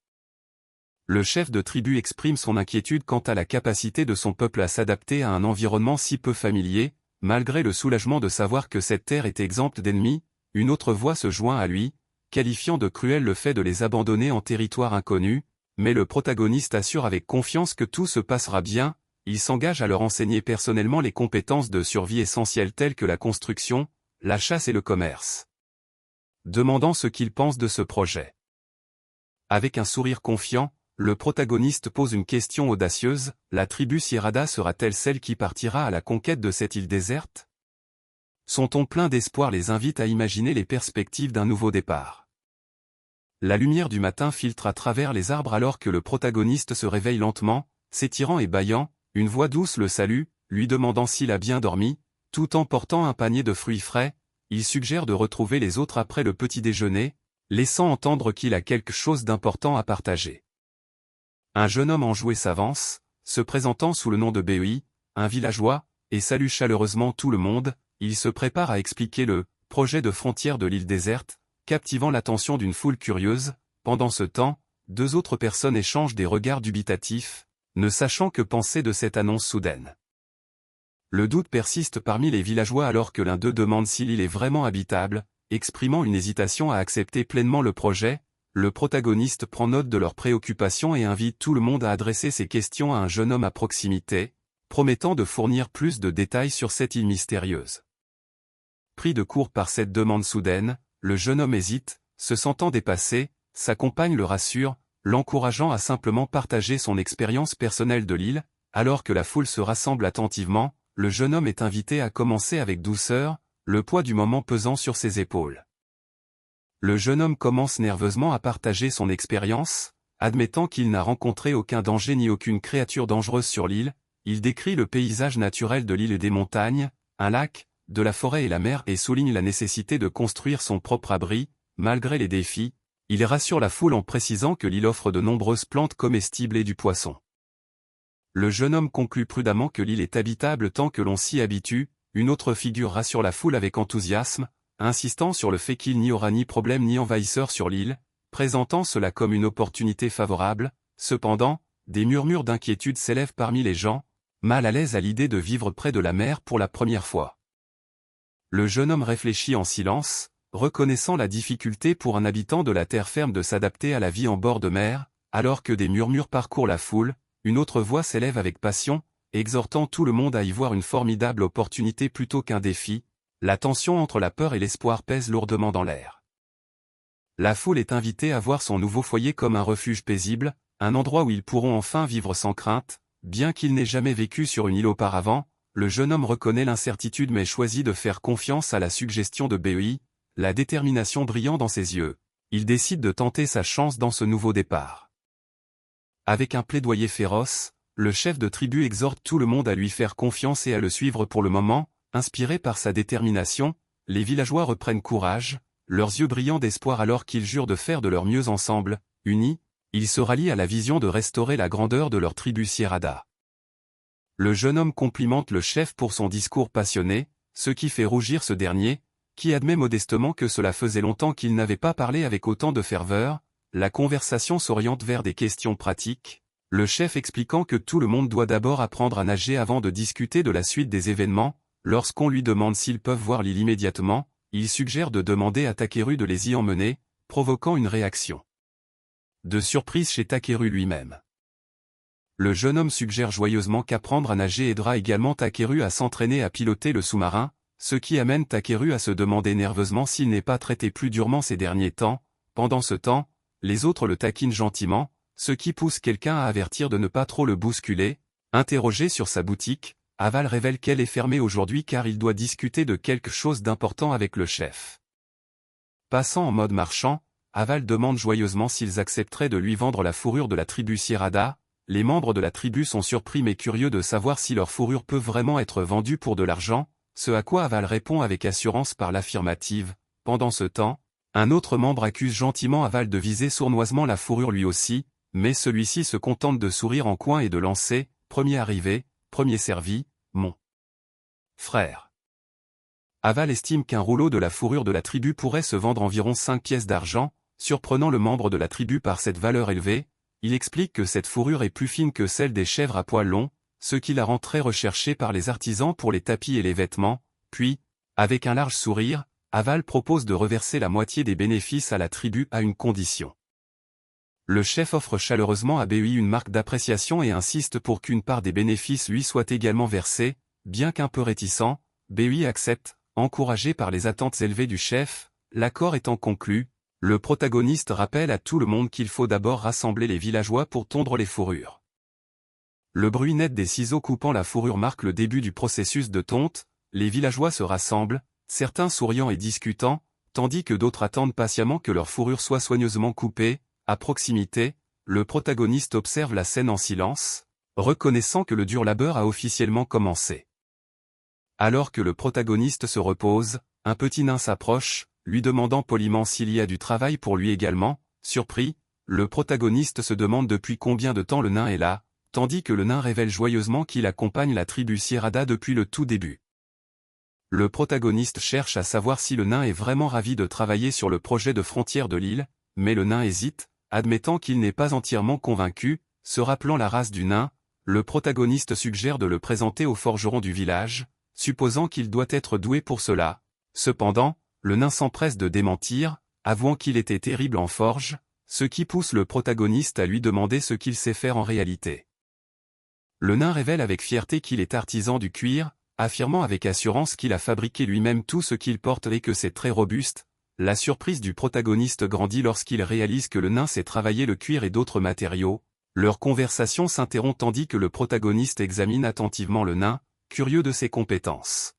[SPEAKER 1] Le chef de tribu exprime son inquiétude quant à la capacité de son peuple à s'adapter à un environnement si peu familier. Malgré le soulagement de savoir que cette terre est exempte d'ennemis, une autre voix se joint à lui, qualifiant de cruel le fait de les abandonner en territoire inconnu, mais le protagoniste assure avec confiance que tout se passera bien. Il s'engage à leur enseigner personnellement les compétences de survie essentielles telles que la construction, la chasse et le commerce. Demandant ce qu'il pense de ce projet. Avec un sourire confiant, le protagoniste pose une question audacieuse, la tribu Sierada sera-t-elle celle qui partira à la conquête de cette île déserte? Son ton plein d'espoir les invite à imaginer les perspectives d'un nouveau départ. La lumière du matin filtre à travers les arbres alors que le protagoniste se réveille lentement, s'étirant et bâillant, une voix douce le salue, lui demandant s'il a bien dormi. Tout en portant un panier de fruits frais, il suggère de retrouver les autres après le petit déjeuner, laissant entendre qu'il a quelque chose d'important à partager. Un jeune homme enjoué s'avance, se présentant sous le nom de Bei, un villageois, et salue chaleureusement tout le monde. Il se prépare à expliquer le projet de frontière de l'île déserte, captivant l'attention d'une foule curieuse. Pendant ce temps, deux autres personnes échangent des regards dubitatifs, ne sachant que penser de cette annonce soudaine. Le doute persiste parmi les villageois alors que l'un d'eux demande si l'île est vraiment habitable, exprimant une hésitation à accepter pleinement le projet. Le protagoniste prend note de leurs préoccupations et invite tout le monde à adresser ses questions à un jeune homme à proximité, promettant de fournir plus de détails sur cette île mystérieuse. Pris de court par cette demande soudaine, le jeune homme hésite, se sentant dépassé. Sa compagne le rassure, l'encourageant à simplement partager son expérience personnelle de l'île. Alors que la foule se rassemble attentivement, le jeune homme est invité à commencer avec douceur, le poids du moment pesant sur ses épaules. Le jeune homme commence nerveusement à partager son expérience, admettant qu'il n'a rencontré aucun danger ni aucune créature dangereuse sur l'île. Il décrit le paysage naturel de l'île et des montagnes, un lac, de la forêt et la mer et souligne la nécessité de construire son propre abri. Malgré les défis, il rassure la foule en précisant que l'île offre de nombreuses plantes comestibles et du poisson. Le jeune homme conclut prudemment que l'île est habitable tant que l'on s'y habitue. Une autre figure rassure la foule avec enthousiasme, insistant sur le fait qu'il n'y aura ni problème ni envahisseur sur l'île, présentant cela comme une opportunité favorable. Cependant, des murmures d'inquiétude s'élèvent parmi les gens, mal à l'aise à l'idée de vivre près de la mer pour la première fois. Le jeune homme réfléchit en silence, reconnaissant la difficulté pour un habitant de la terre ferme de s'adapter à la vie en bord de mer. Alors que des murmures parcourent la foule, une autre voix s'élève avec passion, exhortant tout le monde à y voir une formidable opportunité plutôt qu'un défi. La tension entre la peur et l'espoir pèse lourdement dans l'air. La foule est invitée à voir son nouveau foyer comme un refuge paisible, un endroit où ils pourront enfin vivre sans crainte. Bien qu'il n'ait jamais vécu sur une île auparavant, le jeune homme reconnaît l'incertitude mais choisit de faire confiance à la suggestion de Bei, la détermination brillant dans ses yeux. il décide de tenter sa chance dans ce nouveau départ. Avec un plaidoyer féroce, le chef de tribu exhorte tout le monde à lui faire confiance et à le suivre pour le moment. Inspirés par sa détermination, les villageois reprennent courage, leurs yeux brillants d'espoir alors qu'ils jurent de faire de leur mieux ensemble, unis, ils se rallient à la vision de restaurer la grandeur de leur tribu Sierrada. Le jeune homme complimente le chef pour son discours passionné, ce qui fait rougir ce dernier, qui admet modestement que cela faisait longtemps qu'il n'avait pas parlé avec autant de ferveur. La conversation s'oriente vers des questions pratiques, le chef expliquant que tout le monde doit d'abord apprendre à nager avant de discuter de la suite des événements. Lorsqu'on lui demande s'ils peuvent voir l'île immédiatement, il suggère de demander à Takeru de les y emmener, provoquant une réaction de surprise chez Takeru lui-même. Le jeune homme suggère joyeusement qu'apprendre à nager aidera également Takeru à s'entraîner à piloter le sous-marin, ce qui amène Takeru à se demander nerveusement s'il n'est pas traité plus durement ces derniers temps. Pendant ce temps, les autres le taquinent gentiment, ce qui pousse quelqu'un à avertir de ne pas trop le bousculer. Interrogé sur sa boutique, Aval révèle qu'elle est fermée aujourd'hui car il doit discuter de quelque chose d'important avec le chef. Passant en mode marchand, Aval demande joyeusement s'ils accepteraient de lui vendre la fourrure de la tribu Sierrada. Les membres de la tribu sont surpris mais curieux de savoir si leur fourrure peut vraiment être vendue pour de l'argent, ce à quoi Aval répond avec assurance par l'affirmative. Pendant ce temps, un autre membre accuse gentiment Aval de viser sournoisement la fourrure lui aussi, mais celui-ci se contente de sourire en coin et de lancer « Premier arrivé, premier servi, mon frère ». Aval estime qu'un rouleau de la fourrure de la tribu pourrait se vendre environ 5 pièces d'argent, surprenant le membre de la tribu par cette valeur élevée. Il explique que cette fourrure est plus fine que celle des chèvres à poils longs, ce qui la rend très recherchée par les artisans pour les tapis et les vêtements, puis, avec un large sourire, Aval propose de reverser la moitié des bénéfices à la tribu à une condition. Le chef offre chaleureusement à Beui une marque d'appréciation et insiste pour qu'une part des bénéfices lui soit également versée. Bien qu'un peu réticent, Beui accepte, encouragé par les attentes élevées du chef. L'accord étant conclu, le protagoniste rappelle à tout le monde qu'il faut d'abord rassembler les villageois pour tondre les fourrures. Le bruit net des ciseaux coupant la fourrure marque le début du processus de tonte. Les villageois se rassemblent, certains souriant et discutant, tandis que d'autres attendent patiemment que leur fourrure soit soigneusement coupée. À proximité, le protagoniste observe la scène en silence, reconnaissant que le dur labeur a officiellement commencé. Alors que le protagoniste se repose, un petit nain s'approche, lui demandant poliment s'il y a du travail pour lui également. Surpris, le protagoniste se demande depuis combien de temps le nain est là, tandis que le nain révèle joyeusement qu'il accompagne la tribu Sierrada depuis le tout début. Le protagoniste cherche à savoir si le nain est vraiment ravi de travailler sur le projet de frontière de l'île, mais le nain hésite, admettant qu'il n'est pas entièrement convaincu. Se rappelant la race du nain, le protagoniste suggère de le présenter au forgeron du village, supposant qu'il doit être doué pour cela. Cependant, le nain s'empresse de démentir, avouant qu'il était terrible en forge, ce qui pousse le protagoniste à lui demander ce qu'il sait faire en réalité. Le nain révèle avec fierté qu'il est artisan du cuir, affirmant avec assurance qu'il a fabriqué lui-même tout ce qu'il porte et que c'est très robuste. La surprise du protagoniste grandit lorsqu'il réalise que le nain sait travailler le cuir et d'autres matériaux. Leur conversation s'interrompt tandis que le protagoniste examine attentivement le nain, curieux de ses compétences.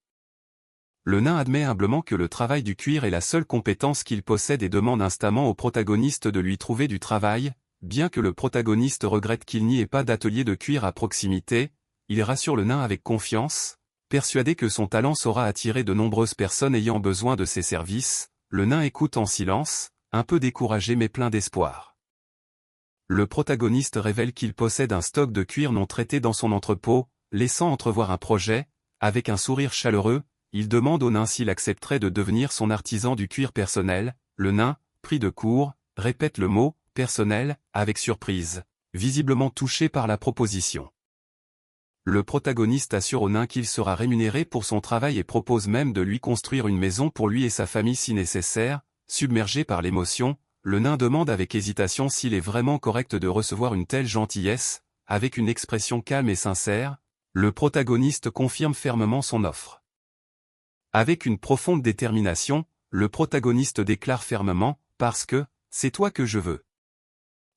[SPEAKER 1] Le nain admet humblement que le travail du cuir est la seule compétence qu'il possède et demande instamment au protagoniste de lui trouver du travail. Bien que le protagoniste regrette qu'il n'y ait pas d'atelier de cuir à proximité, il rassure le nain avec confiance, persuadé que son talent saura attirer de nombreuses personnes ayant besoin de ses services. Le nain écoute en silence, un peu découragé mais plein d'espoir. Le protagoniste révèle qu'il possède un stock de cuir non traité dans son entrepôt, laissant entrevoir un projet. Avec un sourire chaleureux, il demande au nain s'il accepterait de devenir son artisan du cuir personnel. Le nain, pris de court, répète le mot « personnel » avec surprise, visiblement touché par la proposition. Le protagoniste assure au nain qu'il sera rémunéré pour son travail et propose même de lui construire une maison pour lui et sa famille si nécessaire. Submergé par l'émotion, le nain demande avec hésitation s'il est vraiment correct de recevoir une telle gentillesse. Avec une expression calme et sincère, le protagoniste confirme fermement son offre. Avec une profonde détermination, le protagoniste déclare fermement « Parce que, c'est toi que je veux ».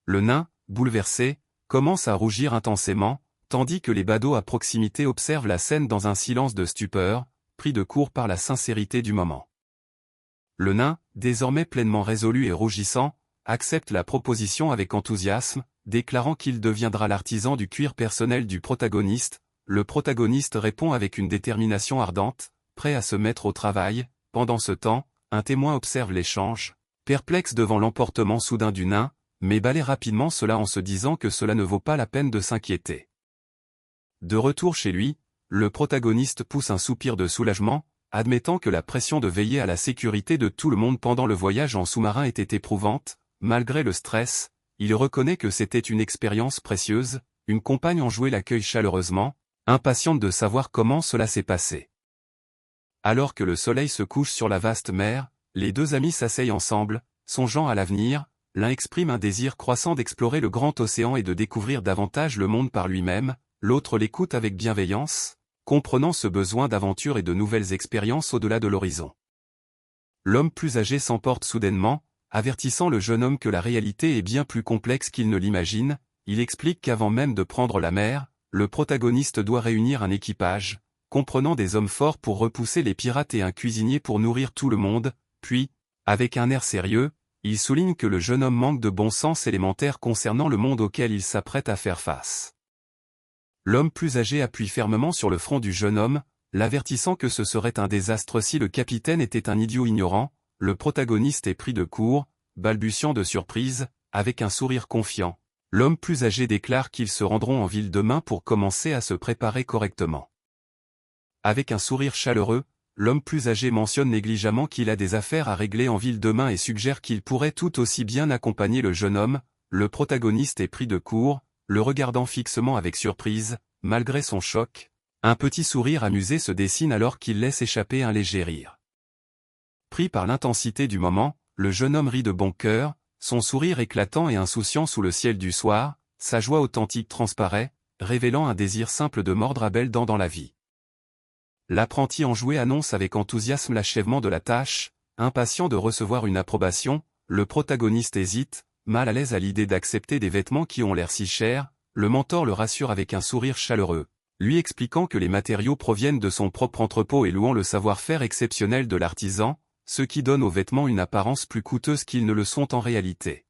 [SPEAKER 1] Le nain, bouleversé, commence à rougir intensément, tandis que les badauds à proximité observent la scène dans un silence de stupeur, pris de court par la sincérité du moment. Le nain, désormais pleinement résolu et rougissant, accepte la proposition avec enthousiasme, déclarant qu'il deviendra l'artisan du cuir personnel du protagoniste. Le protagoniste répond avec une détermination ardente, prêt à se mettre au travail. Pendant ce temps, un témoin observe l'échange, perplexe devant l'emportement soudain du nain, mais balaie rapidement cela en se disant que cela ne vaut pas la peine de s'inquiéter. De retour chez lui, le protagoniste pousse un soupir de soulagement, admettant que la pression de veiller à la sécurité de tout le monde pendant le voyage en sous-marin était éprouvante. Malgré le stress, il reconnaît que c'était une expérience précieuse. Une compagne enjouée l'accueille chaleureusement, impatiente de savoir comment cela s'est passé. Alors que le soleil se couche sur la vaste mer, les deux amis s'asseyent ensemble, songeant à l'avenir. L'un exprime un désir croissant d'explorer le grand océan et de découvrir davantage le monde par lui-même, l'autre l'écoute avec bienveillance, comprenant ce besoin d'aventure et de nouvelles expériences au-delà de l'horizon. L'homme plus âgé s'emporte soudainement, avertissant le jeune homme que la réalité est bien plus complexe qu'il ne l'imagine. Il explique qu'avant même de prendre la mer, le protagoniste doit réunir un équipage, comprenant des hommes forts pour repousser les pirates et un cuisinier pour nourrir tout le monde, puis, avec un air sérieux, il souligne que le jeune homme manque de bon sens élémentaire concernant le monde auquel il s'apprête à faire face. L'homme plus âgé appuie fermement sur le front du jeune homme, l'avertissant que ce serait un désastre si le capitaine était un idiot ignorant. Le protagoniste est pris de court, balbutiant de surprise, avec un sourire confiant. L'homme plus âgé déclare qu'ils se rendront en ville demain pour commencer à se préparer correctement. Avec un sourire chaleureux, l'homme plus âgé mentionne négligemment qu'il a des affaires à régler en ville demain et suggère qu'il pourrait tout aussi bien accompagner le jeune homme. Le protagoniste est pris de court, le regardant fixement avec surprise. Malgré son choc, un petit sourire amusé se dessine alors qu'il laisse échapper un léger rire. Pris par l'intensité du moment, le jeune homme rit de bon cœur, son sourire éclatant et insouciant sous le ciel du soir, sa joie authentique transparaît, révélant un désir simple de mordre à belles dents dans la vie. L'apprenti enjoué annonce avec enthousiasme l'achèvement de la tâche, impatient de recevoir une approbation. Le protagoniste hésite, mal à l'aise à l'idée d'accepter des vêtements qui ont l'air si chers. Le mentor le rassure avec un sourire chaleureux, lui expliquant que les matériaux proviennent de son propre entrepôt et louant le savoir-faire exceptionnel de l'artisan, ce qui donne aux vêtements une apparence plus coûteuse qu'ils ne le sont en réalité.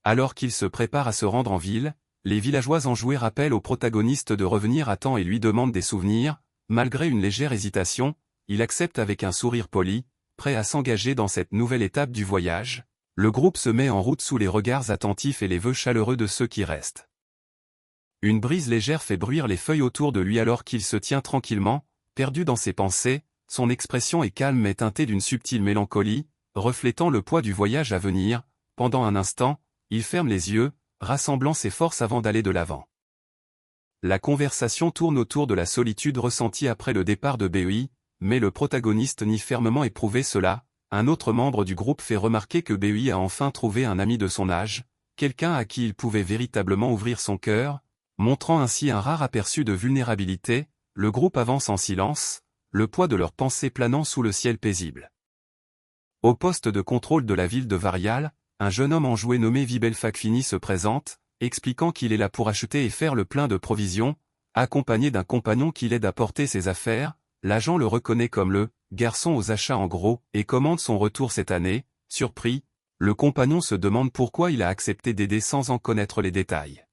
[SPEAKER 1] Alors qu'il se prépare à se rendre en ville, les villageois enjoués rappellent au protagoniste de revenir à temps et lui demandent des souvenirs. Malgré une légère hésitation, il accepte avec un sourire poli, prêt à s'engager dans cette nouvelle étape du voyage. Le groupe se met en route sous les regards attentifs et les vœux chaleureux de ceux qui restent. Une brise légère fait bruire les feuilles autour de lui alors qu'il se tient tranquillement, perdu dans ses pensées. Son expression est calme mais teintée d'une subtile mélancolie, reflétant le poids du voyage à venir. Pendant un instant, il ferme les yeux, rassemblant ses forces avant d'aller de l'avant. La conversation tourne autour de la solitude ressentie après le départ de BEI, mais le protagoniste nie fermement éprouver cela. Un autre membre du groupe fait remarquer que BEI a enfin trouvé un ami de son âge, quelqu'un à qui il pouvait véritablement ouvrir son cœur, montrant ainsi un rare aperçu de vulnérabilité. Le groupe avance en silence, le poids de leurs pensées planant sous le ciel paisible. Au poste de contrôle de la ville de Varial, un jeune homme enjoué nommé Vibel Fakfini se présente, expliquant qu'il est là pour acheter et faire le plein de provisions, accompagné d'un compagnon qui l'aide à porter ses affaires. L'agent le reconnaît comme le « garçon aux achats en gros » et commande son retour cette année. Surpris, le compagnon se demande pourquoi il a accepté d'aider sans en connaître les détails.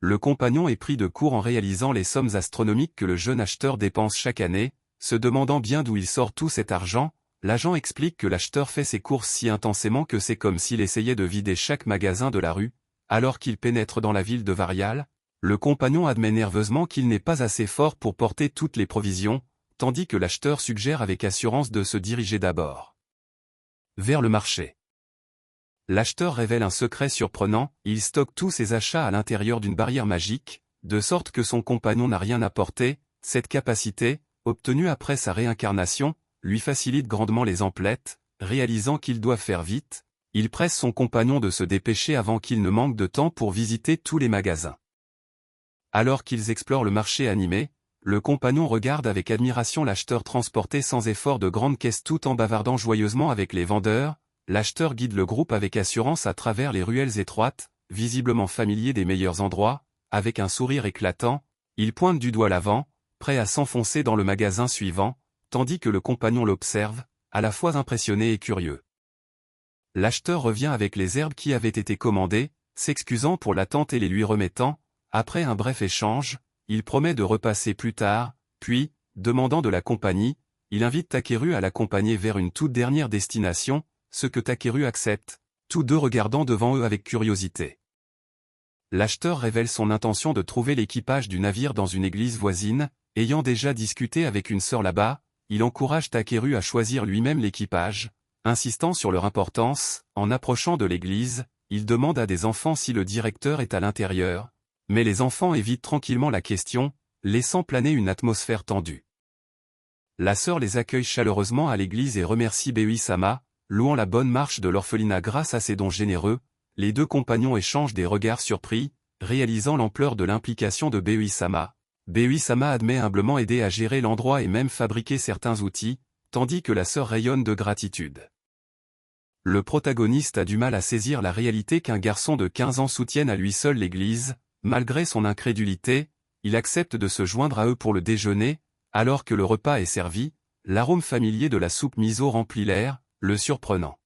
[SPEAKER 1] Le compagnon est pris de court en réalisant les sommes astronomiques que le jeune acheteur dépense chaque année, se demandant bien d'où il sort tout cet argent. L'agent explique que l'acheteur fait ses courses si intensément que c'est comme s'il essayait de vider chaque magasin de la rue. Alors qu'il pénètre dans la ville de Varial, le compagnon admet nerveusement qu'il n'est pas assez fort pour porter toutes les provisions, tandis que l'acheteur suggère avec assurance de se diriger d'abord vers le marché. L'acheteur révèle un secret surprenant, il stocke tous ses achats à l'intérieur d'une barrière magique, de sorte que son compagnon n'a rien à porter. Cette capacité, obtenue après sa réincarnation, lui facilite grandement les emplettes. Réalisant qu'il doit faire vite, il presse son compagnon de se dépêcher avant qu'il ne manque de temps pour visiter tous les magasins. Alors qu'ils explorent le marché animé, le compagnon regarde avec admiration l'acheteur transporter sans effort de grandes caisses tout en bavardant joyeusement avec les vendeurs. L'acheteur guide le groupe avec assurance à travers les ruelles étroites, visiblement familier des meilleurs endroits. Avec un sourire éclatant, il pointe du doigt l'avant, prêt à s'enfoncer dans le magasin suivant, tandis que le compagnon l'observe, à la fois impressionné et curieux. L'acheteur revient avec les herbes qui avaient été commandées, s'excusant pour l'attente et les lui remettant. Après un bref échange, il promet de repasser plus tard, puis, demandant de la compagnie, il invite Takeru à l'accompagner vers une toute dernière destination, ce que Takeru accepte, tous deux regardant devant eux avec curiosité. L'acheteur révèle son intention de trouver l'équipage du navire dans une église voisine, ayant déjà discuté avec une sœur là-bas, il encourage Takeru à choisir lui-même l'équipage, insistant sur leur importance. En approchant de l'église, il demande à des enfants si le directeur est à l'intérieur, mais les enfants évitent tranquillement la question, laissant planer une atmosphère tendue. La sœur les accueille chaleureusement à l'église et remercie Beui-sama, louant la bonne marche de l'orphelinat grâce à ses dons généreux. Les deux compagnons échangent des regards surpris, réalisant l'ampleur de l'implication de Beui-sama. Beui-sama admet humblement aider à gérer l'endroit et même fabriquer certains outils, tandis que la sœur rayonne de gratitude. Le protagoniste a du mal à saisir la réalité qu'un garçon de 15 ans soutienne à lui seul l'église. Malgré son incrédulité, il accepte de se joindre à eux pour le déjeuner. Alors que le repas est servi, l'arôme familier de la soupe miso remplit l'air, le surprenant.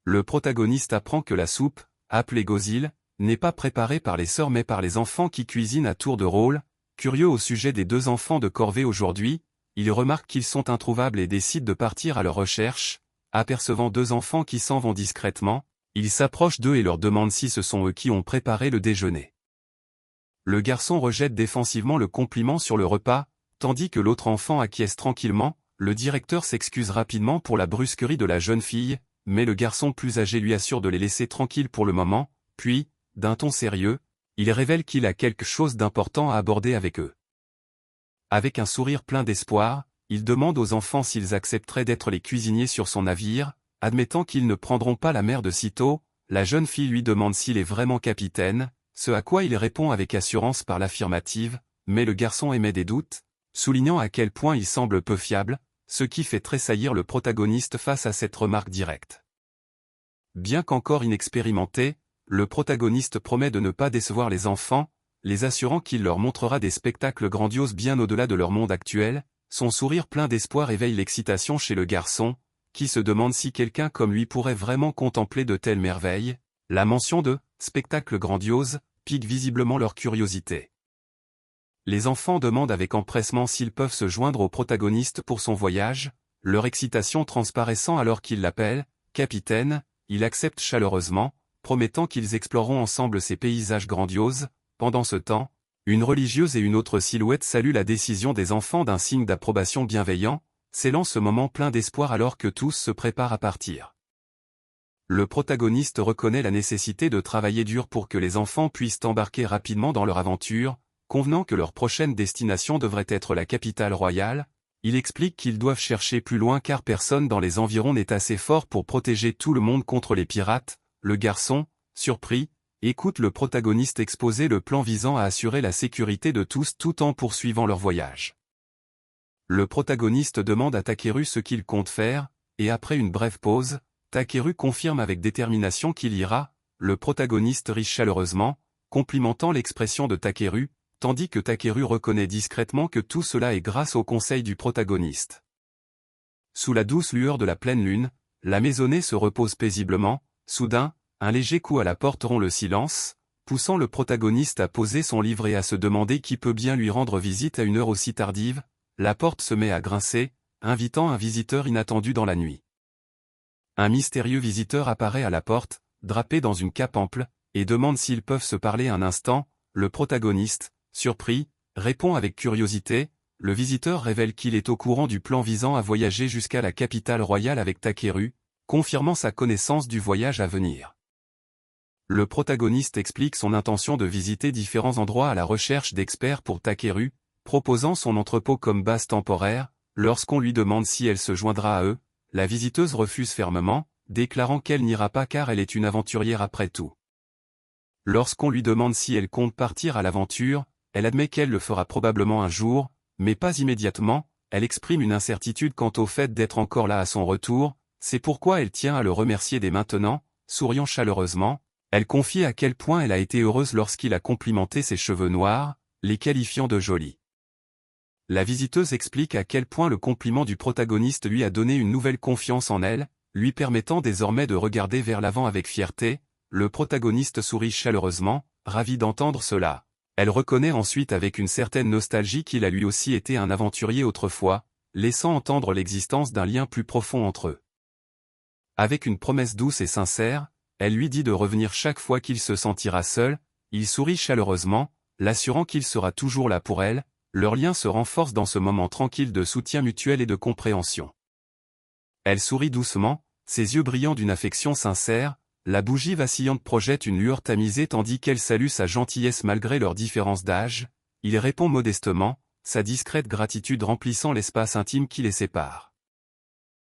[SPEAKER 1] Le protagoniste apprend que la soupe, appelée gozil, n'est pas préparée par les sœurs mais par les enfants qui cuisinent à tour de rôle. Curieux au sujet des deux enfants de corvée aujourd'hui, il remarque qu'ils sont introuvables et décide de partir à leur recherche. Apercevant deux enfants qui s'en vont discrètement, il s'approche d'eux et leur demande si ce sont eux qui ont préparé le déjeuner. Le garçon rejette défensivement le compliment sur le repas, tandis que l'autre enfant acquiesce tranquillement. Le directeur s'excuse rapidement pour la brusquerie de la jeune fille, mais le garçon plus âgé lui assure de les laisser tranquilles pour le moment, puis, d'un ton sérieux, il révèle qu'il a quelque chose d'important à aborder avec eux. Avec un sourire plein d'espoir, il demande aux enfants s'ils accepteraient d'être les cuisiniers sur son navire. Admettant qu'ils ne prendront pas la mer de sitôt, la jeune fille lui demande s'il est vraiment capitaine, ce à quoi il répond avec assurance par l'affirmative, mais le garçon émet des doutes, soulignant à quel point il semble peu fiable, ce qui fait tressaillir le protagoniste face à cette remarque directe. Bien qu'encore inexpérimenté, le protagoniste promet de ne pas décevoir les enfants, les assurant qu'il leur montrera des spectacles grandioses bien au-delà de leur monde actuel. Son sourire plein d'espoir éveille l'excitation chez le garçon, qui se demande si quelqu'un comme lui pourrait vraiment contempler de telles merveilles. La mention de « spectacle grandiose » pique visiblement leur curiosité. Les enfants demandent avec empressement s'ils peuvent se joindre au protagoniste pour son voyage, leur excitation transparaissant alors qu'il l'appelle « capitaine », il accepte chaleureusement, promettant qu'ils exploreront ensemble ces paysages grandioses. Pendant ce temps, une religieuse et une autre silhouette saluent la décision des enfants d'un signe d'approbation bienveillant, scellant ce moment plein d'espoir alors que tous se préparent à partir. Le protagoniste reconnaît la nécessité de travailler dur pour que les enfants puissent embarquer rapidement dans leur aventure, convenant que leur prochaine destination devrait être la capitale royale. Il explique qu'ils doivent chercher plus loin car personne dans les environs n'est assez fort pour protéger tout le monde contre les pirates. Le garçon, surpris, écoute le protagoniste exposer le plan visant à assurer la sécurité de tous tout en poursuivant leur voyage. Le protagoniste demande à Takeru ce qu'il compte faire, et après une brève pause, Takeru confirme avec détermination qu'il ira. Le protagoniste rit chaleureusement, complimentant l'expression de Takeru, tandis que Takeru reconnaît discrètement que tout cela est grâce au conseil du protagoniste. Sous la douce lueur de la pleine lune, la maisonnée se repose paisiblement. Soudain, un léger coup à la porte rompt le silence, poussant le protagoniste à poser son livre et à se demander qui peut bien lui rendre visite à une heure aussi tardive. La porte se met à grincer, invitant un visiteur inattendu dans la nuit. Un mystérieux visiteur apparaît à la porte, drapé dans une cape ample, et demande s'ils peuvent se parler un instant. Le protagoniste, surpris, répond avec curiosité. Le visiteur révèle qu'il est au courant du plan visant à voyager jusqu'à la capitale royale avec Takeru, confirmant sa connaissance du voyage à venir. Le protagoniste explique son intention de visiter différents endroits à la recherche d'experts pour Takeru, proposant son entrepôt comme base temporaire. Lorsqu'on lui demande si elle se joindra à eux, la visiteuse refuse fermement, déclarant qu'elle n'ira pas car elle est une aventurière après tout. Lorsqu'on lui demande si elle compte partir à l'aventure, elle admet qu'elle le fera probablement un jour, mais pas immédiatement. Elle exprime une incertitude quant au fait d'être encore là à son retour, c'est pourquoi elle tient à le remercier dès maintenant. Souriant chaleureusement, elle confie à quel point elle a été heureuse lorsqu'il a complimenté ses cheveux noirs, les qualifiant de jolis. La visiteuse explique à quel point le compliment du protagoniste lui a donné une nouvelle confiance en elle, lui permettant désormais de regarder vers l'avant avec fierté. Le protagoniste sourit chaleureusement, ravi d'entendre cela. Elle reconnaît ensuite avec une certaine nostalgie qu'il a lui aussi été un aventurier autrefois, laissant entendre l'existence d'un lien plus profond entre eux. Avec une promesse douce et sincère, elle lui dit de revenir chaque fois qu'il se sentira seul. Il sourit chaleureusement, l'assurant qu'il sera toujours là pour elle. Leur lien se renforce dans ce moment tranquille de soutien mutuel et de compréhension. Elle sourit doucement, ses yeux brillants d'une affection sincère. La bougie vacillante projette une lueur tamisée tandis qu'elle salue sa gentillesse malgré leur différence d'âge. Il répond modestement, sa discrète gratitude remplissant l'espace intime qui les sépare.